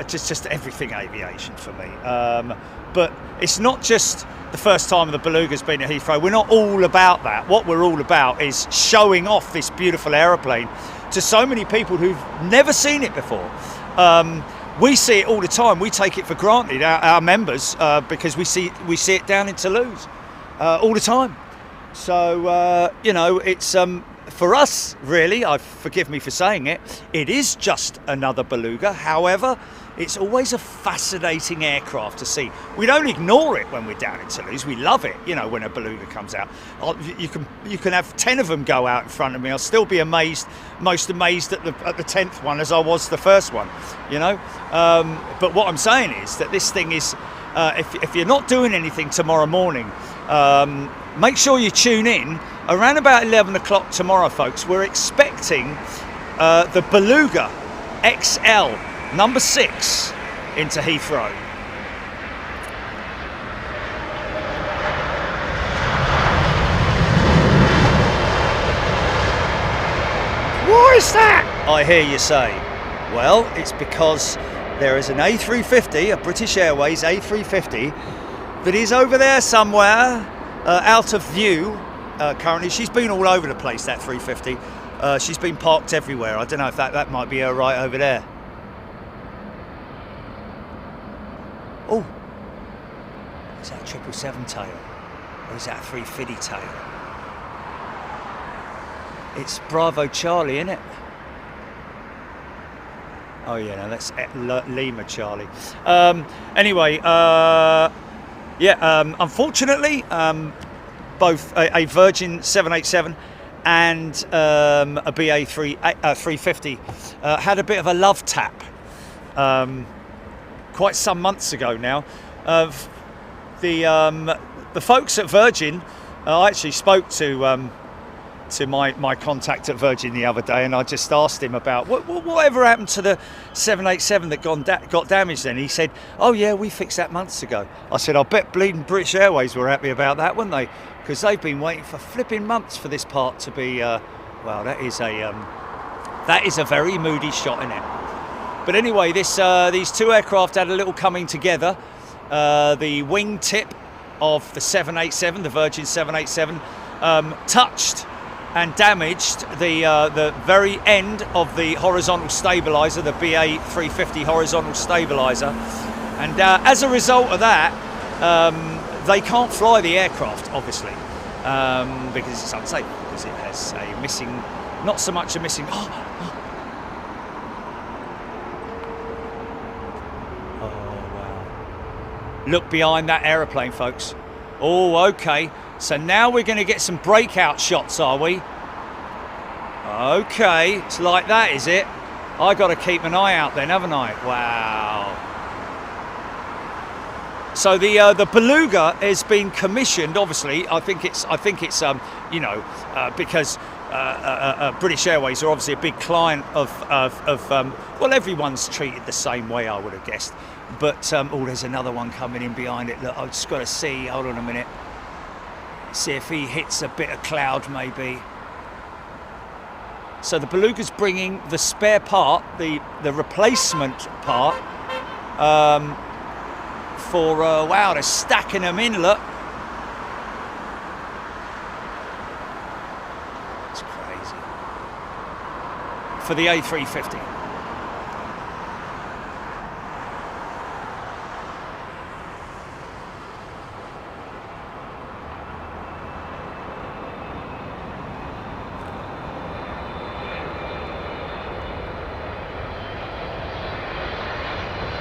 just everything aviation for me. But it's not just the first time the Beluga's been at Heathrow. We're not all about that. What we're all about is showing off this beautiful aeroplane to so many people who've never seen it before. We see it all the time. We take it for granted, our members, because we see it down in Toulouse all the time. So you know, it's for us really. Forgive me for saying it. It is just another Beluga. However, it's always a fascinating aircraft to see. We don't ignore it when we're down in Toulouse. We love it. You know, when a Beluga comes out, you can have 10 of them go out in front of me. I'll still be most amazed at the 10th one as I was the first one. You know, but what I'm saying is that this thing is. If you're not doing anything tomorrow morning, make sure you tune in around about 11 o'clock tomorrow, folks. We're expecting the Beluga XL number 6 into Heathrow. Why is that? I hear you say. Well, it's because there is an A350, a British Airways A350, that is over there somewhere, out of view currently. She's been all over the place, that 350. She's been parked everywhere. I don't know if that might be her right over there. Oh, is that a 777 tail? Or is that a 350 tail? It's Bravo Charlie, isn't it? Oh yeah, no, that's Lima Charlie. Anyway, unfortunately, both a Virgin 787 and a BA 350 had a bit of a love tap quite some months ago now. The folks at Virgin, I actually spoke to my contact at Virgin the other day, and I just asked him about whatever happened to the 787 that got damaged then. He said, oh yeah, we fixed that months ago. I said, I bet bleeding British Airways were happy about that, weren't they? Because they've been waiting for flipping months for this part to be, well, that is a very moody shot, isn't it? But anyway, these two aircraft had a little coming together. The wing tip of the 787, the Virgin 787, touched and damaged the very end of the horizontal stabilizer, the BA 350 horizontal stabilizer, and as a result of that, they can't fly the aircraft, obviously, because it's unsafe, because it has a missing, not so much a missing. Oh wow! Look behind that aeroplane, folks. Oh, okay. So now we're going to get some breakout shots, are we? Okay, it's like that, is it? I got to keep an eye out then, haven't I? Wow. So the Beluga has been commissioned. Obviously, I think it's because British Airways are obviously a big client of well, everyone's treated the same way, I would have guessed. But oh, there's another one coming in behind it. Look, I've just got to see. Hold on a minute. See if he hits a bit of cloud, maybe. So the Beluga's bringing the spare part, the replacement part, for wow, they're stacking them in. Look, it's crazy for the A350.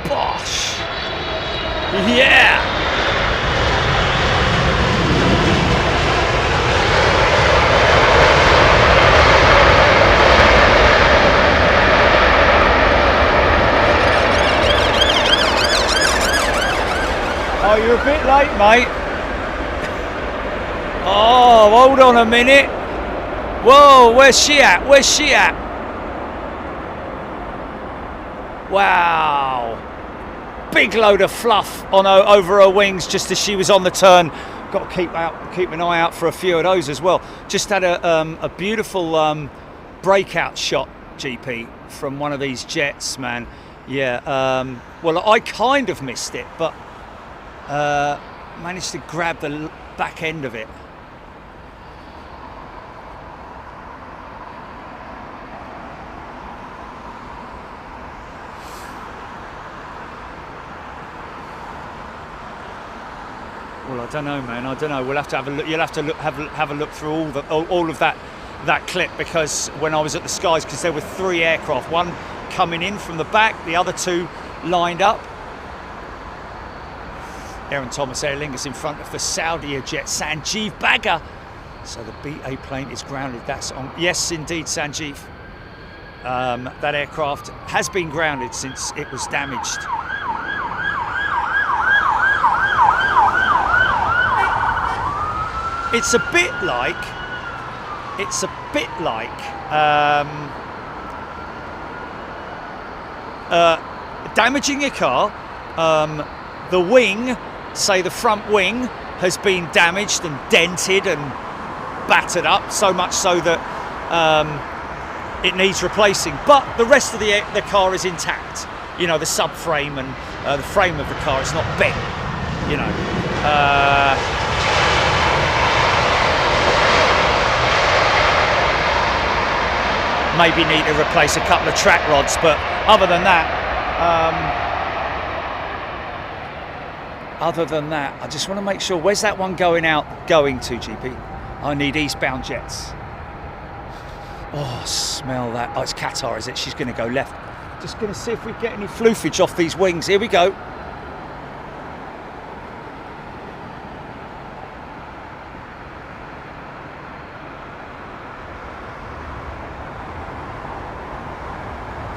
Bosh! Yeah! Oh, you're a bit late, mate. Oh, hold on a minute. Whoa, where's she at? Where's she at? Wow. Big load of fluff on over her wings just as she was on the turn. Got to keep an eye out for a few of those as well. Just had a beautiful breakout shot, GP, from one of these jets, man. Yeah. Well, I kind of missed it, but managed to grab the back end of it. Well, I don't know, man. I don't know. We'll have to have a look. You'll have to have a look through all of that clip, because when I was at the skies, because there were three aircraft, one coming in from the back, the other two lined up. Aaron Thomas Air Lingus in front of the Saudia jet Sanjeev Bagga. So the BA plane is grounded. That's on. Yes, indeed, Sanjeev. That aircraft has been grounded since it was damaged. It's a bit like damaging your car. The wing, say the front wing, has been damaged and dented and battered up, so much so that it needs replacing. But the rest of the car is intact. You know, the subframe and the frame of the car is not bent. You know. Maybe need to replace a couple of track rods, but other than that, other than that, I just want to make sure, where's that one going to, GP? I need eastbound jets. Oh, smell that. Oh, it's Qatar, is it? She's going to go left. Just going to see if we get any floofage off these wings. Here we go.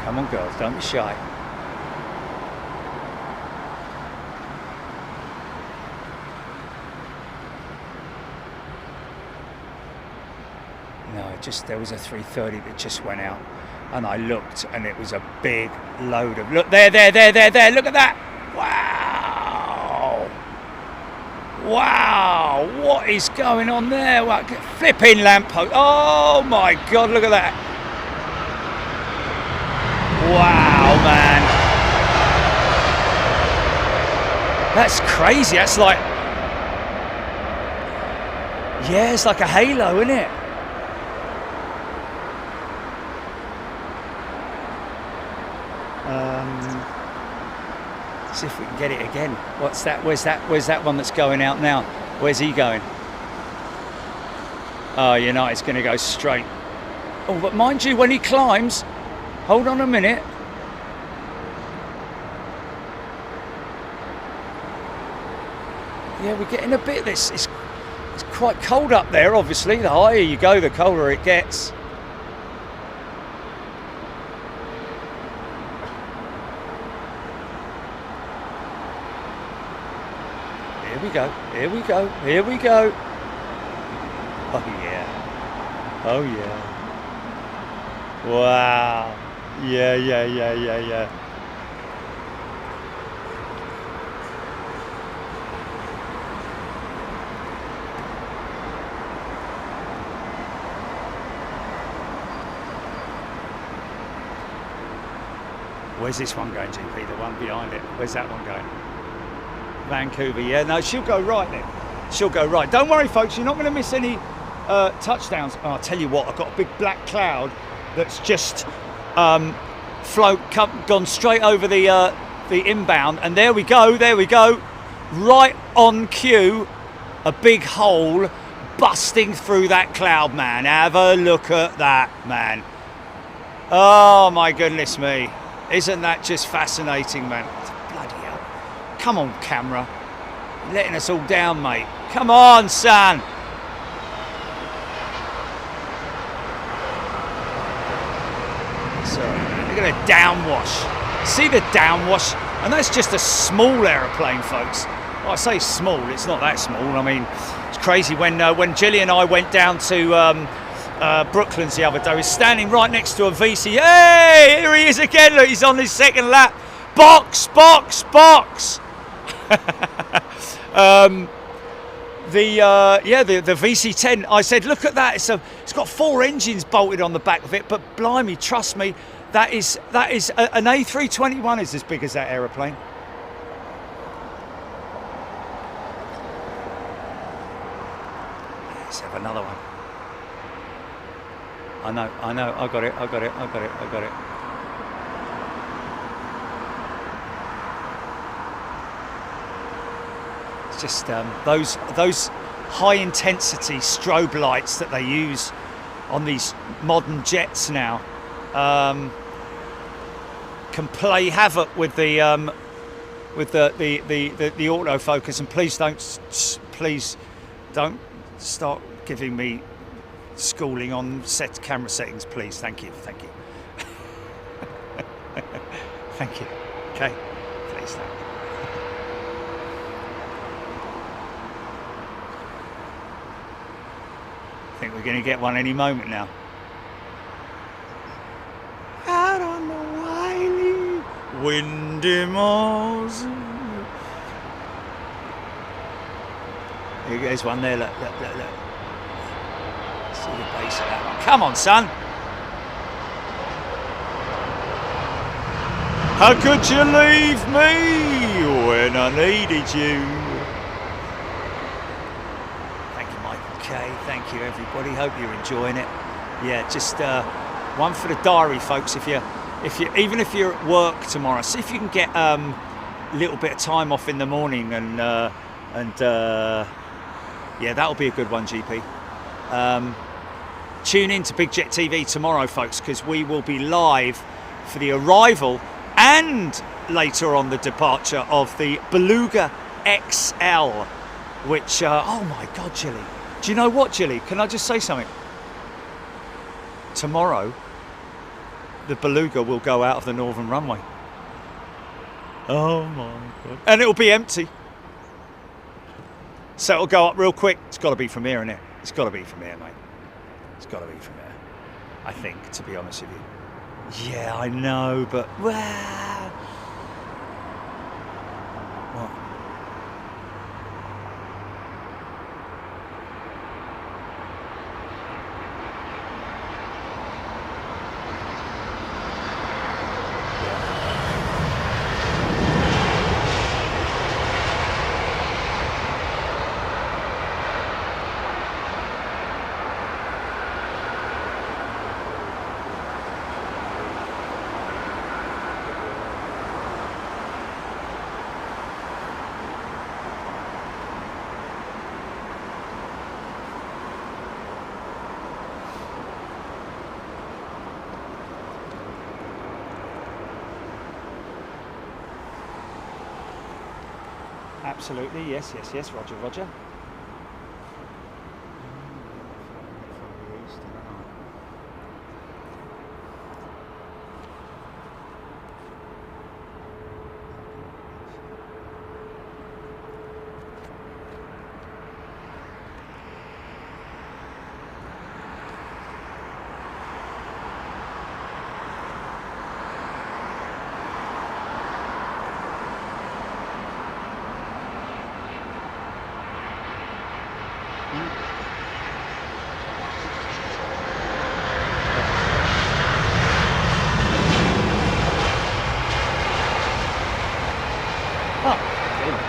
Come on, girls, don't be shy. No, there was a 330 that just went out, and I looked, and it was a big load of. Look there! Look at that! Wow! Wow! What is going on there? What, flipping lamppost! Oh my God! Look at that! Wow, man! That's crazy. That's like, yeah, it's like a halo, isn't it? See if we can get it again. What's that? Where's that one that's going out now? Where's he going? Oh, you know, it's going to go straight. Oh, but mind you, when he climbs, hold on a minute. Yeah, we're getting a bit of this. It's quite cold up there, obviously. The higher you go, the colder it gets. Here we go. Oh yeah. Wow. Yeah. Where's this one going, GP? The one behind it. Where's that one going? Vancouver, yeah. No, she'll go right then. She'll go right. Don't worry, folks. You're not going to miss any touchdowns. Oh, I'll tell you what. I've got a big black cloud that's just gone straight over the inbound, and there we go. Right on cue, a big hole busting through that cloud, man. Have a look at that, man. Oh my goodness me! Isn't that just fascinating, man? Bloody hell! Come on, camera. You're letting us all down, mate. Come on, son. Sorry, look at the downwash. See the downwash? And that's just a small aeroplane, folks. Well, I say small, it's not that small. I mean, it's crazy. When Gilly and I went down to Brooklands the other day, we were standing right next to a VC. Hey, here he is again. Look, he's on his second lap. Box. The VC10. I said, look at that. It's got 4 engines bolted on the back of it. But blimey, trust me, that is an A321 is as big as that aeroplane. Let's have another one. I know. I got it. It's just those high intensity strobe lights that they use on these modern jets now can play havoc with the autofocus. And please don't start giving me schooling on camera settings, please. Thank you. Thank you. Okay, please. Thank you. I think we're going to get one any moment now. Out on the wily, windy moors. Here goes one there. Look. See the base of that one. Come on, son. How could you leave me when I needed you? Thank you, Michael K. Thank you, everybody. Hope you're enjoying it. Yeah, just one for the diary, folks. Even if you're at work tomorrow, see if you can get little bit of time off in the morning, and yeah, that'll be a good one, GP. Tune in to Big Jet TV tomorrow, folks, because we will be live for the arrival and later on the departure of the Beluga XL, which, oh my God, Gilly. Do you know what, Gilly? Can I just say something? Tomorrow, the Beluga will go out of the northern runway. Oh my God. And it'll be empty. So it'll go up real quick. It's got to be from here, innit? It's got to be from here, mate. It's got to be from here. I think, to be honest with you. Yeah, I know, but... Well... What? Absolutely, yes, Roger, Roger.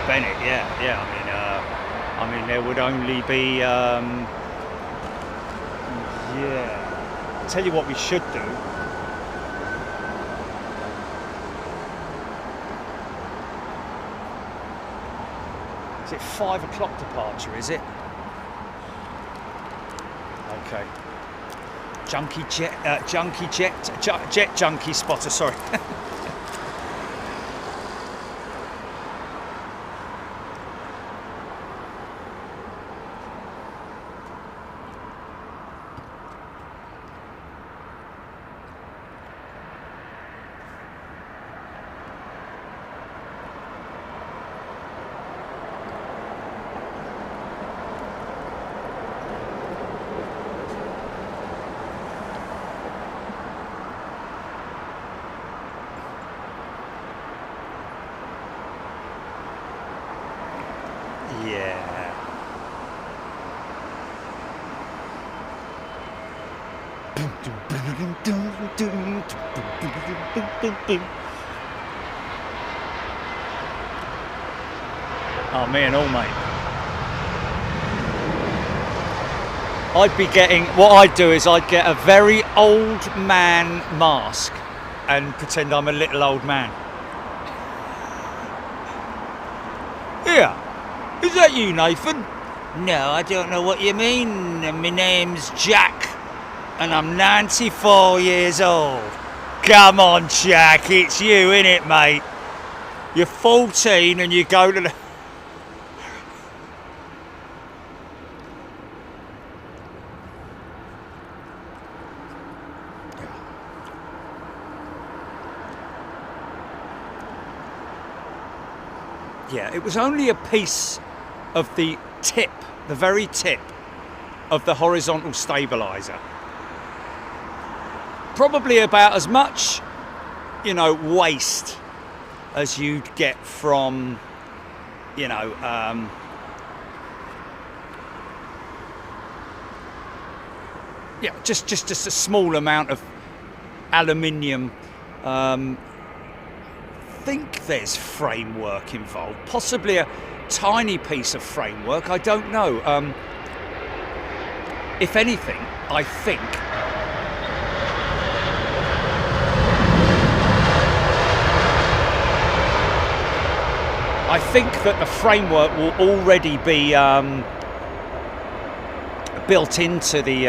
Bennett, yeah. I mean, there would only be, yeah. I'll tell you what we should do. Is it 5 o'clock departure? Is it? Okay. Jet junkie spotter. Sorry. Oh, me and all, mate. I'd be getting, what I'd do is I'd get a very old man mask and pretend I'm a little old man. Here, is that you, Nathan? No, I don't know what you mean. My name's Jack and I'm 94 years old. Come on, Jack, it's you, innit, mate? You're 14 and you go to the... Yeah, it was only a piece of the tip, the very tip of the horizontal stabilizer. Probably about as much, you know, waste as you'd get from, you know, yeah, just a small amount of aluminium. I think there's framework involved, possibly a tiny piece of framework, I don't know. If anything, I think I think that the framework will already be built into the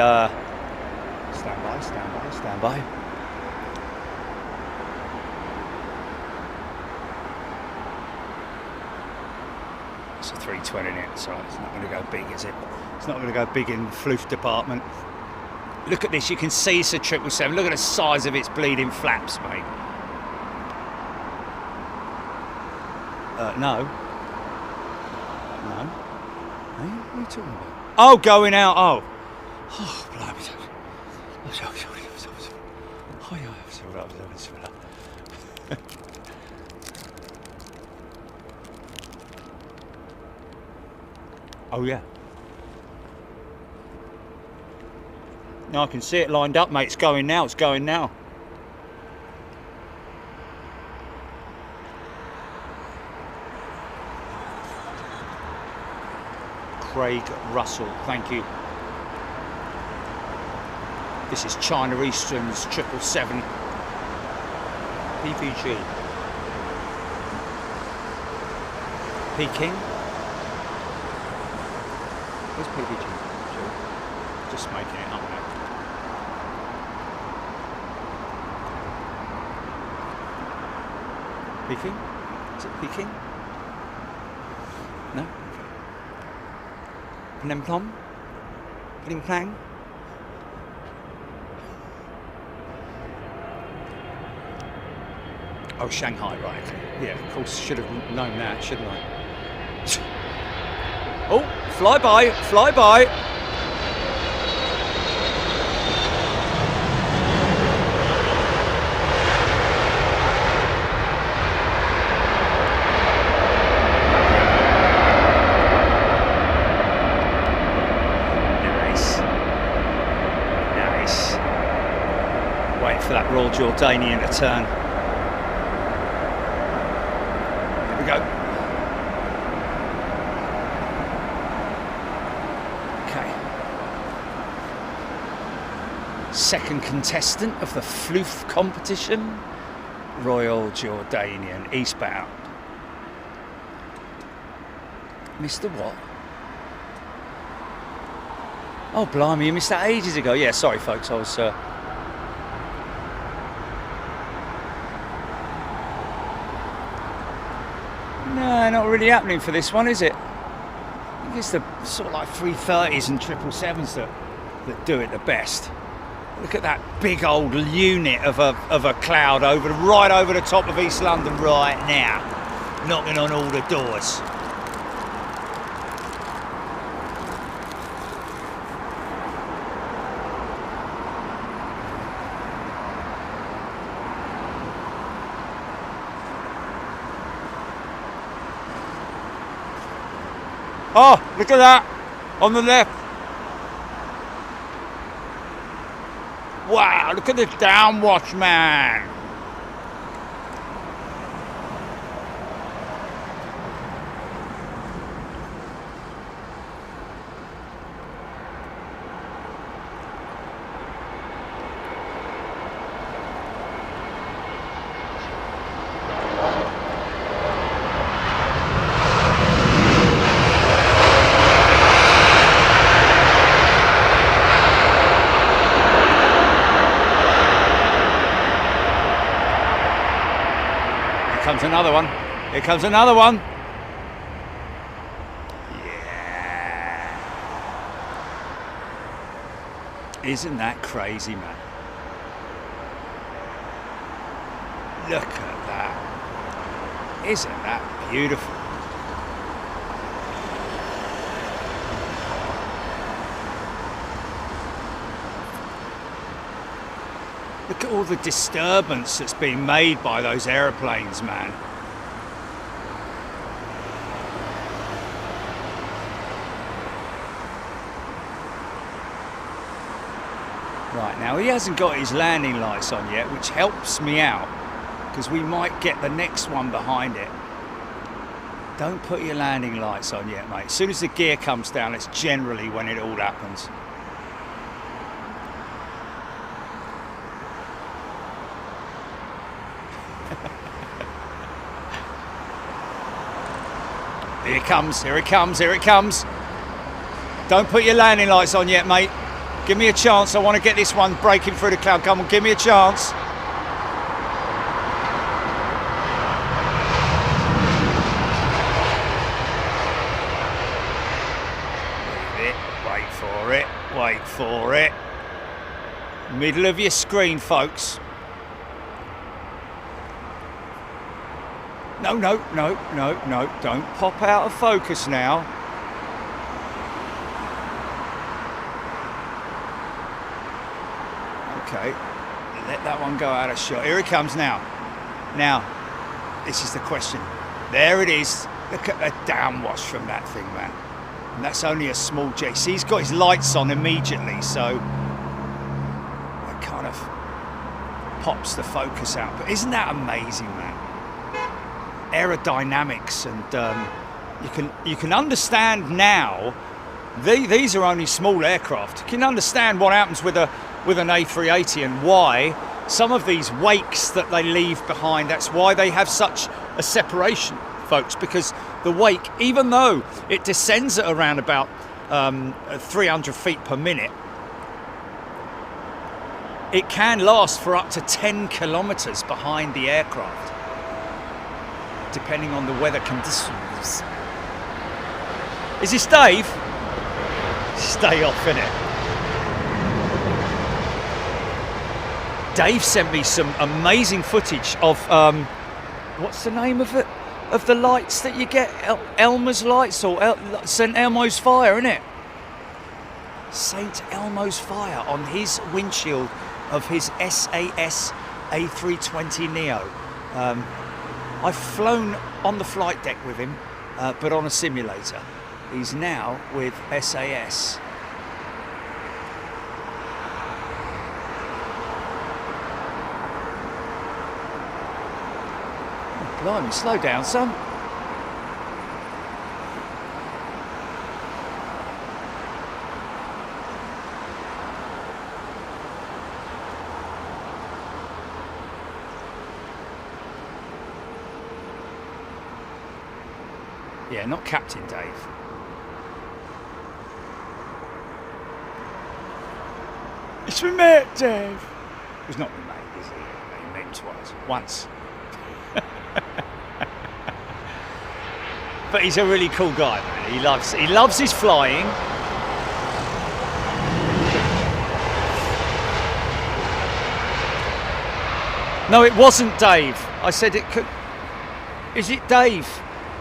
stand by. It's a 320 in it, so it's not going to go big, is it? It's not going to go big in the floof department. Look at this, you can see it's a 777. Look at the size of its bleeding flaps, mate. No. Hey, what are you talking about? Oh, going out, oh. Oh, blimey. Oh, yeah. No, I can see it lined up, mate. It's going now, it's going now. Craig Russell, thank you. This is China Eastern's 777 PPG. Peking. Where's PPG? Just making it up now. Peking? Is it Peking? No? Phnom Penh? Phnom Penh? Oh, Shanghai, right, okay. Yeah, of course, should have known that, shouldn't I? Oh, fly by, fly by. For that Royal Jordanian to turn. Here we go. Okay. Second contestant of the floof competition, Royal Jordanian eastbound. Mr. what? Oh blimey, you missed that ages ago. Yeah, sorry folks, I was No, not really happening for this one, is it? I think it's the sort of like 330s and 777s that do it the best. Look at that big old unit of a cloud right over the top of East London right now, knocking on all the doors. Oh, look at that, on the left. Wow, look at the downwash, man. Another one. Here comes another one. Yeah. Isn't that crazy, man? Look at that. Isn't that beautiful? Look at all the disturbance that's been made by those aeroplanes, man. Right, now he hasn't got his landing lights on yet, which helps me out, because we might get the next one behind it. Don't put your landing lights on yet, mate. As soon as the gear comes down, it's generally when it all happens. Here it comes, here it comes, here it comes. Don't put your landing lights on yet, mate. Give me a chance. I want to get this one breaking through the cloud. Come on, give me a chance. Wait for it, wait for it. Middle of your screen, folks. No, no, no, no, no. Don't pop out of focus now. Okay, let that one go out of shot. Here it comes now. Now, this is the question. There it is. Look at the downwash from that thing, man. And that's only a small jet. See, he's got his lights on immediately, so that kind of pops the focus out. But isn't that amazing, man? Aerodynamics, and you can understand now. These are only small aircraft. You can understand what happens with an A380 and why some of these wakes that they leave behind. That's why they have such a separation, folks, because the wake, even though it descends at around about 300 feet per minute, it can last for up to 10 kilometers behind the aircraft, depending on the weather conditions. Is this Dave? Stay off, innit? Dave sent me some amazing footage of what's the name of it? Of the lights that you get, Elmer's lights, or St Elmo's fire, innit? St Elmo's fire on his windshield of his SAS A320 Neo. I've flown on the flight deck with him, but on a simulator. He's now with SAS. Oh, blimey, slow down, son. Yeah, not Captain Dave. It's my mate, Dave. He's not my mate, is he? He met him twice. Once. But he's a really cool guy, man. He loves his flying. No, it wasn't Dave. I said it could. Is it Dave?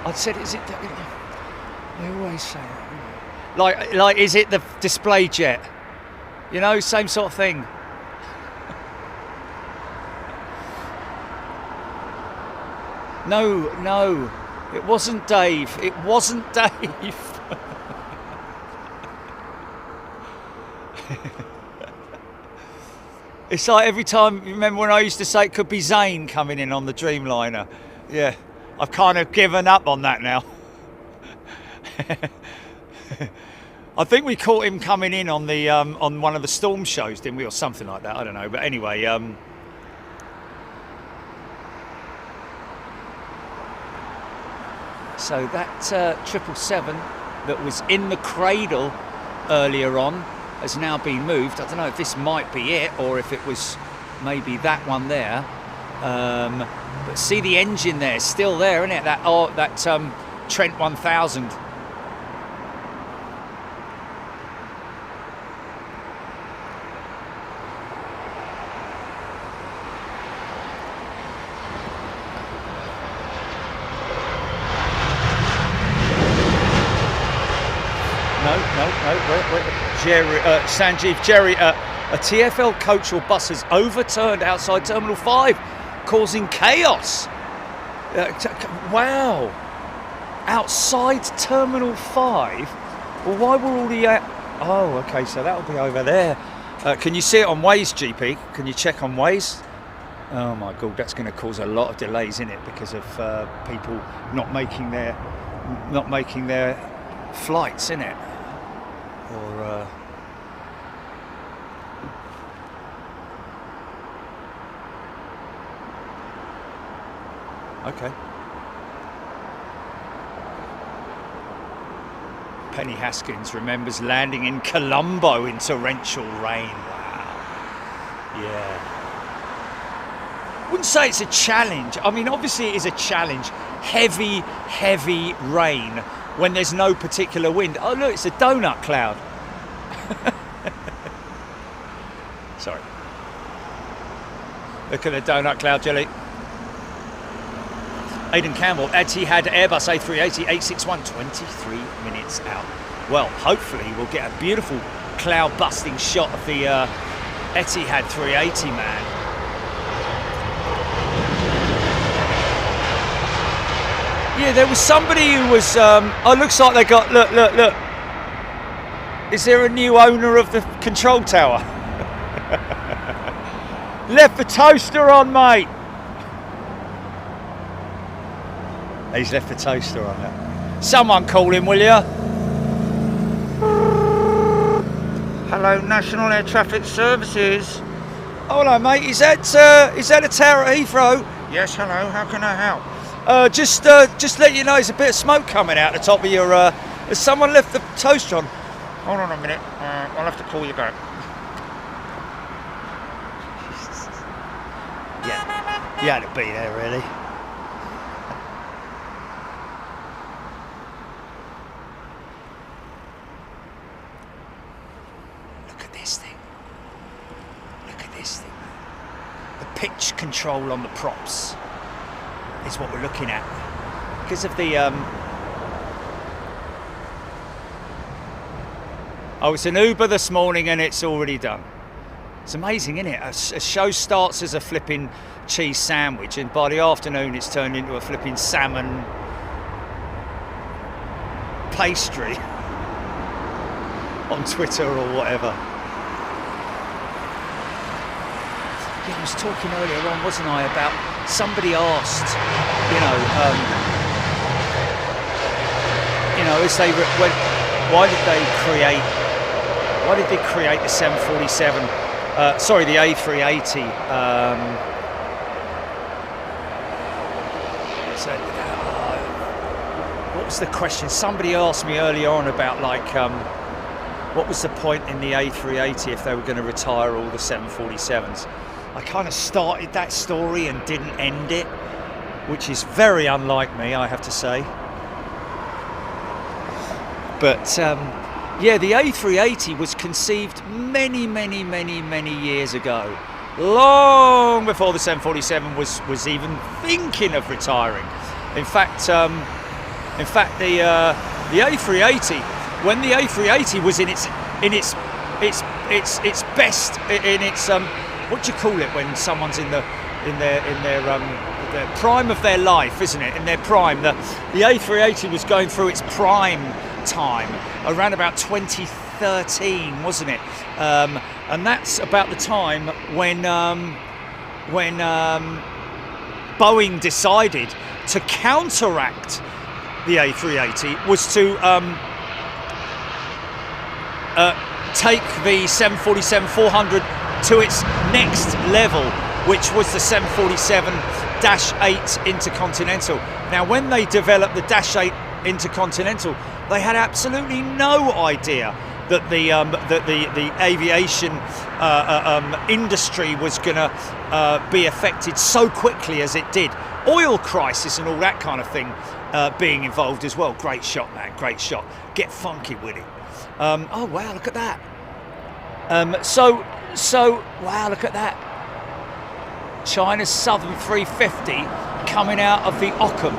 I said, is it Dave? They always say that. Like, is it the display jet? You know, same sort of thing. No, it wasn't Dave. It wasn't Dave. It's like every time, remember when I used to say it could be Zane coming in on the Dreamliner? Yeah, I've kind of given up on that now. I think we caught him coming in on the on one of the Storm shows, didn't we, or something like that? I don't know. But anyway, so that 777 that was in the cradle earlier on has now been moved. I don't know if this might be it or if it was maybe that one there. But see the engine there, still there, isn't it? That Trent 1000. Jerry, a TfL coach or bus has overturned outside Terminal 5, causing chaos. Wow. Outside Terminal 5? Well, why were all the... oh, okay, so that'll be over there. Can you see it on Waze, GP? Can you check on Waze? Oh my God, that's going to cause a lot of delays in it because of people not making their flights, in it. Or okay. Penny Haskins remembers landing in Colombo in torrential rain. Wow. Yeah. Wouldn't say it's a challenge. I mean, obviously it is a challenge. Heavy, heavy rain when there's no particular wind. Oh, look, it's a donut cloud. Sorry. Look at the donut cloud, Jelly. Aidan Campbell, Etihad Airbus A380, 861, 23 minutes out. Well, hopefully we'll get a beautiful cloud-busting shot of the Etihad 380, man. Yeah, there was somebody who was, oh, looks like they got, look. Is there a new owner of the control tower? Left the toaster on, mate. He's left the toaster on there. Someone call him, will you? Hello, National Air Traffic Services. Oh, hello, mate. Is that a tower at Heathrow? Yes, hello. How can I help? Just let you know, there's a bit of smoke coming out the top of your. Has someone left the toaster on? Hold on a minute. I'll have to call you back. Yeah, you had to be there, really. Pitch control on the props is what we're looking at because of the oh, it's an Uber this morning and it's already done. It's amazing, isn't it? A show starts as a flipping cheese sandwich and by the afternoon it's turned into a flipping salmon pastry on Twitter or whatever. Yeah, I was talking earlier on, wasn't I, about somebody asked, as they why did they create the 747? Sorry, the A380. What was the question? Somebody asked me earlier on about what was the point in the A380 if they were going to retire all the 747s? I kind of started that story and didn't end it, which is very unlike me, I have to say. But yeah, the A380 was conceived many years ago, long before the 747 was even thinking of retiring. In fact, the A380, when the A380 was in its best, in its what do you call it when someone's in their prime of their life, isn't it? In their prime, the A380 was going through its prime time around about 2013, wasn't it? And that's about the time when Boeing decided to counteract the A380 was to take the 747-400 to its next level, which was the 747-8 Intercontinental. Now, when they developed the -8 Intercontinental, they had absolutely no idea that the aviation industry was going to be affected so quickly as it did. Oil crisis and all that kind of thing being involved as well. Great shot, man, great shot. Get funky with it. Oh wow, look at that. So wow, look at that. China's Southern 350 coming out of the Occam.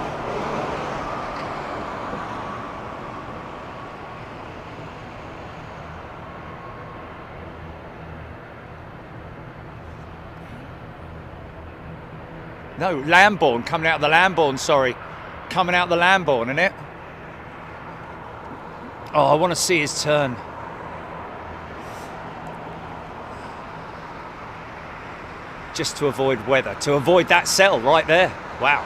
No, Lambourne, coming out of the Lambourne, sorry. Coming out of the Lambourne, isn't it? Oh, I want to see his turn. Just to avoid weather, to avoid that settle right there. Wow.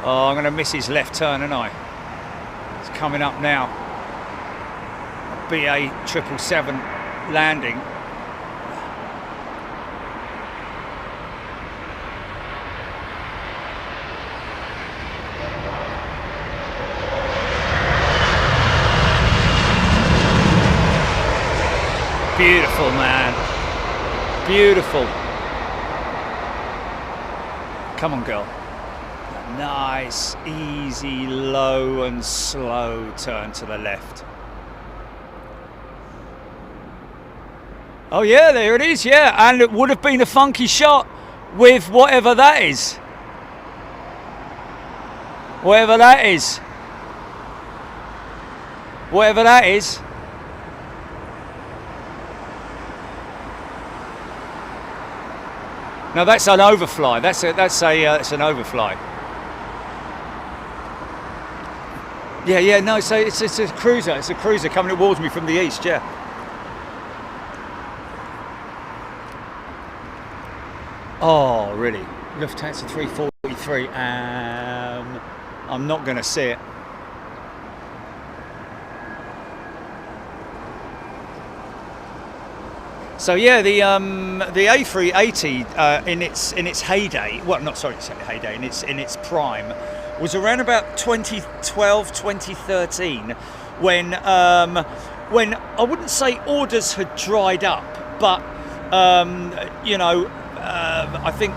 Oh, I'm going to miss his left turn, aren't I? It's coming up now. BA 777 landing. beautiful, man. Beautiful. Come on, girl. Nice, easy, low and slow turn to the left. Oh yeah, there it is, yeah. And it would have been a funky shot with whatever that is. Whatever that is. Whatever that is. No, that's an overfly. That's an overfly. Yeah. No, so it's a cruiser. It's a cruiser coming towards me from the east. Yeah. Oh, really? Lufthansa 343. I'm not going to see it. So yeah, the A380 in its heyday, well, not sorry, heyday, in its prime, was around about 2012, 2013, when I wouldn't say orders had dried up, but I think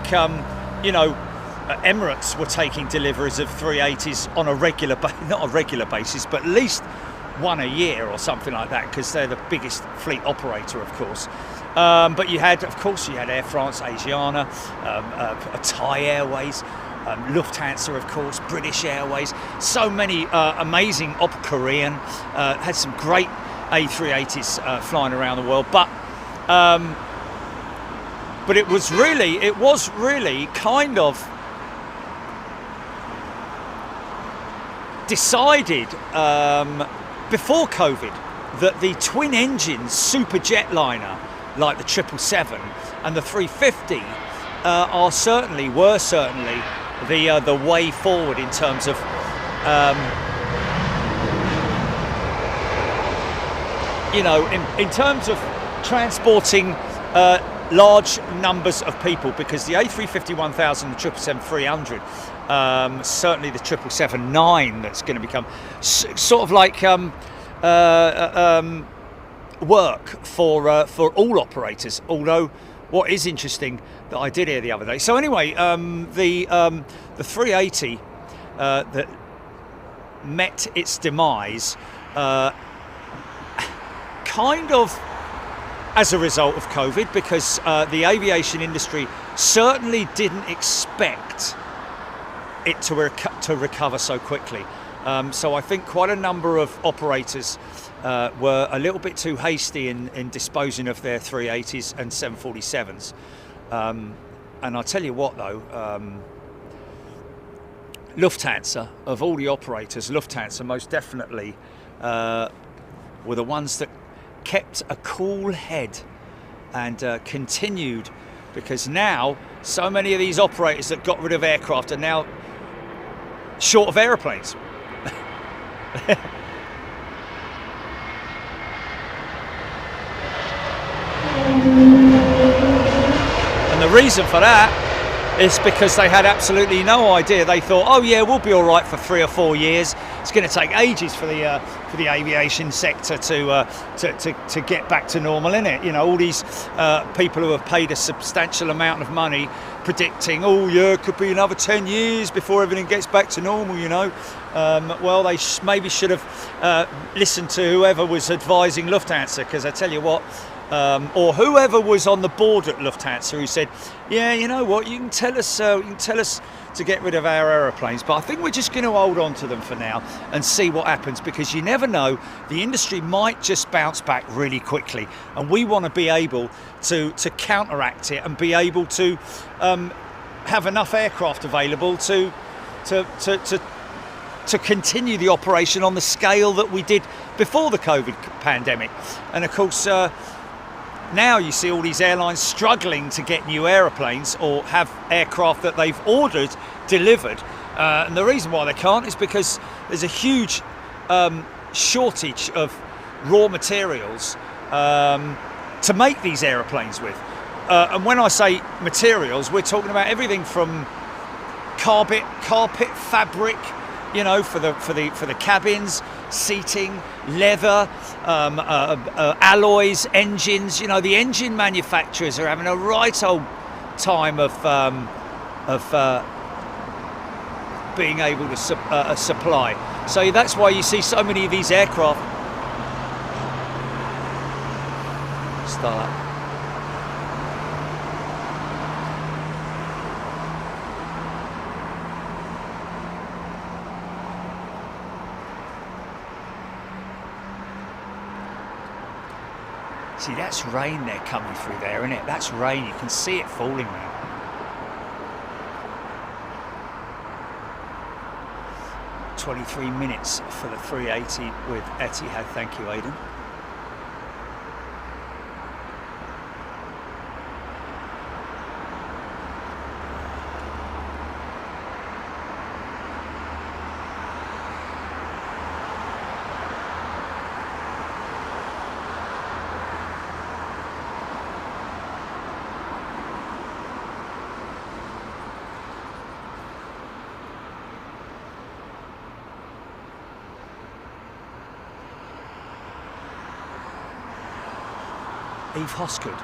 Emirates were taking deliveries of 380s on a not a regular basis, but at least one a year or something like that, because they're the biggest fleet operator, of course. But you had Air France, Asiana, Thai Airways, Lufthansa, of course, British Airways. So many amazing Korean. Had some great A380s flying around the world, but it was really kind of decided before COVID that the twin engine super jetliner like the 777 and the 350 were certainly the way forward in terms of in terms of transporting large numbers of people, because the A350-1000, the 777-300, certainly the 777-9, that's going to become sort of like work for all operators. Although what is interesting that I did hear the other day. So anyway, the 380 that met its demise kind of as a result of COVID, because the aviation industry certainly didn't expect it to recover so quickly. So I think quite a number of operators were a little bit too hasty in disposing of their 380s and 747s. And I'll tell you what though, Lufthansa, of all the operators, Lufthansa most definitely were the ones that kept a cool head and continued, because now so many of these operators that got rid of aircraft are now short of aeroplanes. And the reason for that is because they had absolutely no idea. They thought, oh yeah, we'll be all right for 3 or 4 years. It's going to take ages for the aviation sector to get back to normal, innit? You know, all these people who have paid a substantial amount of money predicting, oh yeah, it could be another 10 years before everything gets back to normal, you know. Well, they maybe should have listened to whoever was advising Lufthansa, because I tell you what, or whoever was on the board at Lufthansa, who said, yeah, you know what, you can tell us to get rid of our aeroplanes, but I think we're just going to hold on to them for now and see what happens, because you never know, the industry might just bounce back really quickly, and we want to be able to counteract it and be able to have enough aircraft available to continue the operation on the scale that we did before the COVID pandemic. And of course, now you see all these airlines struggling to get new aeroplanes or have aircraft that they've ordered delivered. And the reason why they can't is because there's a huge shortage of raw materials to make these airplanes with. And when I say materials, we're talking about everything from carpet, fabric, you know, for the cabins, seating, leather, alloys, engines. You know, the engine manufacturers are having a right old time of being able to supply. So that's why you see so many of these aircraft start. See, that's rain there coming through there, isn't it? That's rain. You can see it falling now. "23 minutes for the 380 with Etihad." Thank you, Aidan. Eve Hosgood.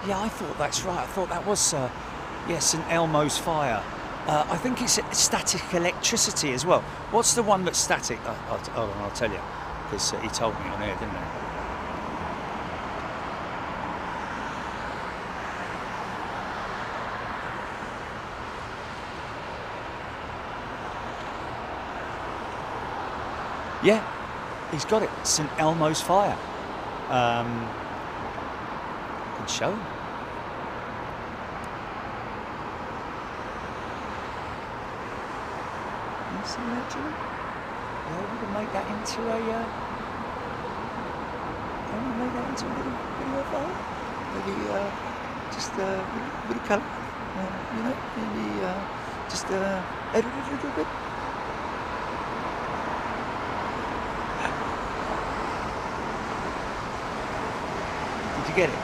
Yeah, I thought that's right. I thought that was, St Elmo's fire. I think it's static electricity as well. What's the one that's static? I'll tell you, because he told me on air, didn't he? Yeah, he's got it. St Elmo's fire. Good show. You see that, Jimmy? You're able to make that into a little video file? Maybe just a bit of colour, you know? Maybe just edit it a little bit. Did you get it?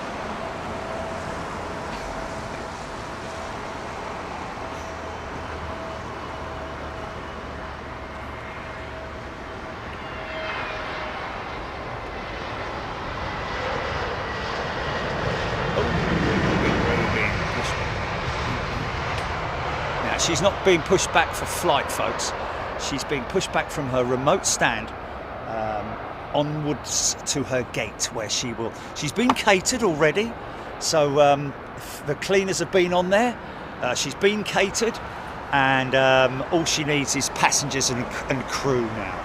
She's not being pushed back for flight, folks. She's being pushed back from her remote stand onwards to her gate, where she's been catered already. So the cleaners have been on there. She's been catered, and all she needs is passengers and crew now.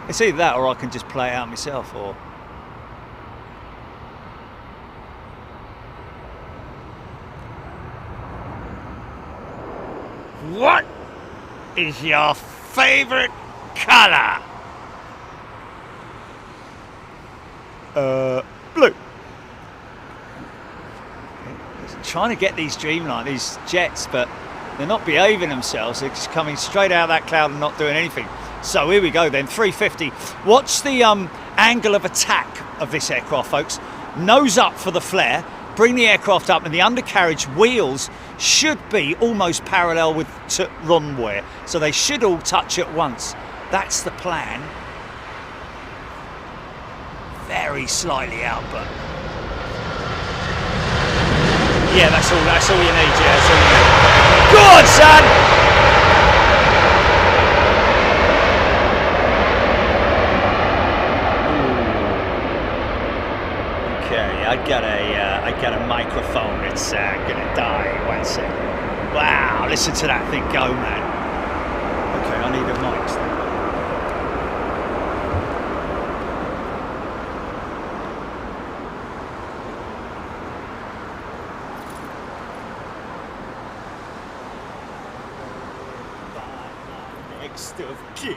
It's either that or I can just play it out myself, or what is your favorite color? Blue. Trying to get these these jets, but they're not behaving themselves. They're just coming straight out of that cloud and not doing anything. So here we go then, 350. Watch the angle of attack of this aircraft, folks. Nose up for the flare, bring the aircraft up, and the undercarriage wheels should be almost parallel with runway. So they should all touch at once. That's the plan. Very slightly out, but yeah, that's all you need, yeah, that's all you need. Go on, son! I got a microphone that's gonna die. 1 second. Wow, listen to that thing go, man. Okay, I need a mic. Next of kin.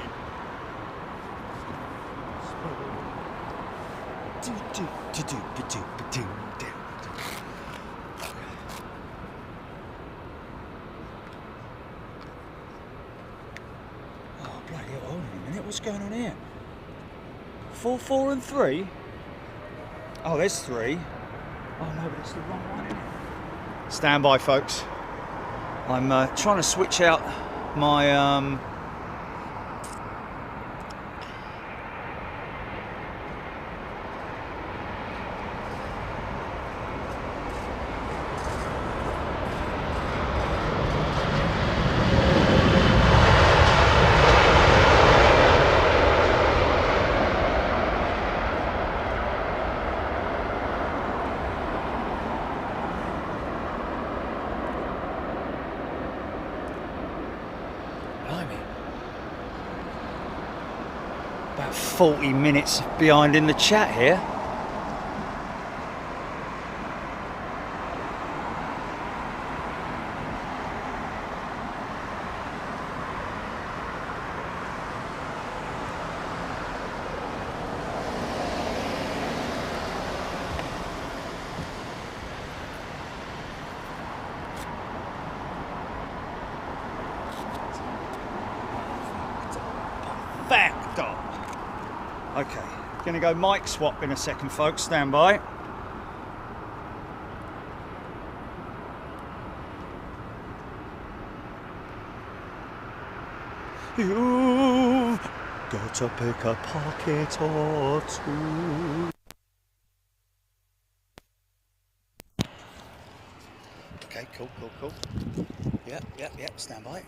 minute, what's going on here? 4, 4 and 3? Oh, there's 3. Oh no, but it's the wrong one, isn't it? Stand by, folks. I'm trying to switch out my about 40 minutes behind in the chat here. Okay, gonna go mic swap in a second, folks. Stand by. You've got to pick a pocket or two. Okay, cool. Yep, stand by.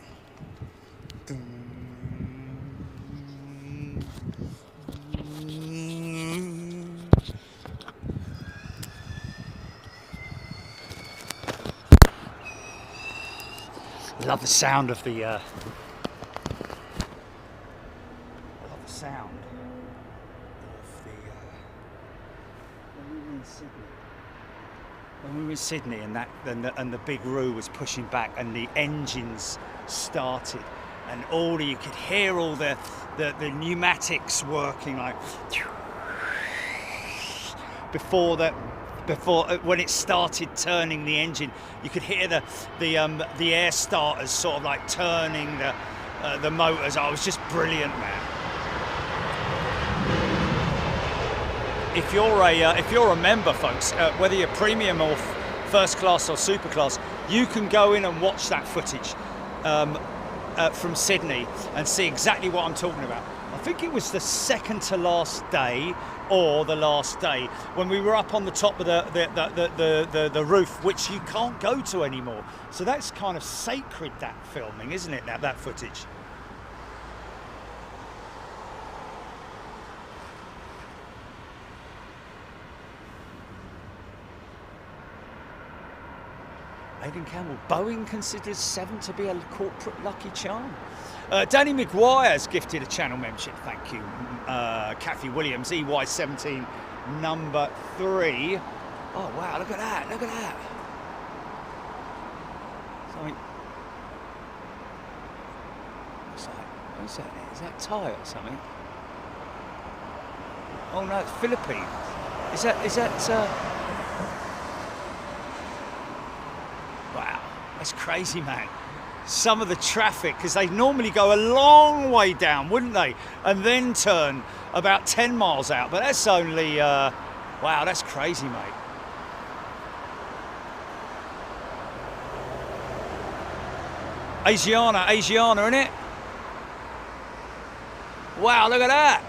Love the sound of the when we were in Sydney and the big Roo was pushing back and the engines started and you could hear all the pneumatics working, like before when it started turning the engine, you could hear the air starters sort of like turning the motors. Oh, it was just brilliant, man. If you're a member, folks, whether you're premium or first class or super class, you can go in and watch that footage from Sydney and see exactly what I'm talking about. I think it was the second to last day or the last day when we were up on the top of the roof, which you can't go to anymore. So that's kind of sacred, that filming, isn't it? That footage. Aidan Campbell, Boeing considers 7 to be a corporate lucky charm. Danny McGuire's gifted a channel membership, thank you. Kathy Williams, EY17 number 3. Oh wow, look at that, Something. What's that? Is that Thai or something? Oh no, it's Philippines. Is that wow, that's crazy, man. Some of the traffic, because they normally go a long way down, wouldn't they? And then turn about 10 miles out. But that's only, wow, that's crazy, mate. Asiana, innit? Wow, look at that.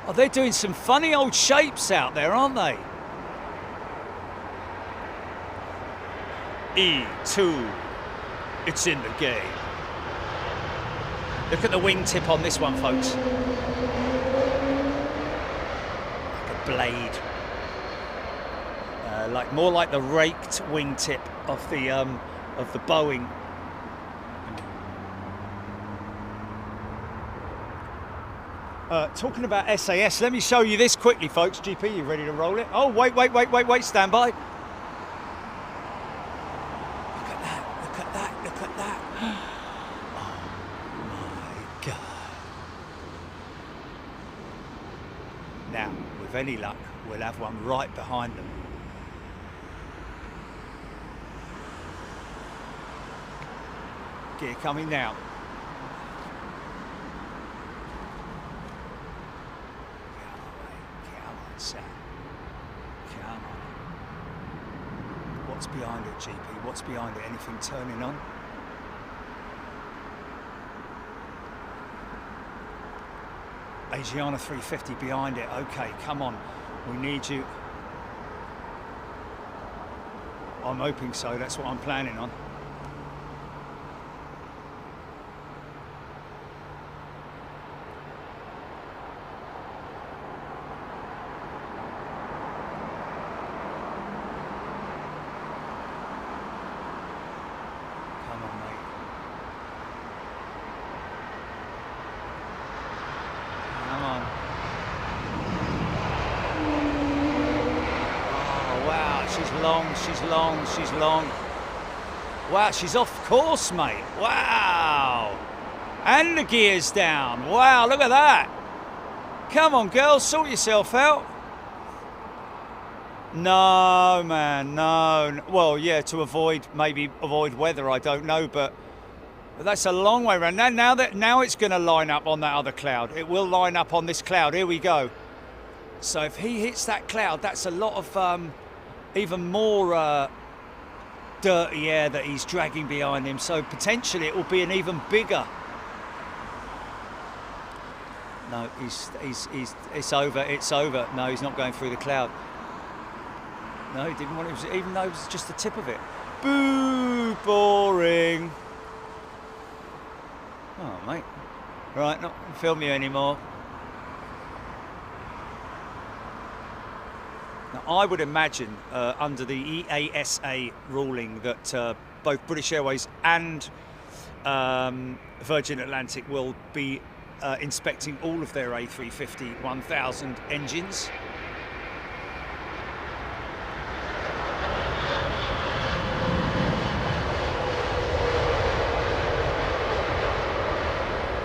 Oh, they're doing some funny old shapes out there, aren't they? E2, it's in the game. Look at the wingtip on this one, folks. Like a blade. More like the raked wingtip of the Boeing. Talking about SAS, let me show you this quickly, folks. GP, you ready to roll it? Oh, wait, stand by. With any luck, we'll have one right behind them. gear coming down. Come on, Sam. Come on. What's behind it, GP? What's behind it? Anything turning on? Asiana 350 behind it. Okay, come on. We need you. I'm hoping so. That's what I'm planning on. She's long. Wow, she's off course, mate. Wow. And the gear's down. Wow, look at that. Come on, girl, sort yourself out. No, man, no. Well, yeah, to maybe avoid weather, I don't know, but that's a long way around. Now it's going to line up on that other cloud. It will line up on this cloud. Here we go. So if he hits that cloud, that's a lot of even more dirty air that he's dragging behind him. So potentially it will be an even bigger. No, it's over. It's over. No, he's not going through the cloud. No, he didn't want it, even though it was just the tip of it. Boo, boring. Oh, mate. Right, not gonna film you anymore. Now, I would imagine under the EASA ruling that both British Airways and Virgin Atlantic will be inspecting all of their A350-1000 engines.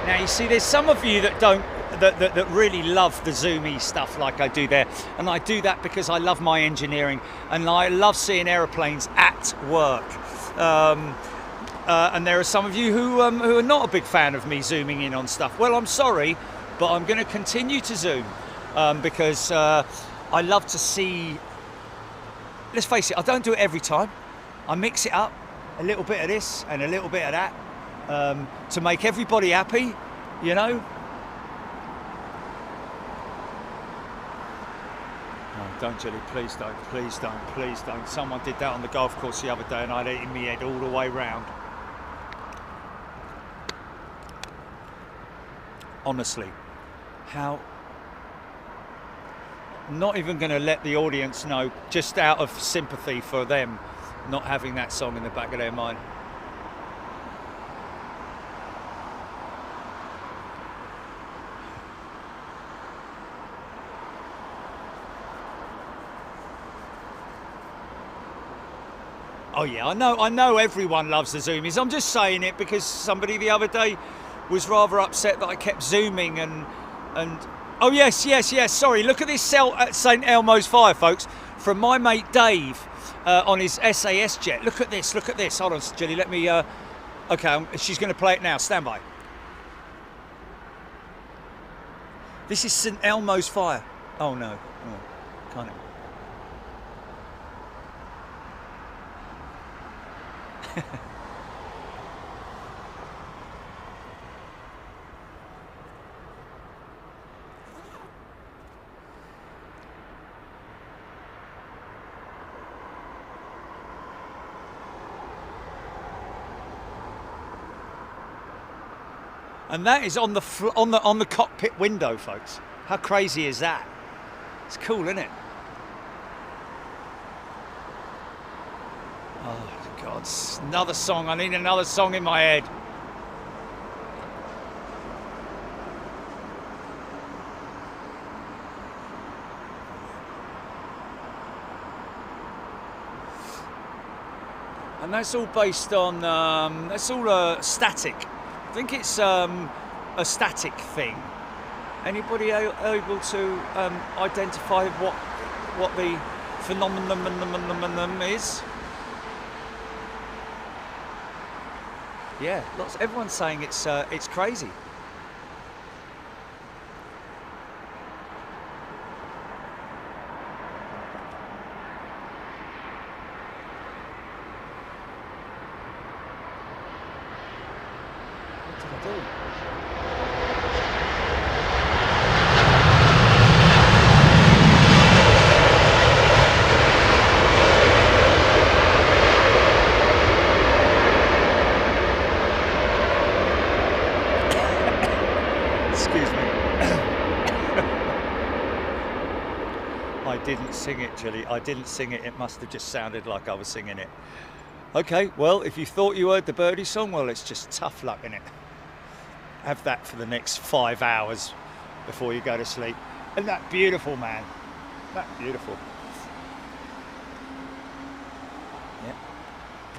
Now you see, there's some of you that don't, that really love the zoomy stuff like I do there, and I do that because I love my engineering and I love seeing aeroplanes at work. And there are some of you who are not a big fan of me zooming in on stuff. Well, I'm sorry, but I'm going to continue to zoom because I love to see. Let's face it, I don't do it every time. I mix it up, a little bit of this and a little bit of that. To make everybody happy, you know. Oh, don't, Jelly, please don't, please don't, please don't. Someone did that on the golf course the other day and I'd eaten my head all the way round. Honestly, how... I'm not even going to let the audience know, just out of sympathy for them not having that song in the back of their mind. Oh yeah, I know everyone loves the zoomies. I'm just saying it because somebody the other day was rather upset that I kept zooming and oh yes, sorry, look at this cell at St Elmo's Fire, folks, from my mate Dave on his SAS jet. Look at this. Hold on, Jenny, let me okay, she's going to play it now. Stand by. This is St Elmo's Fire. Oh no. Oh, can't it? And that is on the cockpit window, folks. How crazy is that? It's cool, isn't it? Oh God, another song. I need another song in my head. And that's all based on, that's all static. I think it's a static thing. Anybody able to identify what the phenomenon is? Yeah, everyone's saying it's crazy. What did I do? I didn't sing it, Julie. I didn't sing it. It must have just sounded like I was singing it. Okay, well, if you thought you heard the birdie song, well, it's just tough luck, innit? Have that for the next 5 hours before you go to sleep. Isn't that beautiful, man? That beautiful. Yeah.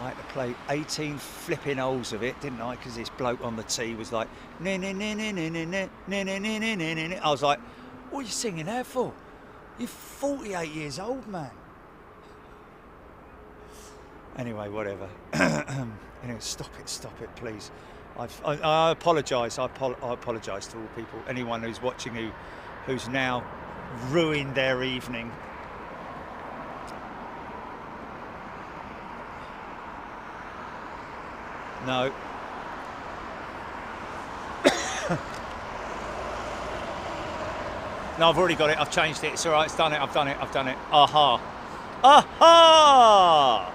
I had to play 18 flipping holes of it, didn't I? Because this bloke on the tee was like, I was like, what are you singing that for? You're 48 years old, man. Anyway, whatever. Anyway, stop it, please. I apologise. I apologise to all people, anyone who's watching who's now ruined their evening. No. No, I've already got it. I've changed it. It's all right. It's done it. I've done it. Aha. Aha!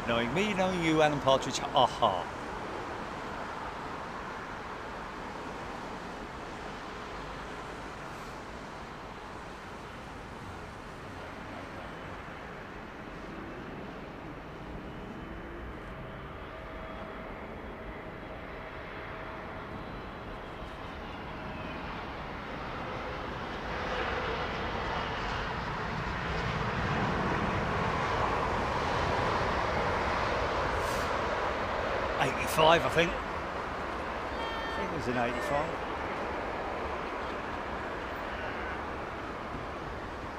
Knowing me, knowing you, Alan Partridge. Aha. I think. I think it was an 85.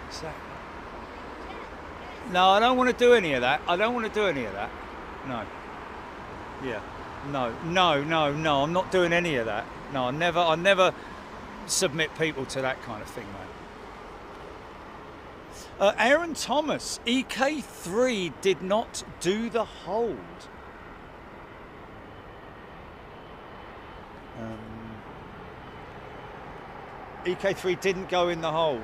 What's that? No, I don't want to do any of that. No. Yeah. No. I'm not doing any of that. No, I never submit people to that kind of thing, mate. Aaron Thomas, EK3 did not do the hold. EK3 didn't go in the hold.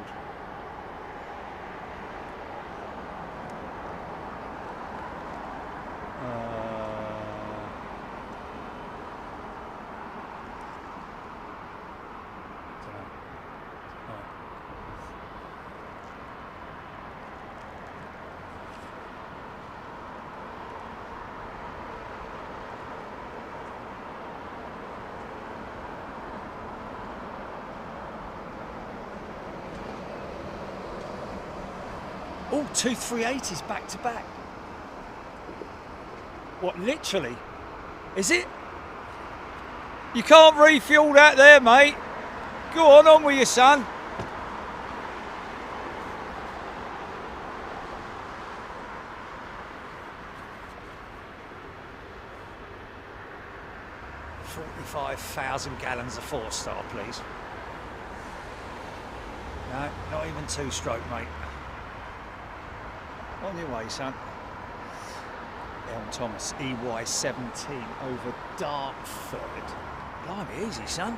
Oh, 2 380s back to back. What, literally? Is it? You can't refuel that there, mate. Go on with you, son. $45,000 gallons of 4-star, please. No, not even 2-stroke, mate. On your way, son. Aaron Thomas, EY17 over Dartford. Blimey, easy, son.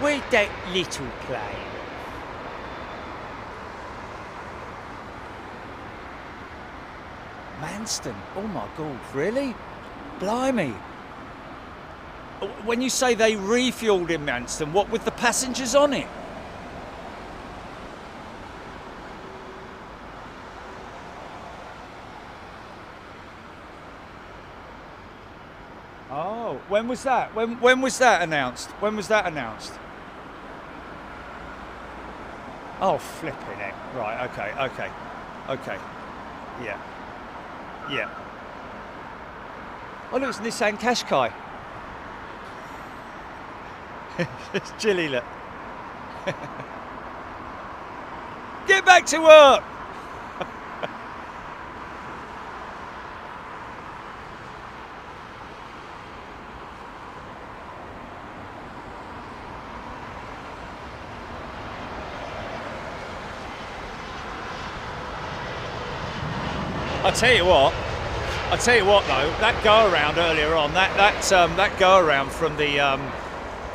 Where's that little plane? Manston, oh my God, really? Blimey. When you say they refueled in Manston, what with the passengers on it? Oh, when was that? When was that announced? When was that announced? Oh, flipping it. Right, okay. Okay. Yeah. Yeah. Oh, look, it's Nissan Qashqai. It's chilly, look. Get back to work! I tell you what though, that go around earlier on, that go around from the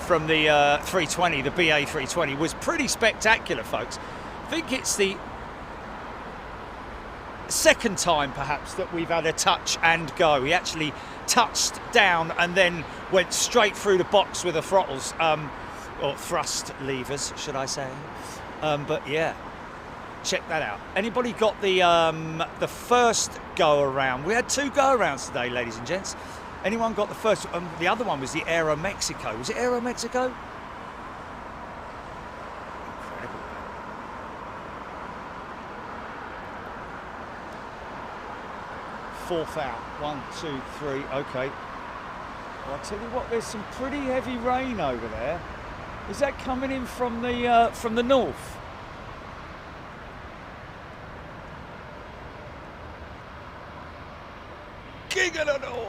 320, the BA320, was pretty spectacular, folks. I think it's the second time perhaps that we've had a touch and go. He actually touched down and then went straight through the box with the throttles, or thrust levers, should I say. But yeah. Check that out. Anybody got the first go around? We had 2 go arounds today, ladies and gents. Anyone got the first? The other one was the Aeromexico. Was it Aeromexico? Incredible. Fourth out. 1, 2, 3. Okay. Well, I'll tell you what. There's some pretty heavy rain over there. Is that coming in from the north? King of the North.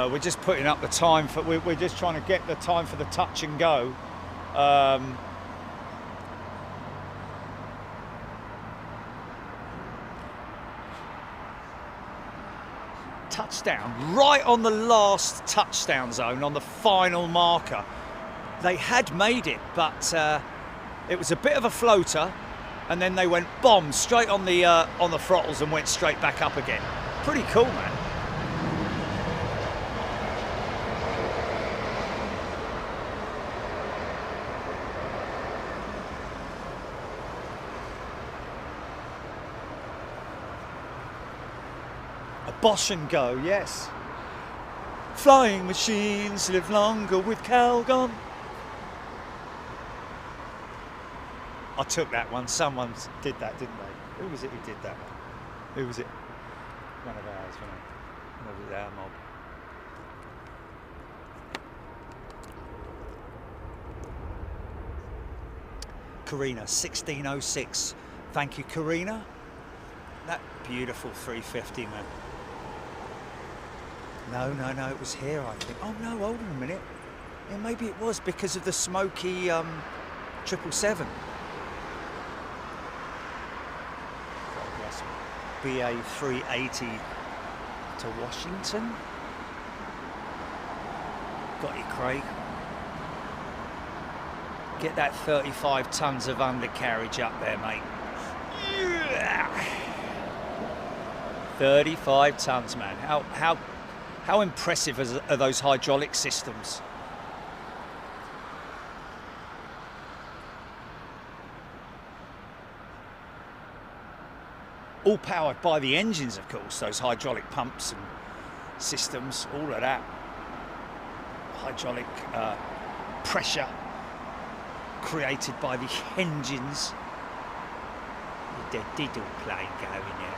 We're just putting up the time for. We're just trying to get the time for the touch and go. Touchdown, right on the last touchdown zone, on the final marker. They had made it, but it was a bit of a floater, and then they went bomb straight on the throttles and went straight back up again. Pretty cool, man. A Bosch and go, yes. Flying machines live longer with Calgon. I took that one. Someone did that, didn't they? Who was it who did that one? Who was it? One of ours, wasn't it? One of our mob. Karina, 1606. Thank you, Karina. That beautiful 350, man. No, it was here, I think. Oh no, hold on a minute. Yeah, maybe it was because of the smoky 777. BA380 to Washington. Got you, Craig. Get that 35 tons of undercarriage up there, mate. 35 tons, man. How impressive are those hydraulic systems? All powered by the engines, of course, those hydraulic pumps and systems, all of that. Hydraulic pressure created by the engines. The diddle plane going there.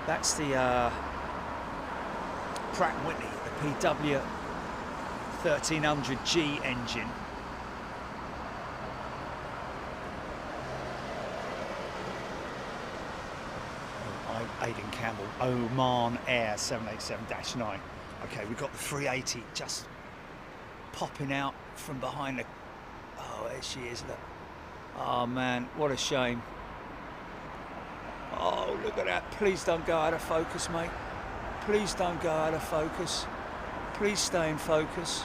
That's the Pratt & Whitney, the PW 1300G engine. Aidan Campbell, Oman Air 787-9. Okay, we've got the 380 just popping out from behind the. Oh, there she is, look. Oh man, what a shame. Oh, look at that. Please don't go out of focus, mate. Please don't go out of focus. Please stay in focus.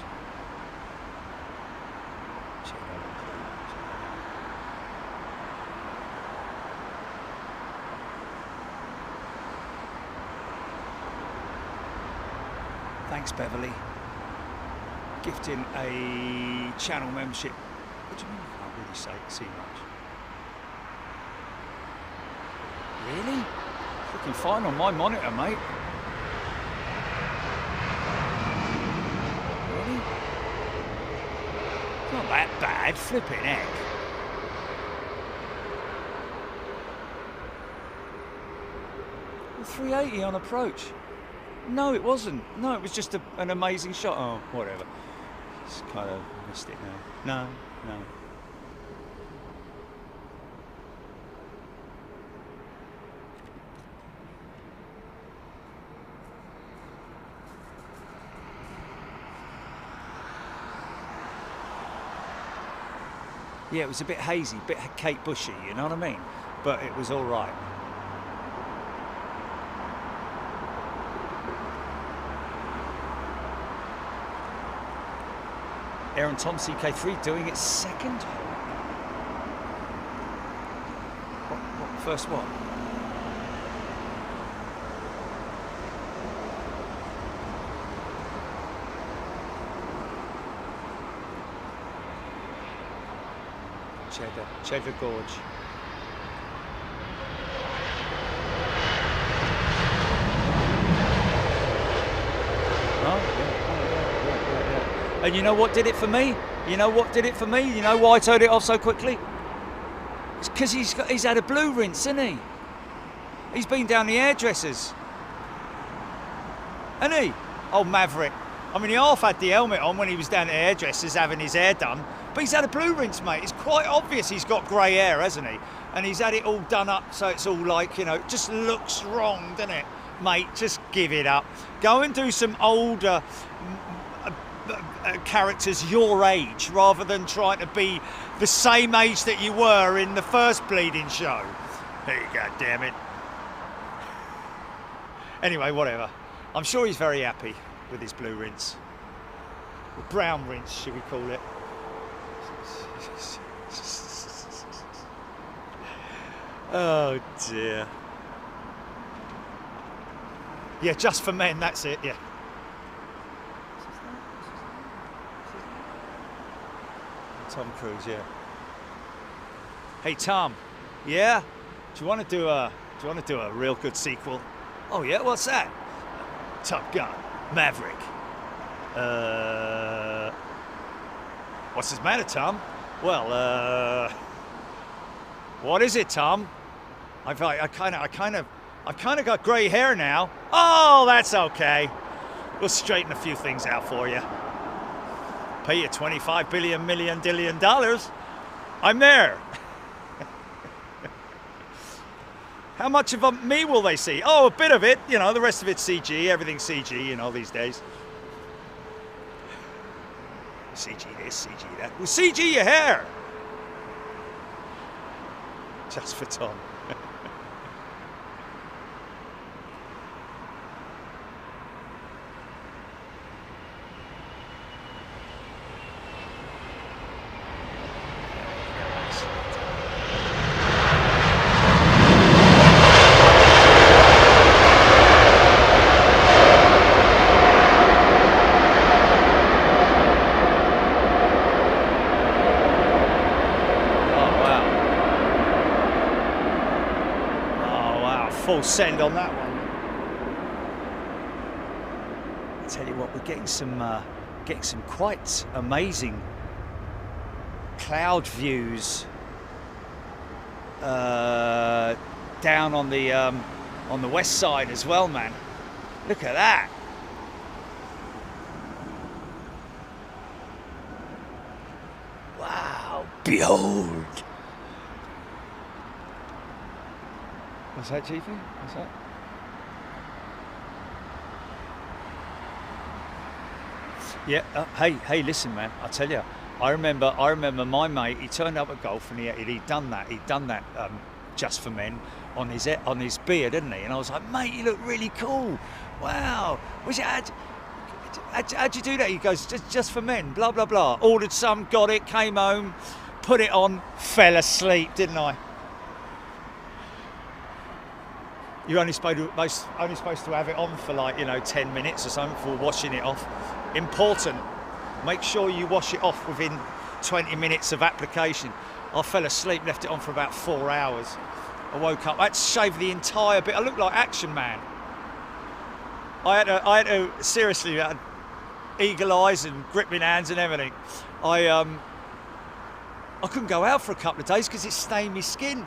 Thanks, Beverly. Gifting a channel membership. What do you mean you can't really see much? Really? Looking fine on my monitor, mate. Really? It's not that bad, flipping heck. The 380 on approach. No, it wasn't. No, it was just an amazing shot. Oh, whatever. Just kind of missed it now. No. Yeah, it was a bit hazy, a bit Kate Bushy, you know what I mean? But it was all right. Aaron Tom CK3 doing its second. First what? Cheddar Gorge. Oh, yeah. And you know what did it for me? You know what did it for me? You know why I turned it off so quickly? It's because he's had a blue rinse, hasn't he? He's been down the hairdressers. Hasn't he? Oh, Maverick. I mean, he half had the helmet on when he was down at the hairdressers having his hair done, but he's had a blue rinse, mate. It's quite obvious he's got grey hair, hasn't he? And he's had it all done up, so it's all like, you know, it just looks wrong, doesn't it? Mate, just give it up. Go and do some older characters your age, rather than trying to be the same age that you were in the first bleeding show. Hey, God damn it. Anyway, whatever. I'm sure he's very happy with his blue rinse. The brown rinse, should we call it. Oh dear. Yeah, just for men, that's it, yeah. Tom Cruise, yeah. Hey Tom, yeah? Do you want to do a real good sequel? Oh yeah, what's that? Top Gun, Maverick. What's his matter, Tom? Well, what is it, Tom? I've kind of got grey hair now. Oh, that's okay. We'll straighten a few things out for you. Pay you $25 billion. I'm there. How much of me will they see? Oh, a bit of it. You know, the rest of it's CG. Everything's CG, you know, these days. CG this, CG that. Well, CG your hair. Just for Tom. Full send on that one. I tell you what, we're getting some quite amazing cloud views down on the west side as well, man. Look at that. Wow! Behold. What's that, Chiefy? What's that? Yeah. Hey, listen, man. I tell you, I remember my mate. He turned up at golf and he'd done that. Just for men on his beard, didn't he? And I was like, mate, you look really cool. Wow. How'd you do that? He goes, just for men. Blah blah blah. Ordered some, got it, came home, put it on, fell asleep, didn't I? You're only supposed to have it on for 10 minutes or something before washing it off. Important. Make sure you wash it off within 20 minutes of application. I fell asleep, left it on for about 4 hours. I woke up. I had to shave the entire bit. I looked like Action Man. I had to seriously, I had eagle eyes and gripping hands and everything. I couldn't go out for a couple of days because it stained my skin.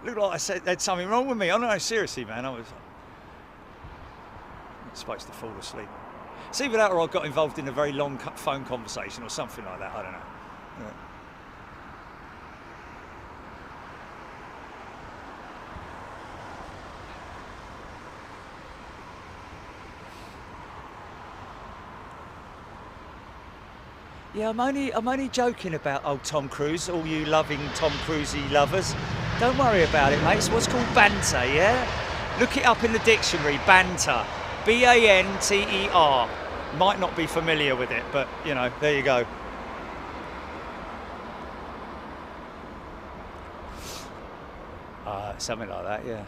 Looked like I said there's something wrong with me. Oh no, seriously, man. I was supposed to fall asleep. It's either that or I got involved in a very long phone conversation or something like that. I don't know. Yeah. Yeah, I'm only joking about old Tom Cruise, all you loving Tom Cruisey lovers. Don't worry about it, mate. It's what's called banter, yeah? Look it up in the dictionary, banter. B-A-N-T-E-R. Might not be familiar with it, but, you know, there you go. Something like that, yeah.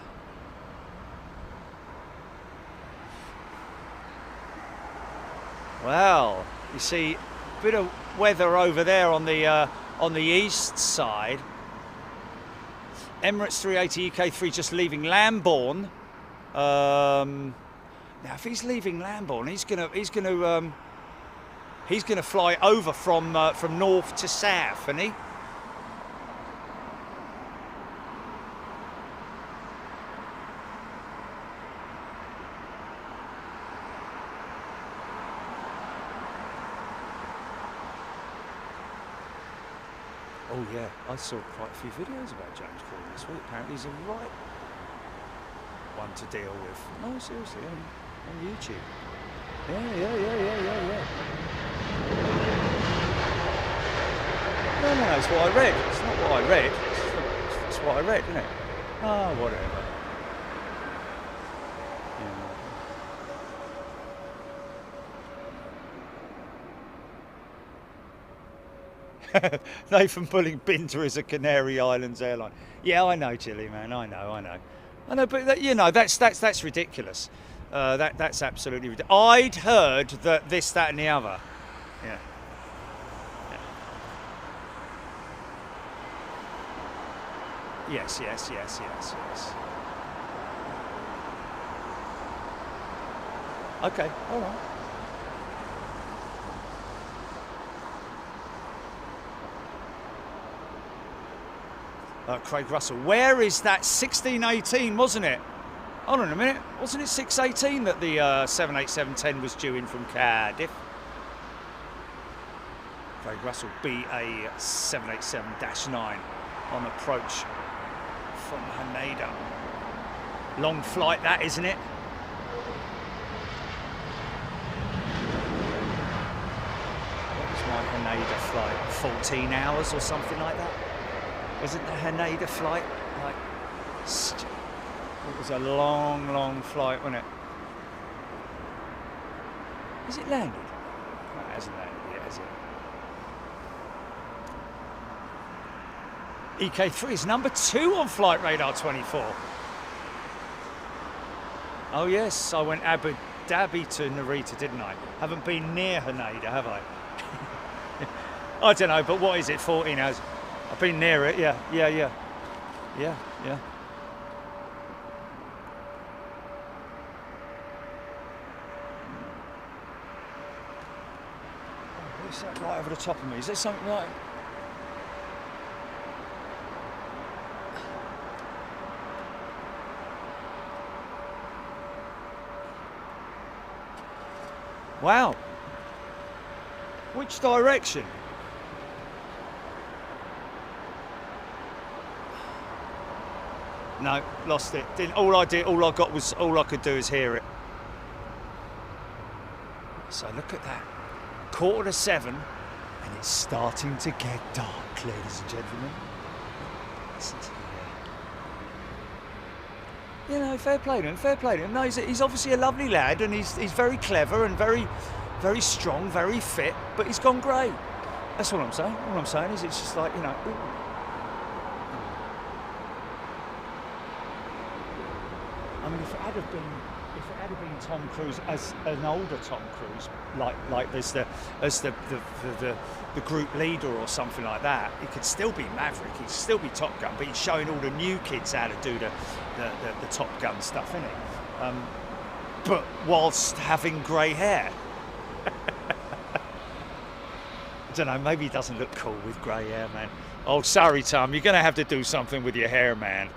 Well, you see, a bit of weather over there on the east side. Emirates 380 UK3 just leaving Lambourne. Now, if he's leaving Lambourne, he's gonna fly over from north to south, isn't he? Oh yeah, I saw quite a few videos about James Corden this week. Apparently he's a right one to deal with. No, seriously, on YouTube. Yeah. No, it's what I read. It's not what I read. It's what I read, isn't it? Oh, whatever. Nathan pulling Binter as a Canary Islands airline. Yeah, I know, Chile, man. I know, but you know that's ridiculous. That's absolutely ridiculous. I'd heard that this, that, and the other. Yeah. Yes. Okay, all right. Craig Russell. Where is that 1618, wasn't it? Hold on a minute. Wasn't it 618 that the 787-10 was due in from Cardiff? Craig Russell, BA787-9 on approach from Haneda. Long flight that, isn't it? What was my Haneda flight? 14 hours or something like that? Wasn't the Haneda flight like... It was a long flight, wasn't it? Has it landed? No, it hasn't landed yet, has it? EK3 is number 2 on Flight Radar 24. Oh yes, I went Abu Dhabi to Narita, didn't I? Haven't been near Haneda, have I? I don't know, but what is it, 14 hours? I've been near it, yeah. What's that right over the top of me? Is there something like... Wow. Which direction? No, lost it. All I got was, all I could do is hear it. So look at that. 6:45, and it's starting to get dark, ladies and gentlemen. Listen to the You know, fair play to him. No, he's obviously a lovely lad, and he's very clever and very strong, very fit, but he's gone grey. That's all I'm saying. All I'm saying is it's just like, you know... I mean, if it had been Tom Cruise as an older Tom Cruise, like there's the group leader or something like that, he could still be Maverick, he'd still be Top Gun, but he's showing all the new kids how to do the Top Gun stuff, innit? But whilst having grey hair. I don't know, maybe he doesn't look cool with grey hair, man. Oh, sorry, Tom, you're going to have to do something with your hair, man.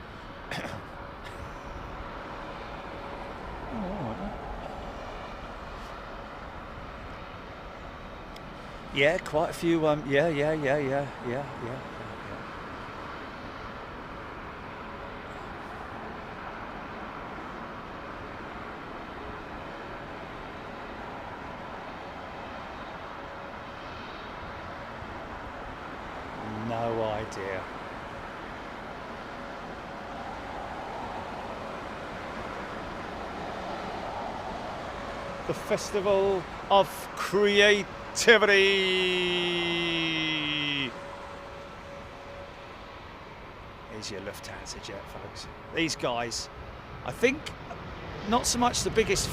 Yeah, quite a few, yeah. No idea. The Festival of Creativity. Here's your Lufthansa jet, folks. These guys, I think, not so much the biggest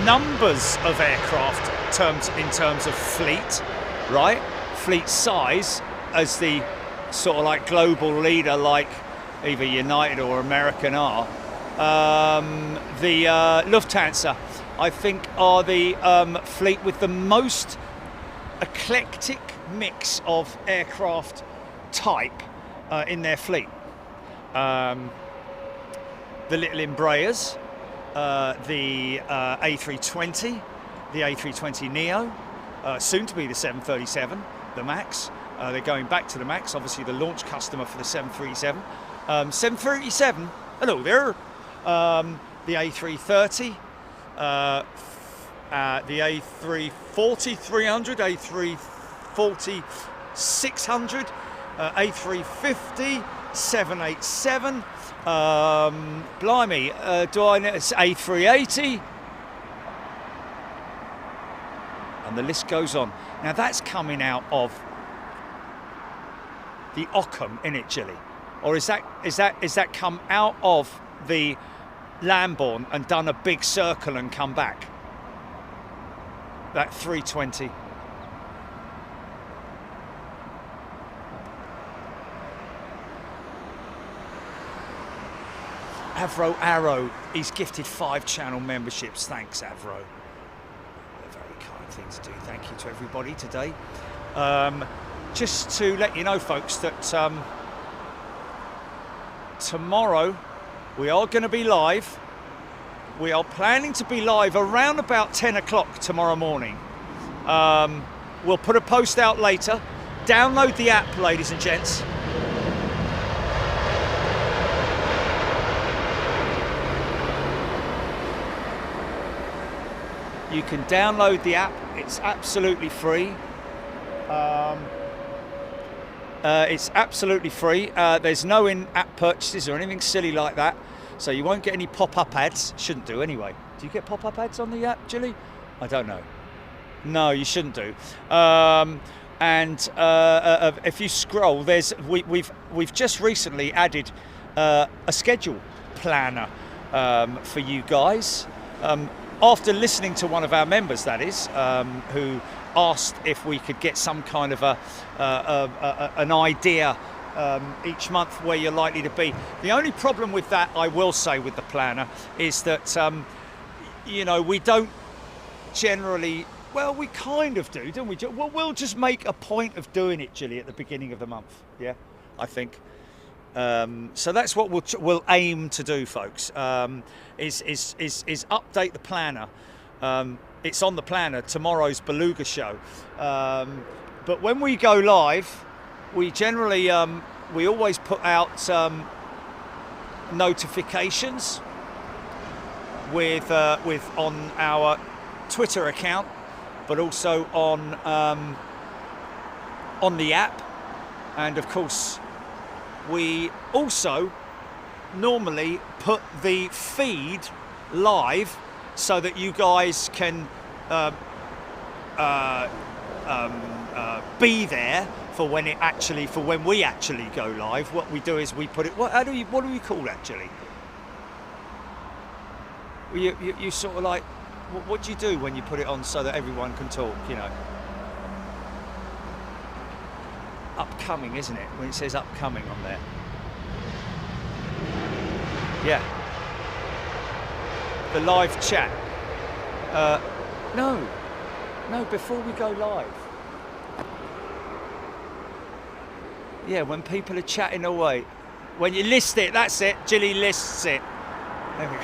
numbers of aircraft in terms of fleet, right? Fleet size as the sort of like global leader, like either United or American are. The Lufthansa, I think, are the fleet with the most eclectic mix of aircraft type in their fleet. The little Embraers, the A320, the A320neo, soon to be the 737, the MAX. They're going back to the MAX, obviously the launch customer for the 737. 737, hello there. The A330, the A340-300, A340-600, A350-787, blimey, do I know, it's A380, and the list goes on. Now that's coming out of the Ockham in Italy, or is that come out of the Lambourne and done a big circle and come back? That 320. Avro Arrow, he's gifted 5 channel memberships. Thanks, Avro. A very kind thing to do. Thank you to everybody today. Just to let you know, folks, that tomorrow we are going to be live. We are planning to be live around about 10 o'clock tomorrow morning. We'll put a post out later. Download the app, ladies and gents. You can download the app. It's absolutely free. It's absolutely free. There's no in-app purchases or anything silly like that, so you won't get any pop-up ads. Shouldn't do anyway. Do you get pop-up ads on the app, Julie? I don't know. No, you shouldn't do. If you scroll, we've just recently added a schedule planner for you guys. After listening to one of our members, that is, who asked if we could get some kind of an idea each month where you're likely to be. The only problem with that, I will say, with the planner is that we don't generally, well, we kind of do, don't we? Well, we'll just make a point of doing it, Julie, at the beginning of the month. Yeah, I think. So that's what we'll aim to do, folks. Is update the planner. It's on the planner, tomorrow's Beluga show. But when we go live, we generally, we always put out notifications with on our Twitter account, but also on the app, and of course we also normally put the feed live so that you guys can be there for when we actually go live. What we do is we put it. What do we call that, Julie? Well, you sort of like, what do you do when you put it on so that everyone can talk, you know? Upcoming, isn't it? When it says upcoming on there. Yeah. The live chat. No, before we go live. Yeah, when people are chatting away. When you list it, that's it. Jilly lists it. There we go.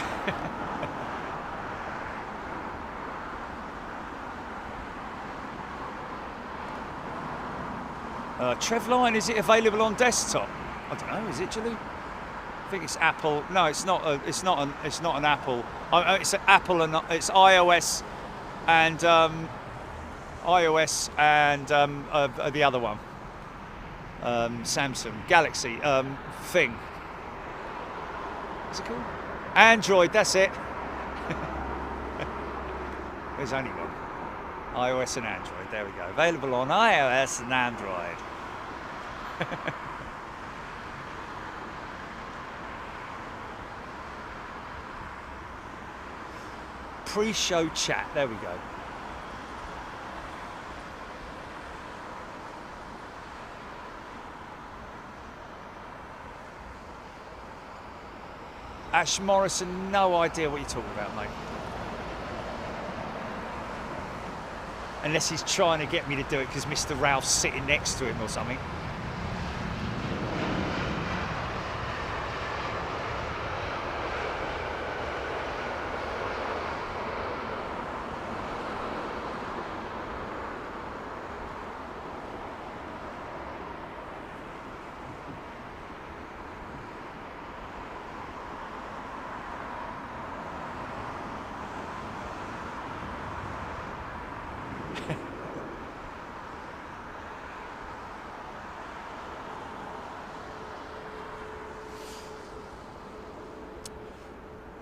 Trevline, is it available on desktop? I don't know. Is it, Jilly? I think it's Apple. No, it's not. It's not an Apple. It's an Apple and it's iOS and the other one, Samsung Galaxy thing. What's it called? Android. That's it. There's only one. iOS and Android. There we go. Available on iOS and Android. Pre-show chat. There we go. Ash Morrison, no idea what you're talking about, mate. Unless he's trying to get me to do it because Mr. Ralph's sitting next to him or something.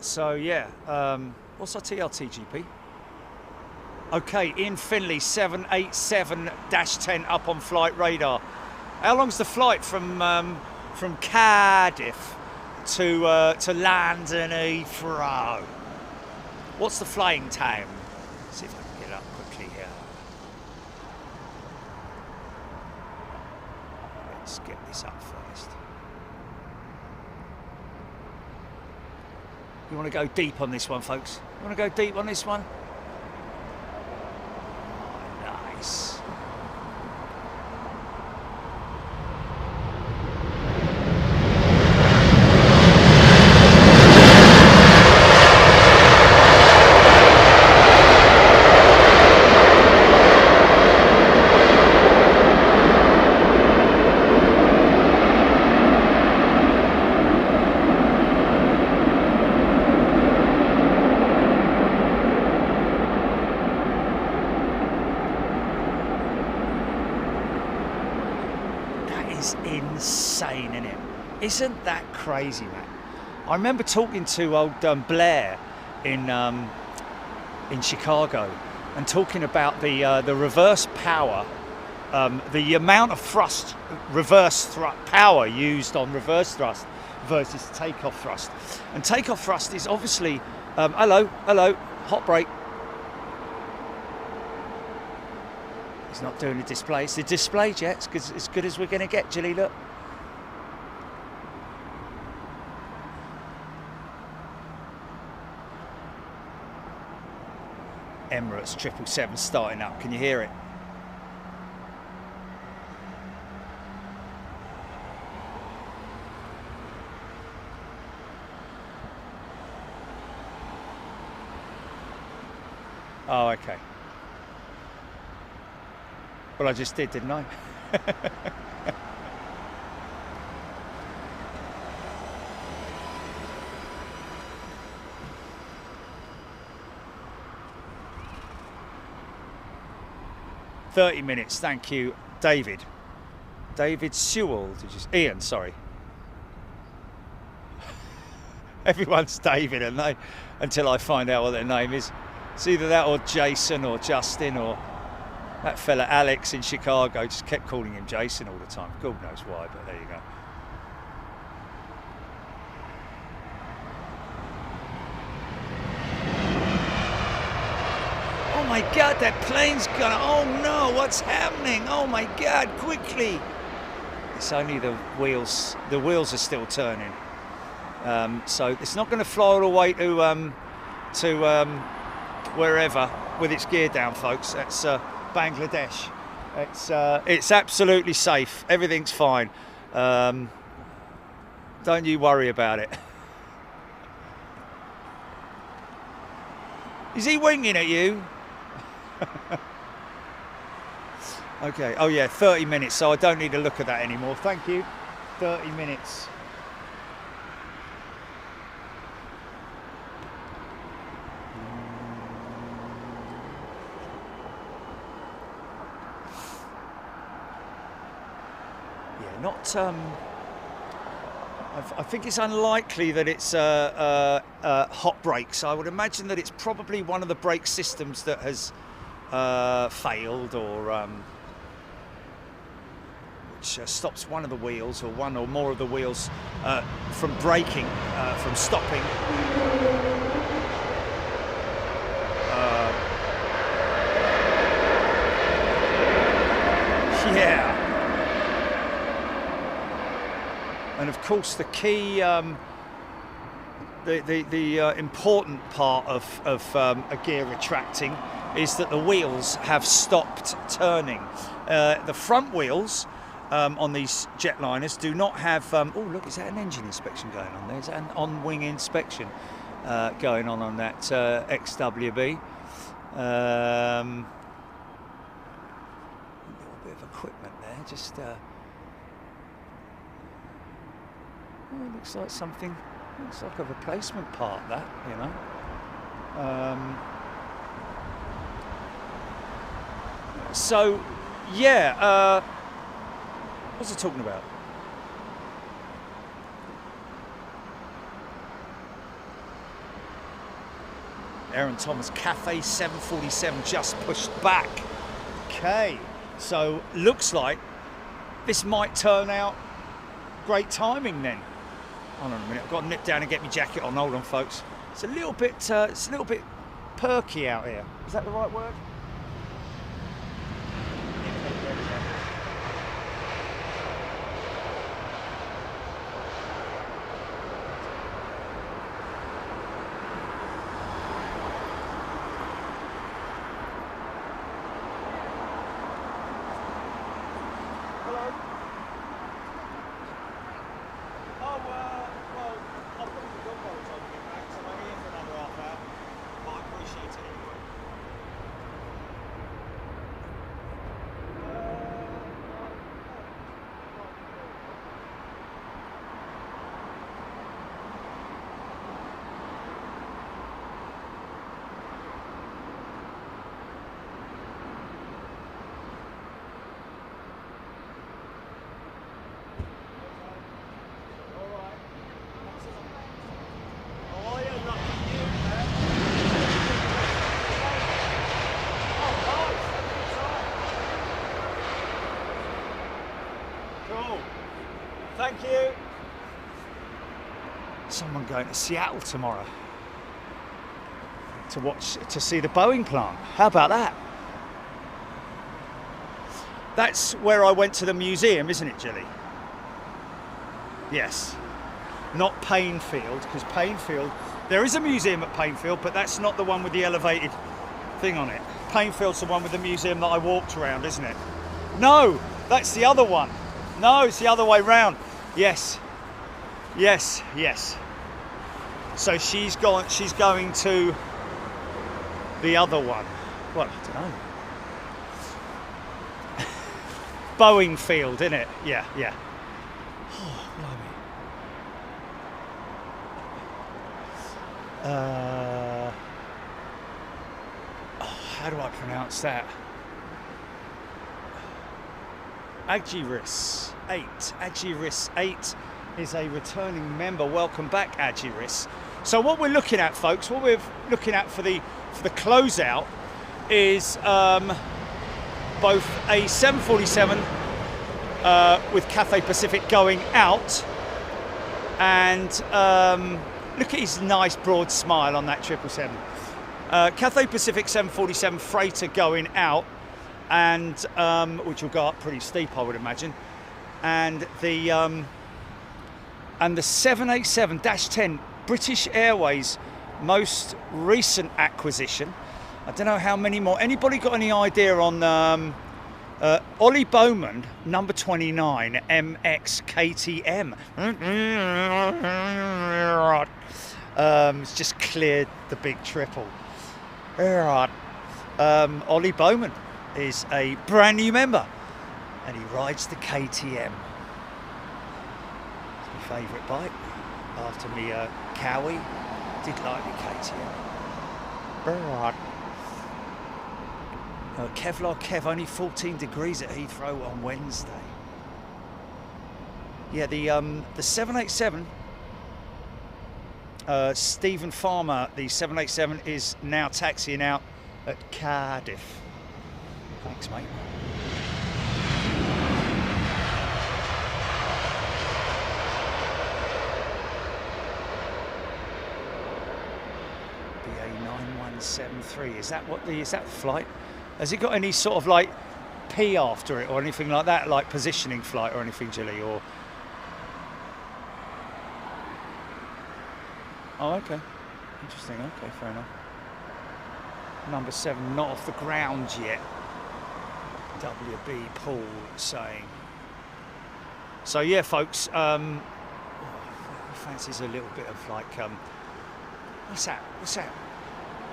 So yeah, what's our TLTGP? Okay, Ian Finley, 787-10 up on flight radar. How long's the flight from Cardiff to London Heathrow? What's the flying time? Let's see if I can get it up quickly here. Let's get this up first. You want to go deep on this one, folks? You want to go deep on this one? Oh, nice. Insane, isn't it? Isn't that crazy, man? I remember talking to old Blair in Chicago and talking about the reverse power, the amount of thrust, power used on reverse thrust versus takeoff thrust. And takeoff thrust is obviously hello, hot break. He's not doing the display. It's the display jet. It's as good as we're going to get, Jilly. Look. Emirates 777 starting up. Can you hear it? Oh, okay. Well, I just did, didn't I? "30 minutes, thank you, David. David Sewell, Ian, sorry. Everyone's David, and they, until I find out what their name is. It's either that or Jason or Justin or that fella Alex in Chicago. Just kept calling him Jason all the time. God knows why, but there you go. my God, that plane's gonna, oh no, what's happening? Oh my God, quickly. It's only the wheels are still turning. So it's not gonna fly all the way to wherever with its gear down, folks. That's Bangladesh. It's absolutely safe. Everything's fine. Don't you worry about it. Is he winking at you? Okay. Oh yeah, 30 minutes. So I don't need to look at that anymore. Thank you. 30 minutes. Not, I think it's unlikely that it's hot brakes. I would imagine that it's probably one of the brake systems that has failed, or which stops one of the wheels, or one or more of the wheels from braking, from stopping. Yeah. And of course, the key, the important part of a gear retracting is that the wheels have stopped turning. The front wheels on these jetliners do not have. Oh, look! Is that an engine inspection going on there? Is that an on-wing inspection going on that XWB? A little bit of equipment there, just. Oh, it looks like something. Looks like a replacement part. That, you know. So, yeah. What's it talking about? Aaron Thomas, Cafe 747 just pushed back. Okay, so looks like this might turn out great timing then. Hold on a minute, I've got to nip down and get my jacket on. Hold on, folks. It's a little bit perky out here. Is that the right word? Thank you. Someone going to Seattle tomorrow to see the Boeing plant. How about that? That's where I went to the museum, isn't it, Jilly? Yes. Not Painfield, because Painfield, there is a museum at Painfield, but that's not the one with the elevated thing on it. Painfield's the one with the museum that I walked around, isn't it? No, that's the other one. No, it's the other way round. Yes, yes, yes. So she's going to the other one. Well, I don't know. Boeing Field, isn't it? Yeah, yeah. Oh, blimey. How do I pronounce that? Agiris 8. Agiris 8 is a returning member. Welcome back, Agiris. So what we're looking at, folks, what we're looking at for the closeout is both a 747 with Cathay Pacific going out, and look at his nice broad smile on that 777. Cathay Pacific 747 freighter going out, and which will go up pretty steep, I would imagine. And the 787-10, British Airways' most recent acquisition. I don't know how many more. Anybody got any idea on Ollie Bowman, number 29, MX KTM? It's just cleared the big triple. Ollie Bowman is a brand new member, and he rides the KTM. It's my favourite bike. After me Cowie, did like the KTM. Kevlar Kev, only 14 degrees at Heathrow on Wednesday. Yeah, the 787, Stephen Farmer, the 787 is now taxiing out at Cardiff. Thanks, mate. BA9173, is that the flight? Has it got any sort of like P after it or anything like that, like positioning flight or anything, Jilly? Or oh, okay, interesting. Okay, fair enough. Number 7 not off the ground yet. WB Paul saying. So yeah, folks. Fancies a little bit of like what's that?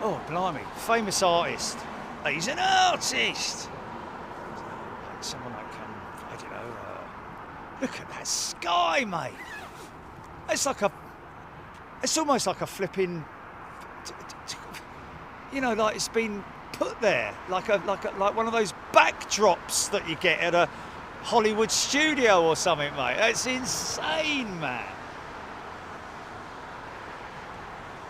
Oh, blimey! Famous artist. He's an artist. Like someone like I don't know. Look at that sky, mate. It's almost like a flipping. You know, like it's been put there, like one of those backdrops that you get at a Hollywood studio or something, mate. That's insane, man.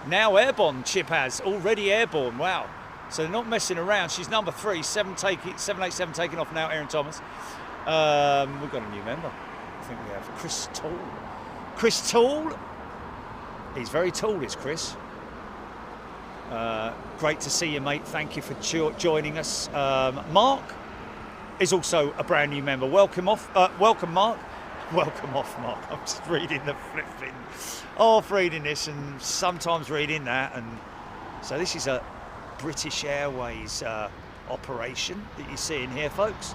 Now airborne, Chip has already airborne. Wow. So they're not messing around. She's number 3, 787 taking off now, Aaron Thomas. We've got a new member. I think we have Chris Tall. Chris Tall. He's very tall, is Chris. Great to see you, mate. Thank you for joining us. Mark is also a brand new member. Welcome, Mark. Welcome off, Mark. I'm just reading the flipping off, reading this and sometimes reading that. And so this is a British Airways operation that you see in here, folks.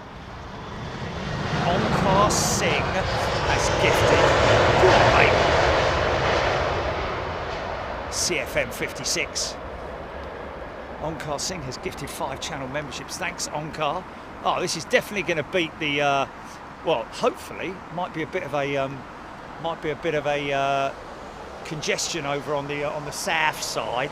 Onkar Singh has gifted CFM 56. Onkar Singh has gifted 5 channel memberships. Thanks, Onkar. Oh, this is definitely going to beat the. Well, hopefully, might be a bit of a congestion over on the south side.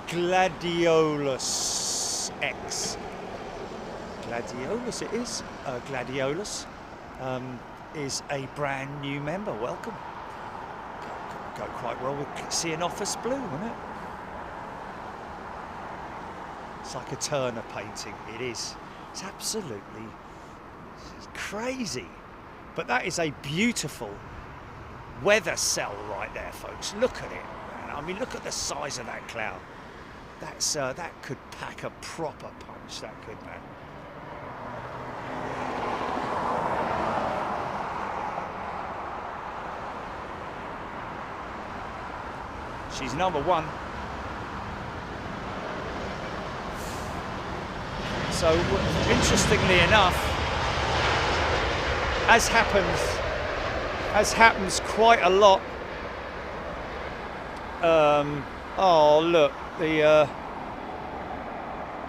Gladiolus X. Gladiolus it is. Gladiolus is a brand new member. Welcome. Go quite well with seeing Office Blue, wouldn't it? It's like a Turner painting. It is. It's absolutely crazy. But that is a beautiful weather cell right there, folks. Look at it. I mean, look at the size of that cloud. That's that could pack a proper punch. That could, man. She's number 1. So, interestingly enough, as happens quite a lot. Oh look, the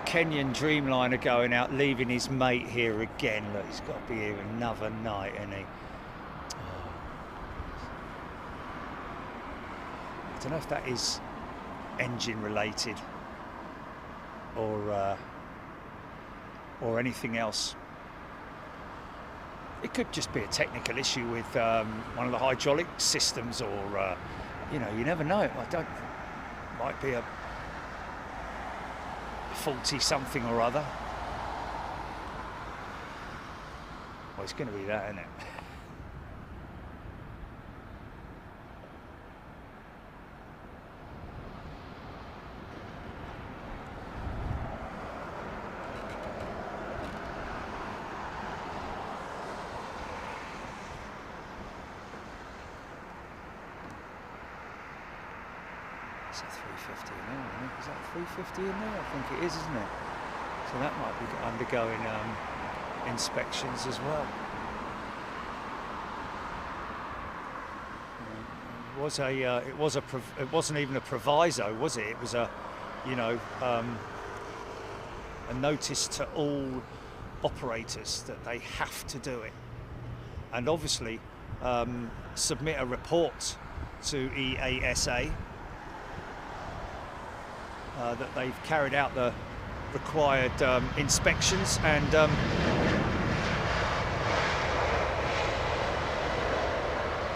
Kenyan Dreamliner going out, leaving his mate here again. Look, he's got to be here another night, isn't he? Oh. I don't know if that is engine related or anything else. It could just be a technical issue with one of the hydraulic systems, or you know, you never know. Might be a faulty something or other. Well, it's going to be that, isn't it? That's a 350 in there, I think. Is that 350 in there? I think it is, isn't it? So that might be undergoing inspections as well. It wasn't even a proviso, was it? It was a, you know, a notice to all operators that they have to do it, and obviously submit a report to EASA that they've carried out the required inspections and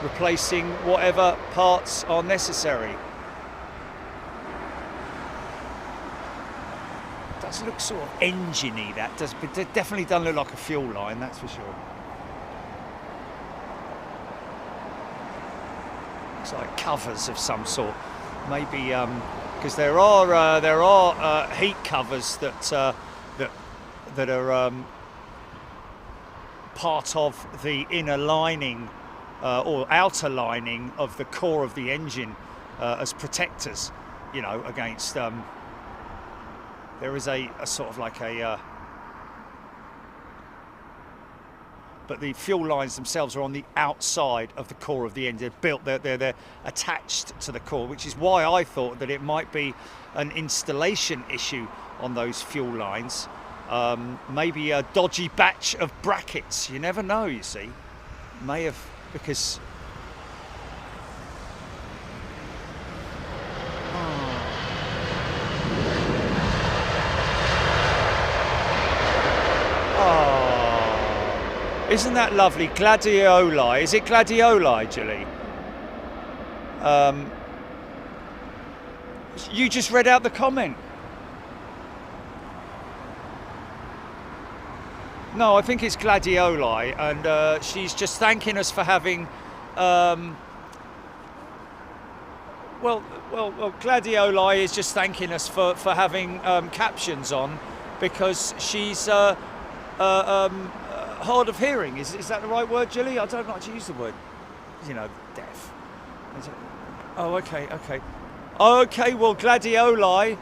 replacing whatever parts are necessary. Does look sort of engine-y, that does, but it definitely doesn't look like a fuel line, that's for sure. Looks like covers of some sort, maybe because there are heat covers that are part of the inner lining or outer lining of the core of the engine as protectors, you know, against. There is a sort of like a, but the fuel lines themselves are on the outside of the core of the engine. They're attached to the core, which is why I thought that it might be an installation issue on those fuel lines. Maybe a dodgy batch of brackets. You never know. You see, may have because. Isn't that lovely? Gladioli. Is it gladioli, Julie? You just read out the comment. No, I think it's gladioli, and she's just thanking us for having. Well, gladioli is just thanking us for having captions on, because she's. Hard of hearing, is that the right word, Julie? I don't like to use the word, you know, deaf. Oh, okay. Okay, well, gladioli,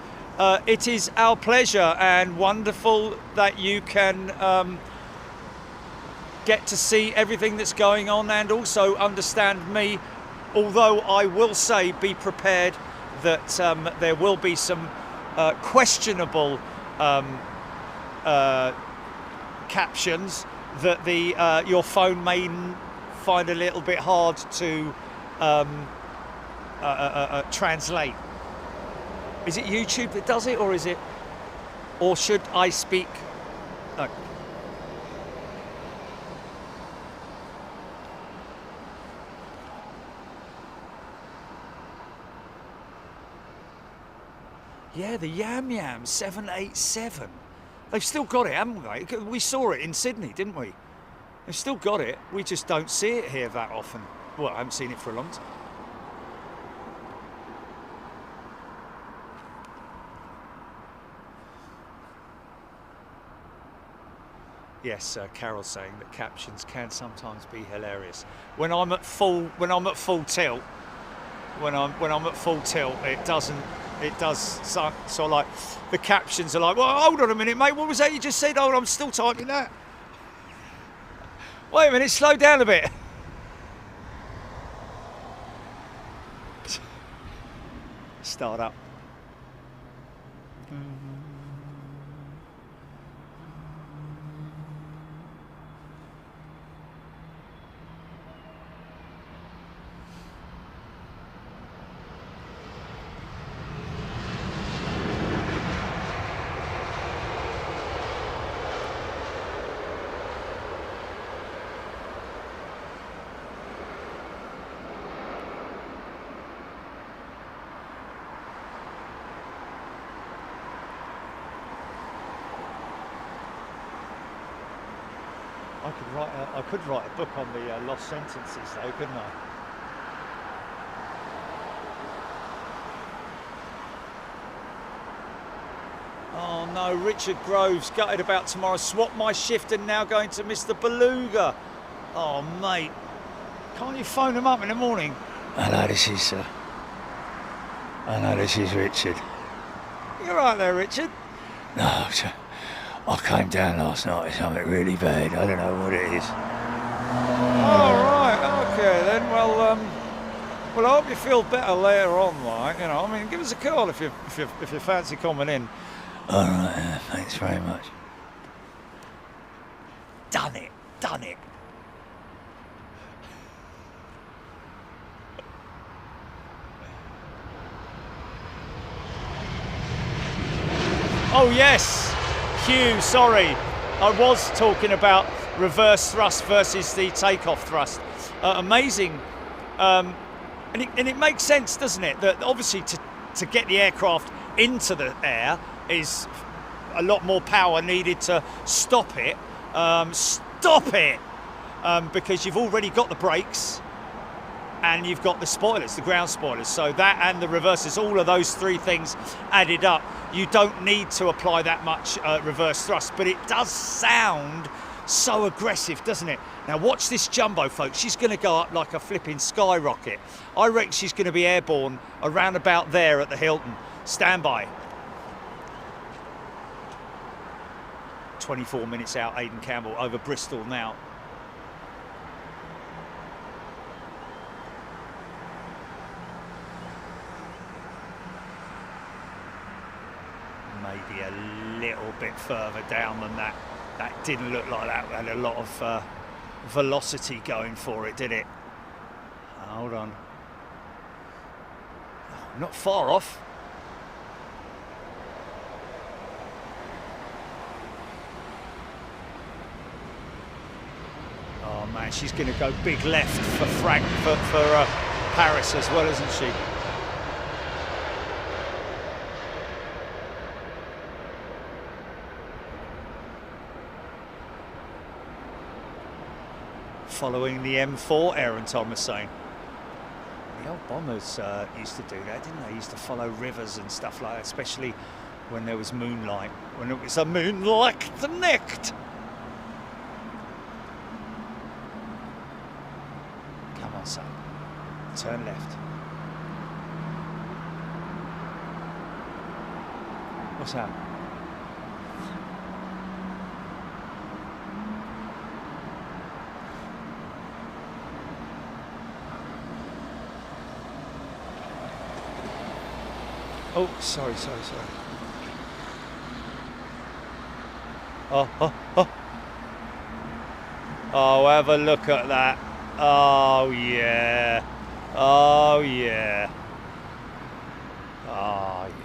it is our pleasure and wonderful that you can get to see everything that's going on and also understand me, although I will say be prepared that there will be some questionable captions that your phone may find a little bit hard to translate. Is it YouTube that does it, or should I speak? No. Yeah, the Yam Yam 787. They've still got it, haven't they? We saw it in Sydney, didn't we? They've still got it. We just don't see it here that often. Well, I haven't seen it for a long time. Yes, Carol's saying that captions can sometimes be hilarious. When I'm at full tilt, it does sort of like, the captions are like, well, hold on a minute, mate, what was that you just said? Oh, I'm still typing that. Wait a minute, slow down a bit. Start up. I could write a book on the lost sentences, though, couldn't I? Oh no, Richard Groves, gutted about tomorrow. Swapped my shift and now going to Mr. Beluga. Oh mate, can't you phone him up in the morning? Hello, this is I know, this is Richard. You're right there, Richard. No, I came down last night with something really bad. I don't know what it is. Oh, right, okay then. Well, I hope you feel better later on, like, you know. I mean, give us a call if you fancy coming in. All right, thanks very much. Done it, done it. Oh yes, Hugh, sorry. I was talking about reverse thrust versus the takeoff thrust. Amazing. And it makes sense, doesn't it? That obviously to get the aircraft into the air is a lot more power needed to stop it. Because you've already got the brakes and you've got the spoilers, the ground spoilers. So that and the reversers, all of those three things added up, you don't need to apply that much reverse thrust, but it does sound so aggressive, doesn't it? Now watch this jumbo, folks. She's going to go up like a flipping skyrocket. I reckon she's going to be airborne around about there at the Hilton. Stand by. 24 minutes out, Aidan Campbell over Bristol now. Maybe a little bit further down than that. That didn't look like that had a lot of velocity going for it, did it? Hold on. Oh, not far off. Oh man, she's going to go big left for Paris as well, isn't she? Following the M4, Aaron Tom was saying. The old bombers used to do that, didn't they? Used to follow rivers and stuff like that, especially when there was moonlight, when it was a moonlight Nacht. Come on, son. Turn left. What's that? Oh, sorry. Oh, have a look at that. Oh, yeah. Oh, yeah. Oh, yeah.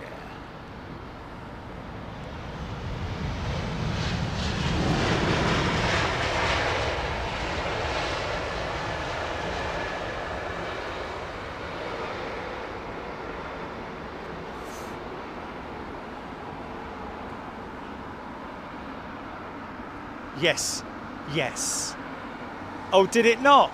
Yes. Oh, did it not?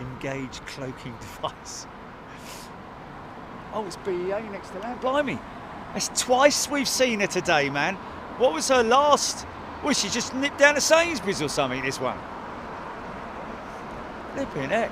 Engage cloaking device. Oh, it's BEA next to land. Blimey. That's twice we've seen her today, man. What was her last? Well, she just nipped down to Sainsbury's or something, this one. Flipping heck.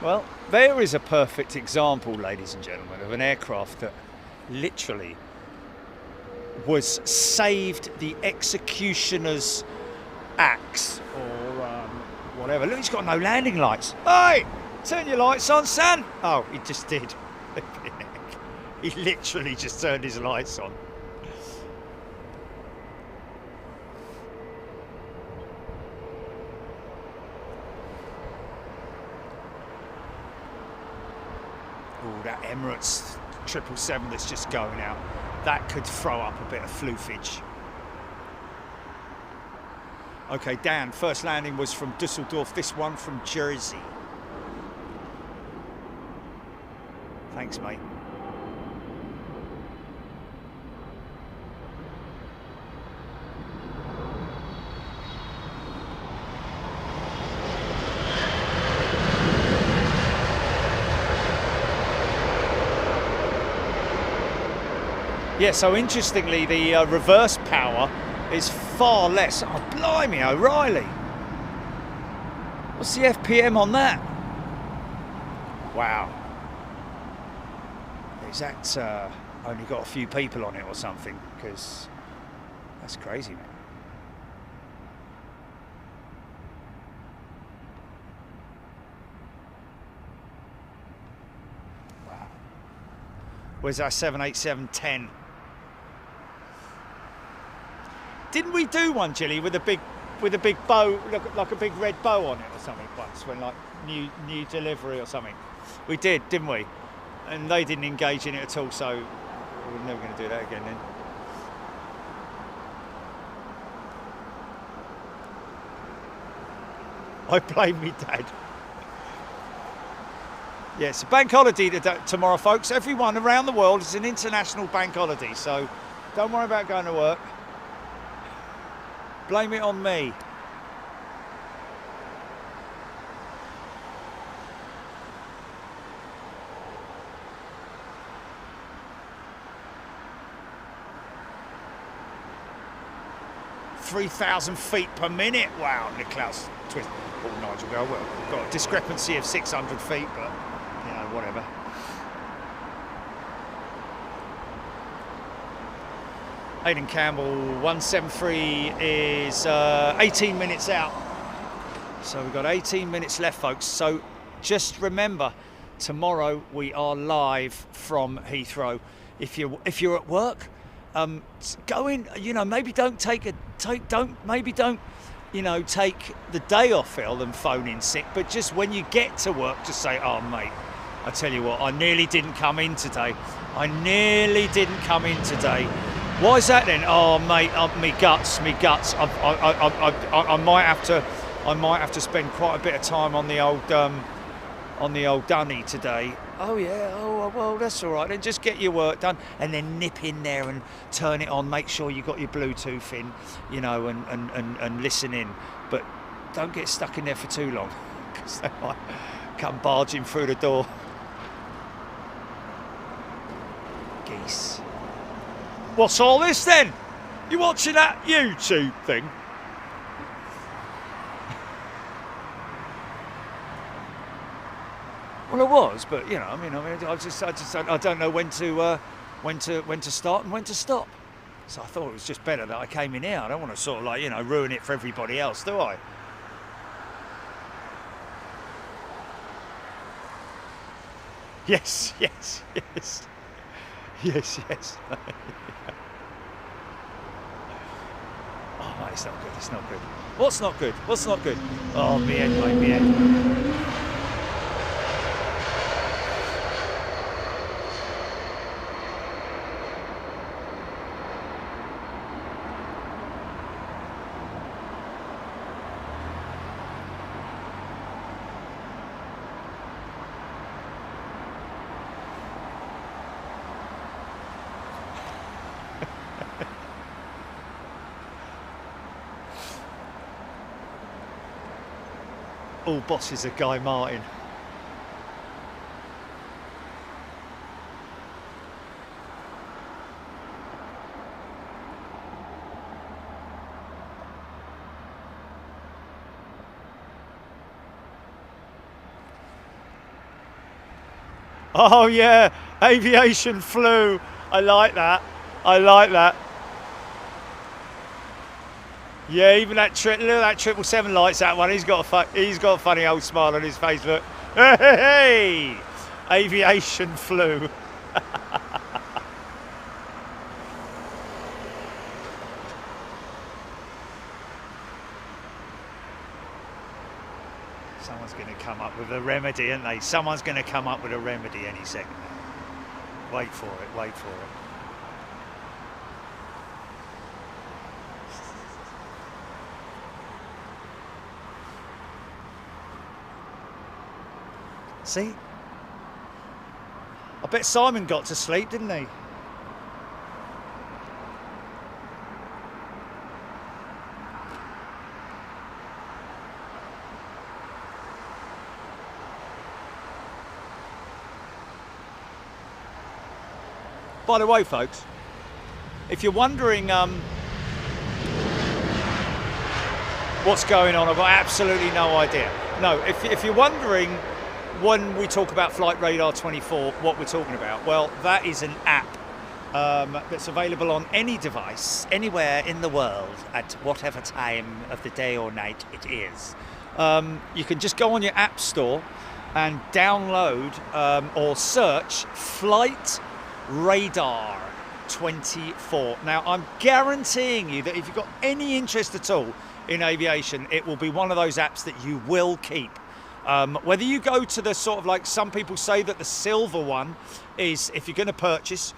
Well, there is a perfect example, ladies and gentlemen, of an aircraft that literally was saved the executioner's axe or whatever. Look, he's got no landing lights. Hey, turn your lights on, son. Oh, he just did. He literally just turned his lights on. Oh, that Emirates 777 that's just going out. That could throw up a bit of floofage. Okay, Dan, first landing was from Dusseldorf, this one from Jersey. Thanks, mate. Yeah, so interestingly, the reverse power is far less. Oh, blimey, O'Reilly. What's the FPM on that? Wow. Is that only got a few people on it or something? Because that's crazy, man. Wow. Where's our 787-10? Didn't we do one, Jilly, with a big bow, like a big red bow on it or something once, when like new delivery or something? We did, didn't we? And they didn't engage in it at all, so we're never going to do that again then. I blame me dad. Yeah, it's a bank holiday tomorrow, folks. Everyone around the world, is an international bank holiday, so don't worry about going to work. Blame it on me. "3,000 feet per minute. Wow, Niklaus twist. Oh, Nigel, well, we've got a discrepancy of 600 feet, but you know, whatever. Aidan Campbell, 173 is 18 minutes out. So we've got 18 minutes left, folks. So just remember, tomorrow we are live from Heathrow. If you're at work, go in. You know, maybe don't take the day off, Phil, and phone in sick. But just when you get to work, just say, "Oh, mate, I tell you what, I nearly didn't come in today. I nearly didn't come in today." Why is that then? Oh, mate, me guts. I might have to spend quite a bit of time on the old dunny today. Oh yeah. Oh well, that's all right. Then just get your work done, and then nip in there and turn it on. Make sure you got your Bluetooth in, you know, and listen in. But don't get stuck in there for too long, because they might come barging through the door. Geese. What's all this then? You watching that YouTube thing? Well, it was, but you know, I don't know when to start and when to stop. So I thought it was just better that I came in here. I don't want to sort of like, you know, ruin it for everybody else, do I? Yes. Oh, mate, it's not good. It's not good. What's not good? What's not good? Oh, me head, mate, me head. All bosses are Guy Martin. Oh yeah, aviation flu. I like that. Yeah, even look at that 777 lights that one. He's got a funny old smile on his face. Look, hey, aviation flu. Someone's going to come up with a remedy, aren't they? Someone's going to come up with a remedy any second. Wait for it, wait for it. See? I bet Simon got to sleep, didn't he? By the way, folks, if you're wondering what's going on, I've got absolutely no idea. No, if you're wondering when we talk about Flight Radar 24, what we're talking about, well, that is an app that's available on any device, anywhere in the world, at whatever time of the day or night it is. You can just go on your app store and download or search Flight Radar 24. Now, I'm guaranteeing you that if you've got any interest at all in aviation, it will be one of those apps that you will keep. Whether you go to the sort of, like, some people say that the silver one is, if you're going to purchase,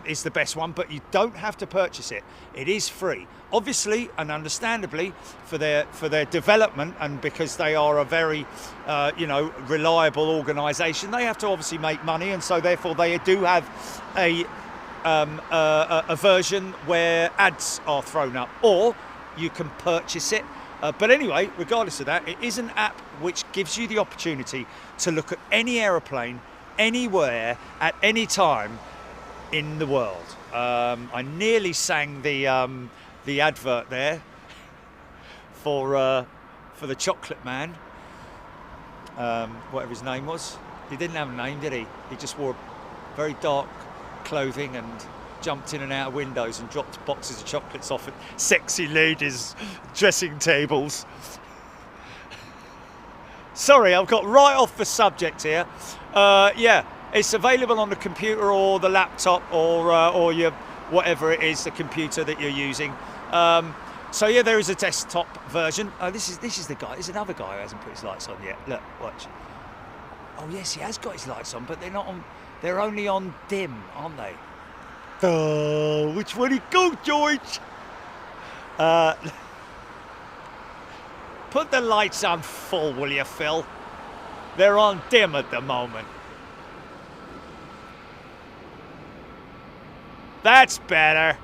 is the best one, but you don't have to purchase it. It is free, obviously and understandably, for their development, and because they are a very reliable organisation. They have to obviously make money, and so therefore they do have a version where ads are thrown up, or you can purchase it. But anyway, regardless of that, it is an app which gives you the opportunity to look at any aeroplane, anywhere, at any time in the world. I nearly sang the advert there for the chocolate man, whatever his name was. He didn't have a name, did he? He just wore very dark clothing and jumped in and out of windows and dropped boxes of chocolates off at sexy ladies' dressing tables. Sorry, I've got right off the subject here. Yeah, it's available on the computer or the laptop or your whatever it is, the computer that you're using. So yeah, there is a desktop version. This is the guy. There's another guy who hasn't put his lights on yet. Look, watch. Oh yes, he has got his lights on, but they're not on. They're only on dim, aren't they? Oh, which way to go, George? Put the lights on full, will you, Phil? They're on dim at the moment. That's better.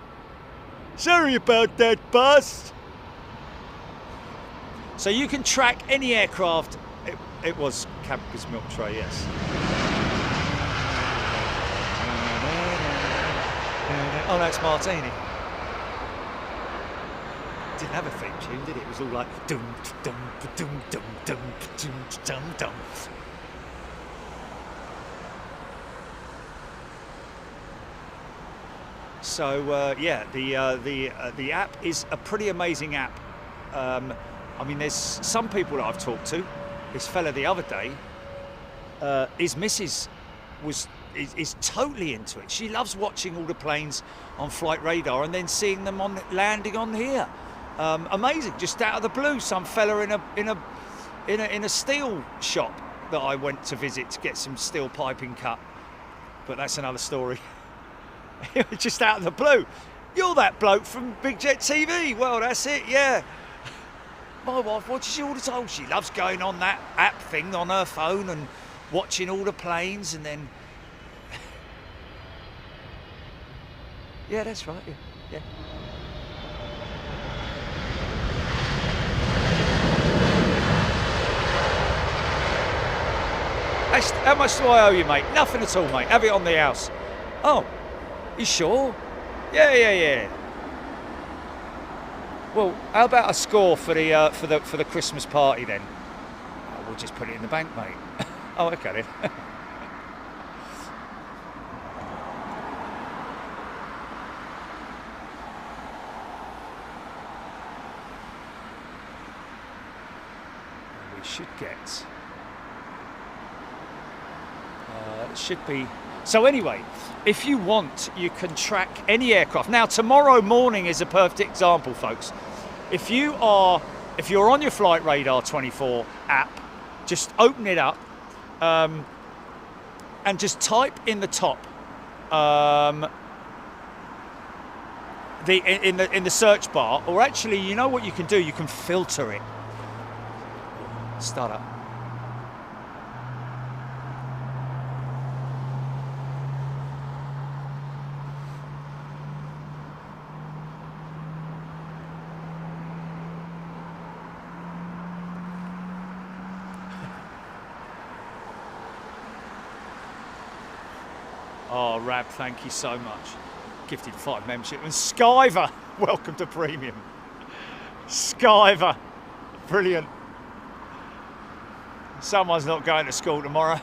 Sorry about that, boss. So you can track any aircraft. It was Campus Milk Tray, yes. Oh, that's Martini. Didn't have a theme tune, did it? It was all like dum dum dum dum dum dum dum dum. So yeah, the app is a pretty amazing app. I mean, there's some people that I've talked to. This fella the other day, his missus is totally into it. She loves watching all the planes on Flight Radar and then seeing them landing on here. Amazing, just out of the blue. Some fella in a steel shop that I went to visit to get some steel piping cut. But that's another story. Just out of the blue. You're that bloke from Big Jet TV. Well, that's it, yeah. My wife watches you all the time. She loves going on that app thing on her phone and watching all the planes, and then yeah, that's right, yeah. How much do I owe you, mate? Nothing at all, mate. Have it on the house. Oh, you sure? Yeah. Well, how about a score for the Christmas party then? Oh, we'll just put it in the bank, mate. Oh, okay then. We should get. Should be. So anyway, if you want, you can track any aircraft. Now, tomorrow morning is a perfect example, folks. If you're on your Flight Radar 24 app, just open it up and just type in the top in the search bar, or actually, you know what you can do? You can filter it. Start up. Oh, Rab, thank you so much. Gifted 5 membership. And Skyver, welcome to Premium. Skyver, brilliant. Someone's not going to school tomorrow.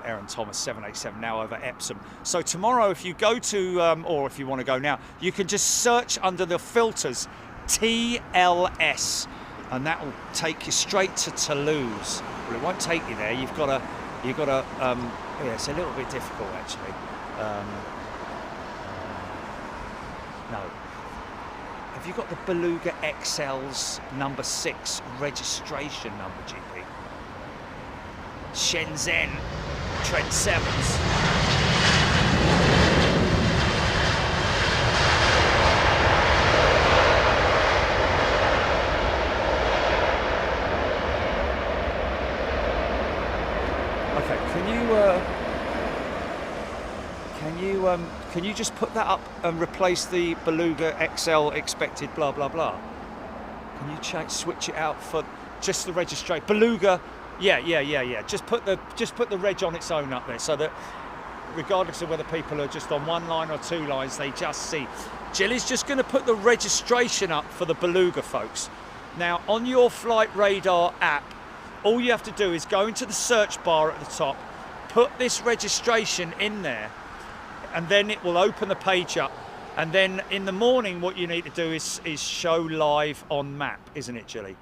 Aaron Thomas 787 now over Epsom. So tomorrow, if you go to, or if you want to go now, you can just search under the filters TLS, and that will take you straight to Toulouse. Well, it won't take you there. You've got to. Yeah, it's a little bit difficult actually. No. Have you got the Beluga XL's number 6 registration number, GP? Shenzhen Trent 7s. Can you just put that up and replace the Beluga XL expected blah blah blah? Can you switch it out for just the registration Beluga? Yeah. Just put the reg on its own up there, so that regardless of whether people are just on one line or 2 lines, they just see. Jilly's just going to put the registration up for the Beluga, folks. Now on your Flight Radar app, all you have to do is go into the search bar at the top, put this registration in there, and then it will open the page up. And then in the morning, what you need to do is show live on map, isn't it, Jilly?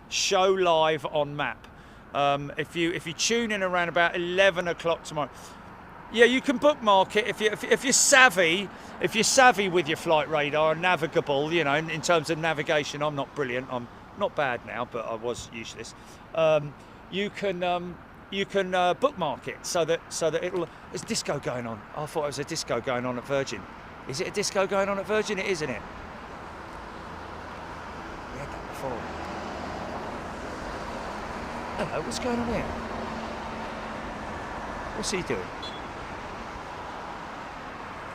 Show live on map. If you tune in around about 11 o'clock tomorrow, yeah, you can bookmark it if you're savvy. If you're savvy with your Flight Radar and navigable, you know, in terms of navigation, I'm not brilliant. I'm not bad now, but I was useless. You can bookmark it so that it'll. There's disco going on. I thought it was a disco going on at Virgin. Is it a disco going on at Virgin? It is, isn't it? We had that before. Hello, what's going on here? What's he doing?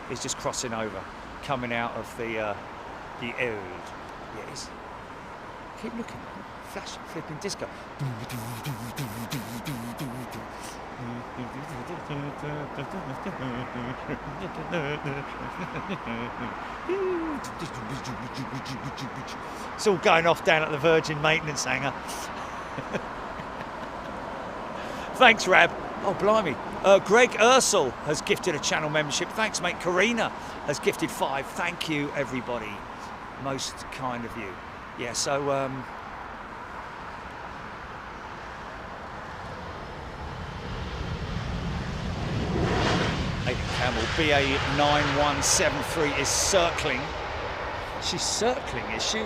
He's just crossing over, coming out of the old. Yeah, he's. Keep looking. Flash, flipping disco. It's all going off down at the Virgin maintenance hangar. Thanks, Rab. Oh, blimey. Greg Ursel has gifted a channel membership. Thanks, mate. Karina has gifted 5. Thank you, everybody. Most kind of you. Yeah, so... Camel BA9173 is circling. She's circling, is she?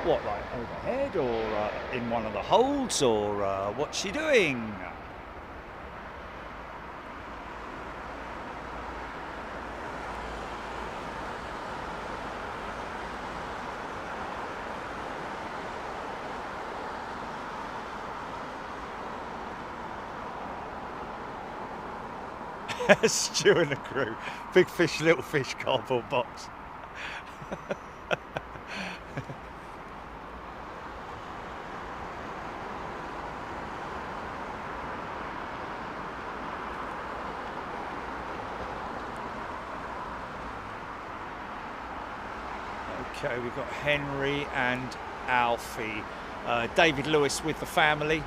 What, like overhead, or in one of the holds, or what's she doing? Stu and the crew. Big fish, little fish cardboard box. Okay, we've got Henry and Alfie. David Lewis with the family.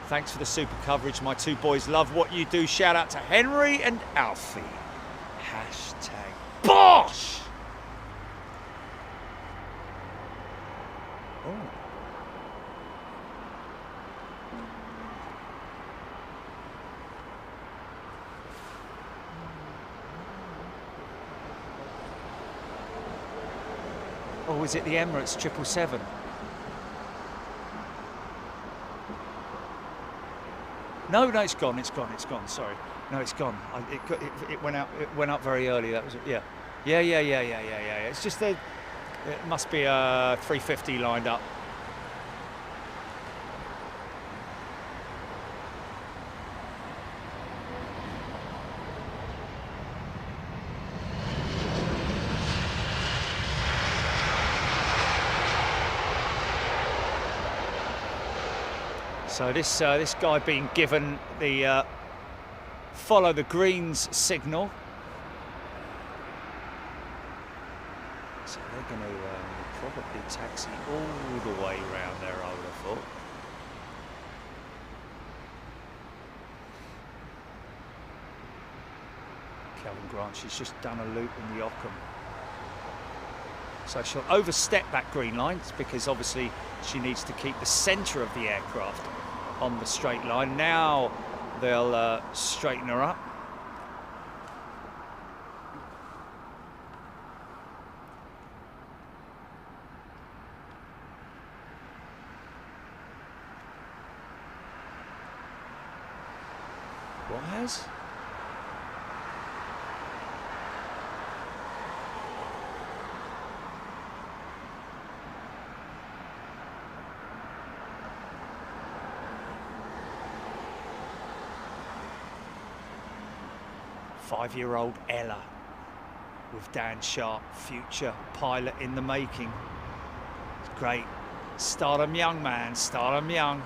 Thanks for the super coverage. My 2 boys love what you do. Shout out to Henry and Alfie. Hashtag Bosh! Oh. Or was it the Emirates 777? No, it's gone. Sorry, no, it's gone. It went out. It went up very early. That was it. Yeah. It's just it must be a 350 lined up. So this guy being given the follow the greens signal. So they're going to probably taxi all the way around there, I would have thought. Calvin Grant, she's just done a loop in the Ockham. So she'll overstep that green line because obviously she needs to keep the centre of the aircraft on the straight line. Now they'll straighten her up. What has? Five-year-old Ella with Dan Sharp, future pilot in the making. It's great. Start 'em young, man. Start 'em young.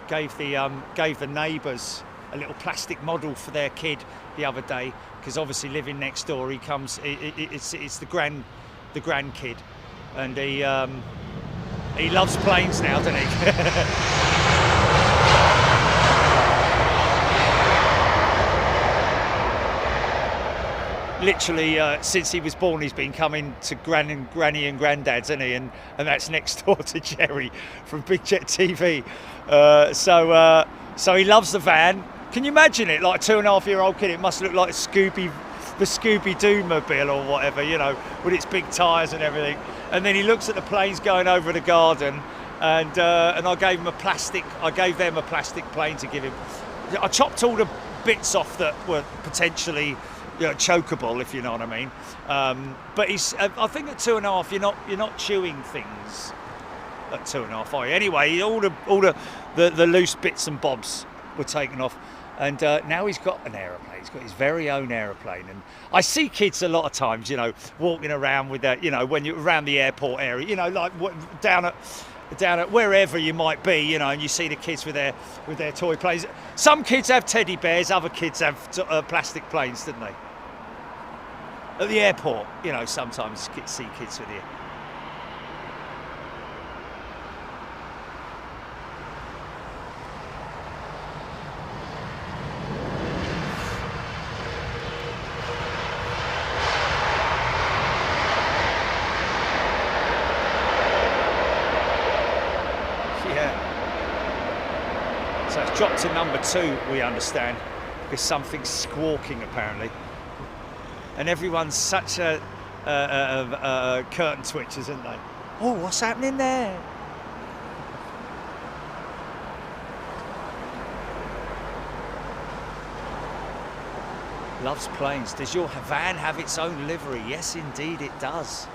Gave the neighbours a little plastic model for their kid the other day because obviously living next door, he comes. It's the grandkid, and he loves planes now, doesn't he? Literally, since he was born, he's been coming to Granny and Granddad's, isn't he? And that's next door to Jerry from Big Jet TV. So he loves the van. Can you imagine it? Like a 2.5-year-old kid, it must look like the Scooby-Doo mobile or whatever, you know, with its big tyres and everything. And then he looks at the planes going over the garden, and I gave them a plastic plane to give him. I chopped all the bits off that were potentially, you know, chokeable, if you know what I mean. But I think at 2.5, you're not chewing things at 2.5, are you? Anyway, all the loose bits and bobs were taken off, and now he's got an aeroplane. He's got his very own aeroplane, and I see kids a lot of times, you know, walking around with that, you know, when you're around the airport area, you know, like down at wherever you might be, you know, and you see the kids with their toy planes. Some kids have teddy bears, other kids have plastic planes, don't they? At the airport, you know, sometimes you see kids with it. So it's dropped to number 2, we understand, because something's squawking apparently. And everyone's such a curtain twitchers, isn't they? Oh, what's happening there? Loves planes. Does your van have its own livery? Yes, indeed it does.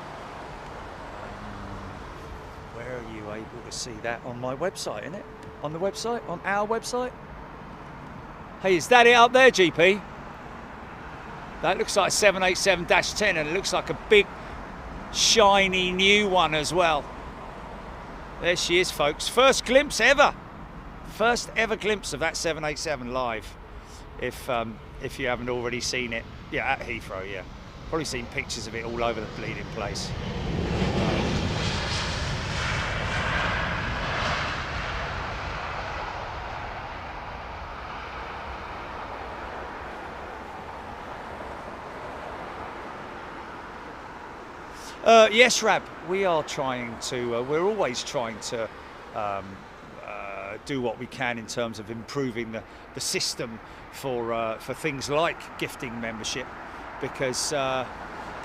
Where are you able to see that? On my website, isn't it? On the website? On our website? Hey, is that it up there, GP? That looks like a 787-10, and it looks like a big, shiny new one as well. There she is, folks. First glimpse ever. First ever glimpse of that 787 live. If you haven't already seen it. Yeah, at Heathrow, yeah. Probably seen pictures of it all over the bleeding place. Yes, Rab, we are trying to, we're always trying to do what we can in terms of improving the system for things like gifting membership, because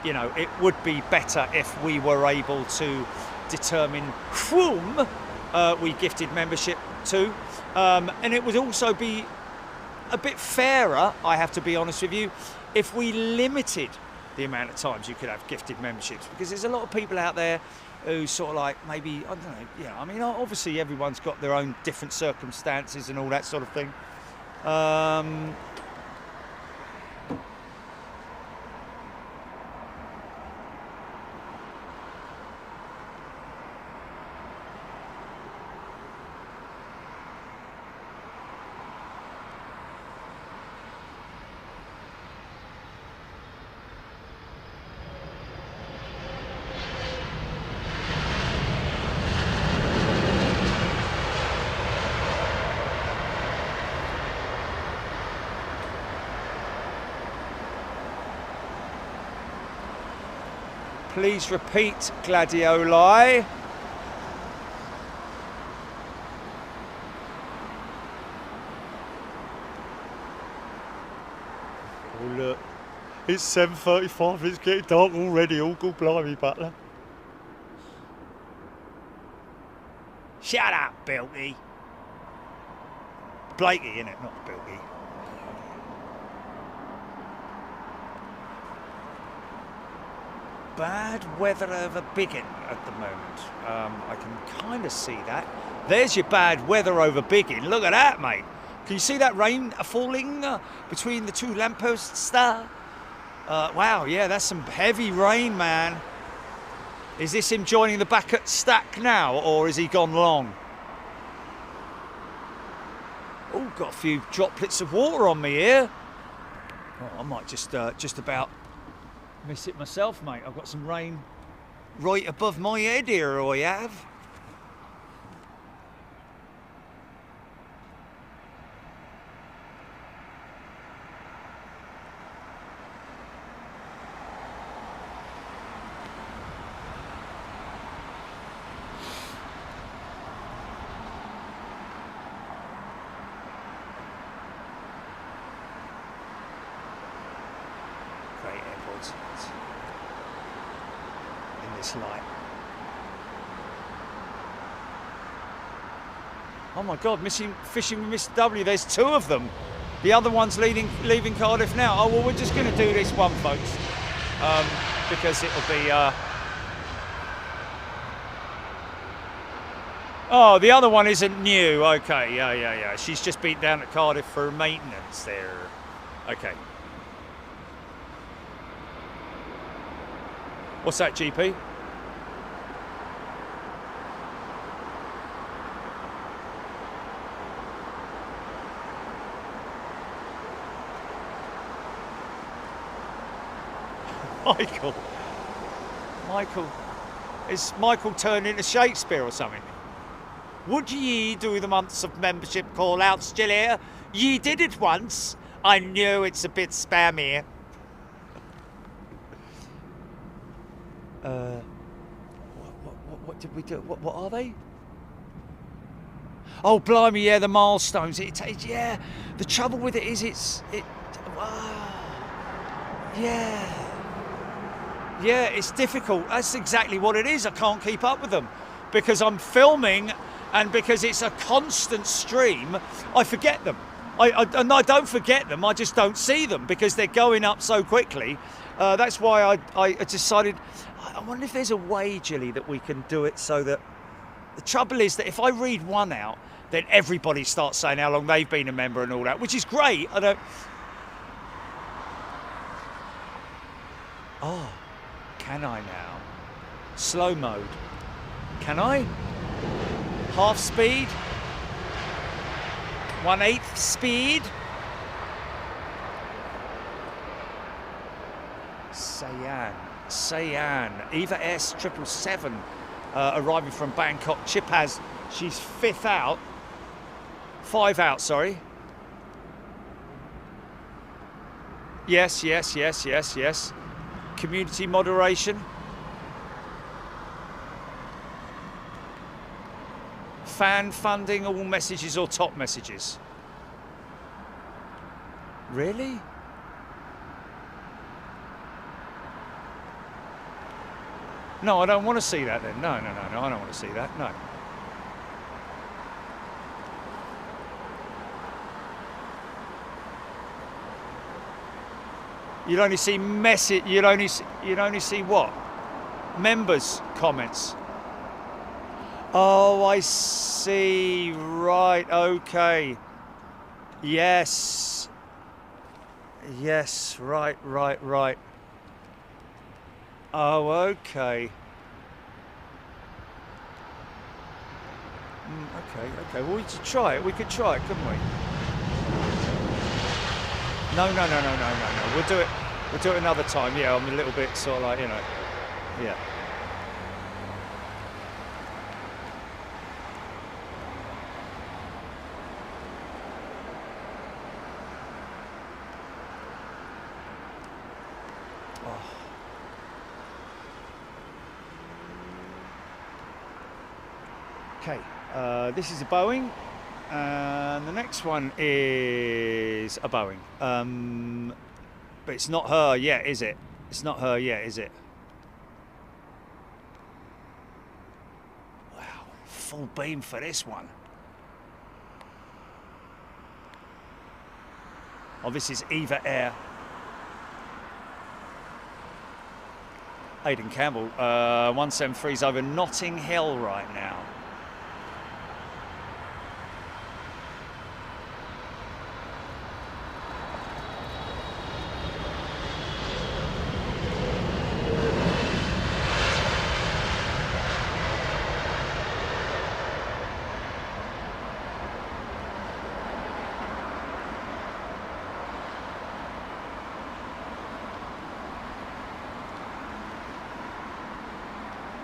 you know, it would be better if we were able to determine whom we gifted membership to, and it would also be a bit fairer, I have to be honest with you, if we limited the amount of times you could have gifted memberships, because there's a lot of people out there who sort of like, maybe, I don't know, you know, I mean, obviously everyone's got their own different circumstances and all that sort of thing. Please repeat, Gladioli. Oh look, it's 7:35, it's getting dark already, all good blimey, Butler. Shut up, Bilky. Blakey, innit, not Bilky. Bad weather over Biggin at the moment. I can kind of see that. There's your bad weather over Biggin. Look at that, mate. Can you see that rain falling between the two lampposts there? Wow, yeah, that's some heavy rain, man. Is this him joining the back at stack now, or is he gone long? Oh, got a few droplets of water on me here. Oh, I might just about miss it myself, mate. I've got some rain right above my head here, I have. Great airports in this light. Oh my God, fishing with Mr. W. There's two of them. The other one's leaving Cardiff now. Oh well, we're just going to do this one, folks, because it'll be. Oh, the other one isn't new. Okay, yeah. She's just been down at Cardiff for maintenance there. Okay. What's that, GP? Michael. Is Michael turned into Shakespeare or something? Would ye do the months of membership call out still here? Ye did it once. I know it's a bit spammy. What did we do? What are they? Oh, blimey, yeah, the milestones. Yeah, the trouble with it is yeah, it's difficult. That's exactly what it is. I can't keep up with them because I'm filming, and because it's a constant stream, I forget them. I don't forget them. I just don't see them because they're going up so quickly. That's why I decided. I wonder if there's a way, Jilly, that we can do it so that. The trouble is that if I read one out, then everybody starts saying how long they've been a member and all that, which is great. I don't. Oh, can I now? Slow mode. Can I? Half speed? 1/8 speed? Sayan. Eva S777 arriving from Bangkok. Chipaz, she's 5 out, sorry. Yes. Community moderation. Fan funding, all messages or top messages. Really? No, I don't want to see that then. No, I don't want to see that, no. You'd only see you'd only see what? Members' comments. Oh, I see. Right, okay. Yes. Yes, right. Oh, okay. Okay. Well, we could try it. We could try it, couldn't we? No. We'll do it another time. Yeah, I'm a little bit sort of like, you know, yeah. Okay, this is a Boeing, and the next one is a Boeing. But it's not her yet, is it? It's not her yet, is it? Wow, full beam for this one. Oh, this is Eva Air. Aidan Campbell, 173's over Notting Hill right now.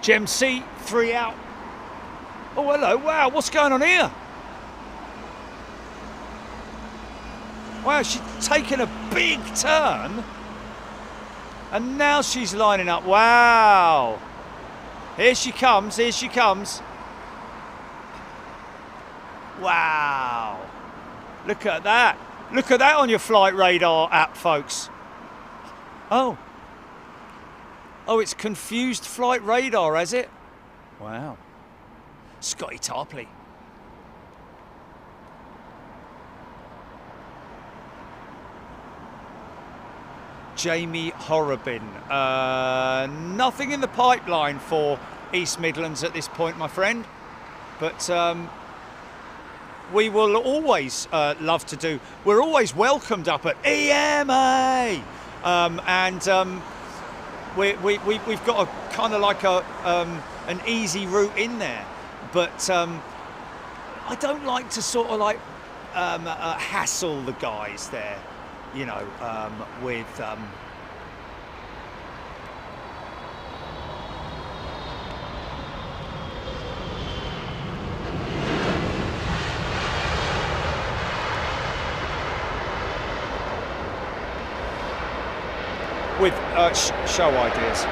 Gem C, 3 out. Oh, hello. Wow, what's going on here? Wow, she's taken a big turn. And now she's lining up. Wow. Here she comes. Wow. Look at that. Look at that on your flight radar app, folks. Oh, it's confused flight radar, has it? Wow. Scotty Tarpley. Jamie Horrobin. Nothing in the pipeline for East Midlands at this point, my friend. But we will always love to do. We're always welcomed up at EMA. We've got a kind of like an easy route in there, but I don't like to sort of like hassle the guys there, you know, with show ideas.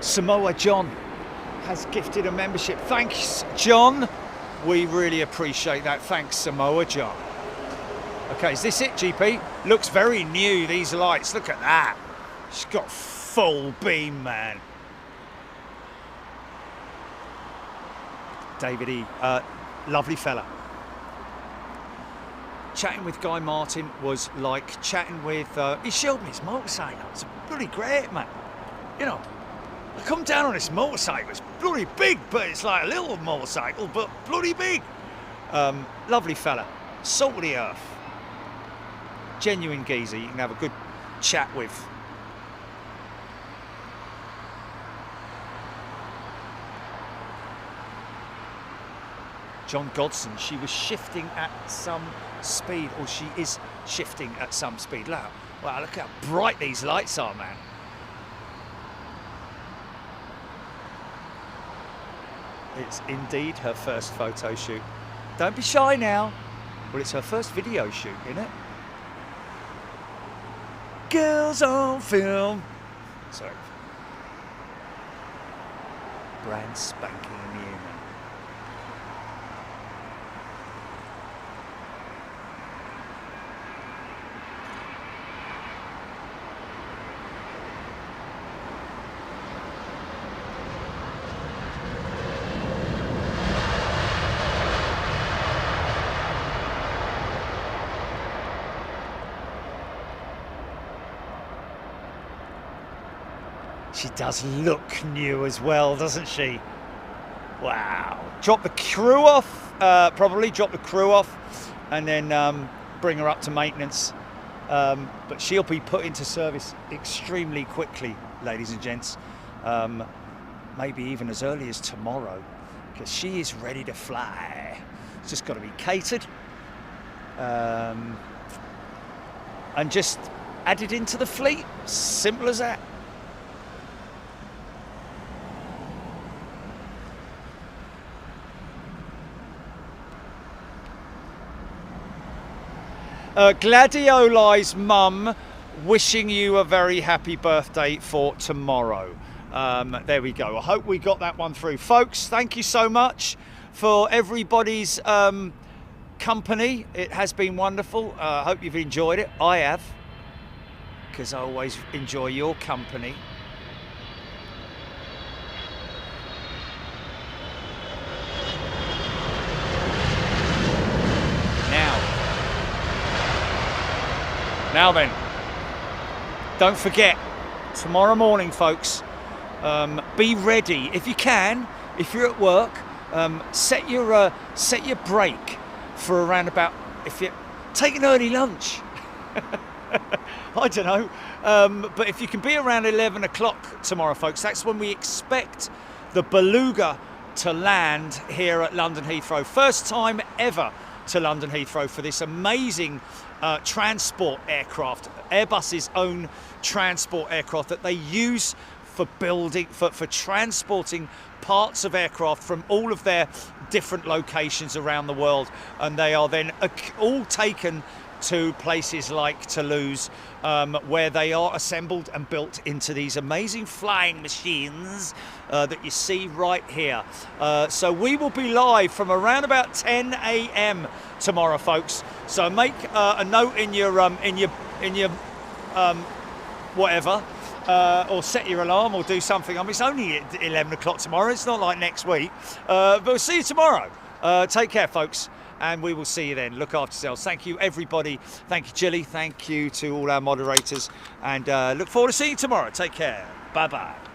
Samoa John has gifted a membership. Thanks, John. We really appreciate that. Thanks, Samoa John. Okay, is this it, GP? Looks very new, these lights. Look at that. She's got full beam, man. David E. Lovely fella. Chatting with Guy Martin was like chatting with... he showed me his motorcycle. It's bloody great, man. You know, I come down on this motorcycle. It's bloody big, but it's like a little motorcycle, but bloody big. Lovely fella. Salt of the earth. Genuine geezer you can have a good chat with. John Godson, she was shifting at some speed, or she is shifting at some speed. Wow, look how bright these lights are, man. It's indeed her first photo shoot. Don't be shy now. Well, it's her first video shoot, isn't it? Girls on film. Sorry. brand spanking new. She does look new as well, doesn't she? Wow. Drop the crew off, probably drop the crew off, and then bring her up to maintenance. But she'll be put into service extremely quickly, ladies and gents. Maybe even as early as tomorrow, because she is ready to fly. It's just got to be catered and just added into the fleet. Simple as that. Gladioli's mum wishing you a very happy birthday for tomorrow. There we go. I hope we got that one through. Folks, thank you so much for everybody's company. It has been wonderful. I hope you've enjoyed it. I have, because I always enjoy your company. Now then, don't forget, tomorrow morning, folks, be ready. If you can, if you're at work, set your break for around about, if you take an early lunch. I don't know, but if you can be around 11 o'clock tomorrow, folks, that's when we expect the Beluga to land here at London Heathrow. First time ever to London Heathrow for this amazing transport aircraft, Airbus's own transport aircraft that they use for transporting parts of aircraft from all of their different locations around the world, and they are then all taken to places like Toulouse, where they are assembled and built into these amazing flying machines that you see right here. So we will be live from around about 10 a.m. tomorrow, folks. So make a note in your whatever, or set your alarm or do something. I mean, it's only 11 o'clock tomorrow. It's not like next week, but we'll see you tomorrow. Take care, folks. And we will see you then. Look after yourselves. Thank you, everybody. Thank you, Jilly. Thank you to all our moderators. And look forward to seeing you tomorrow. Take care. Bye-bye.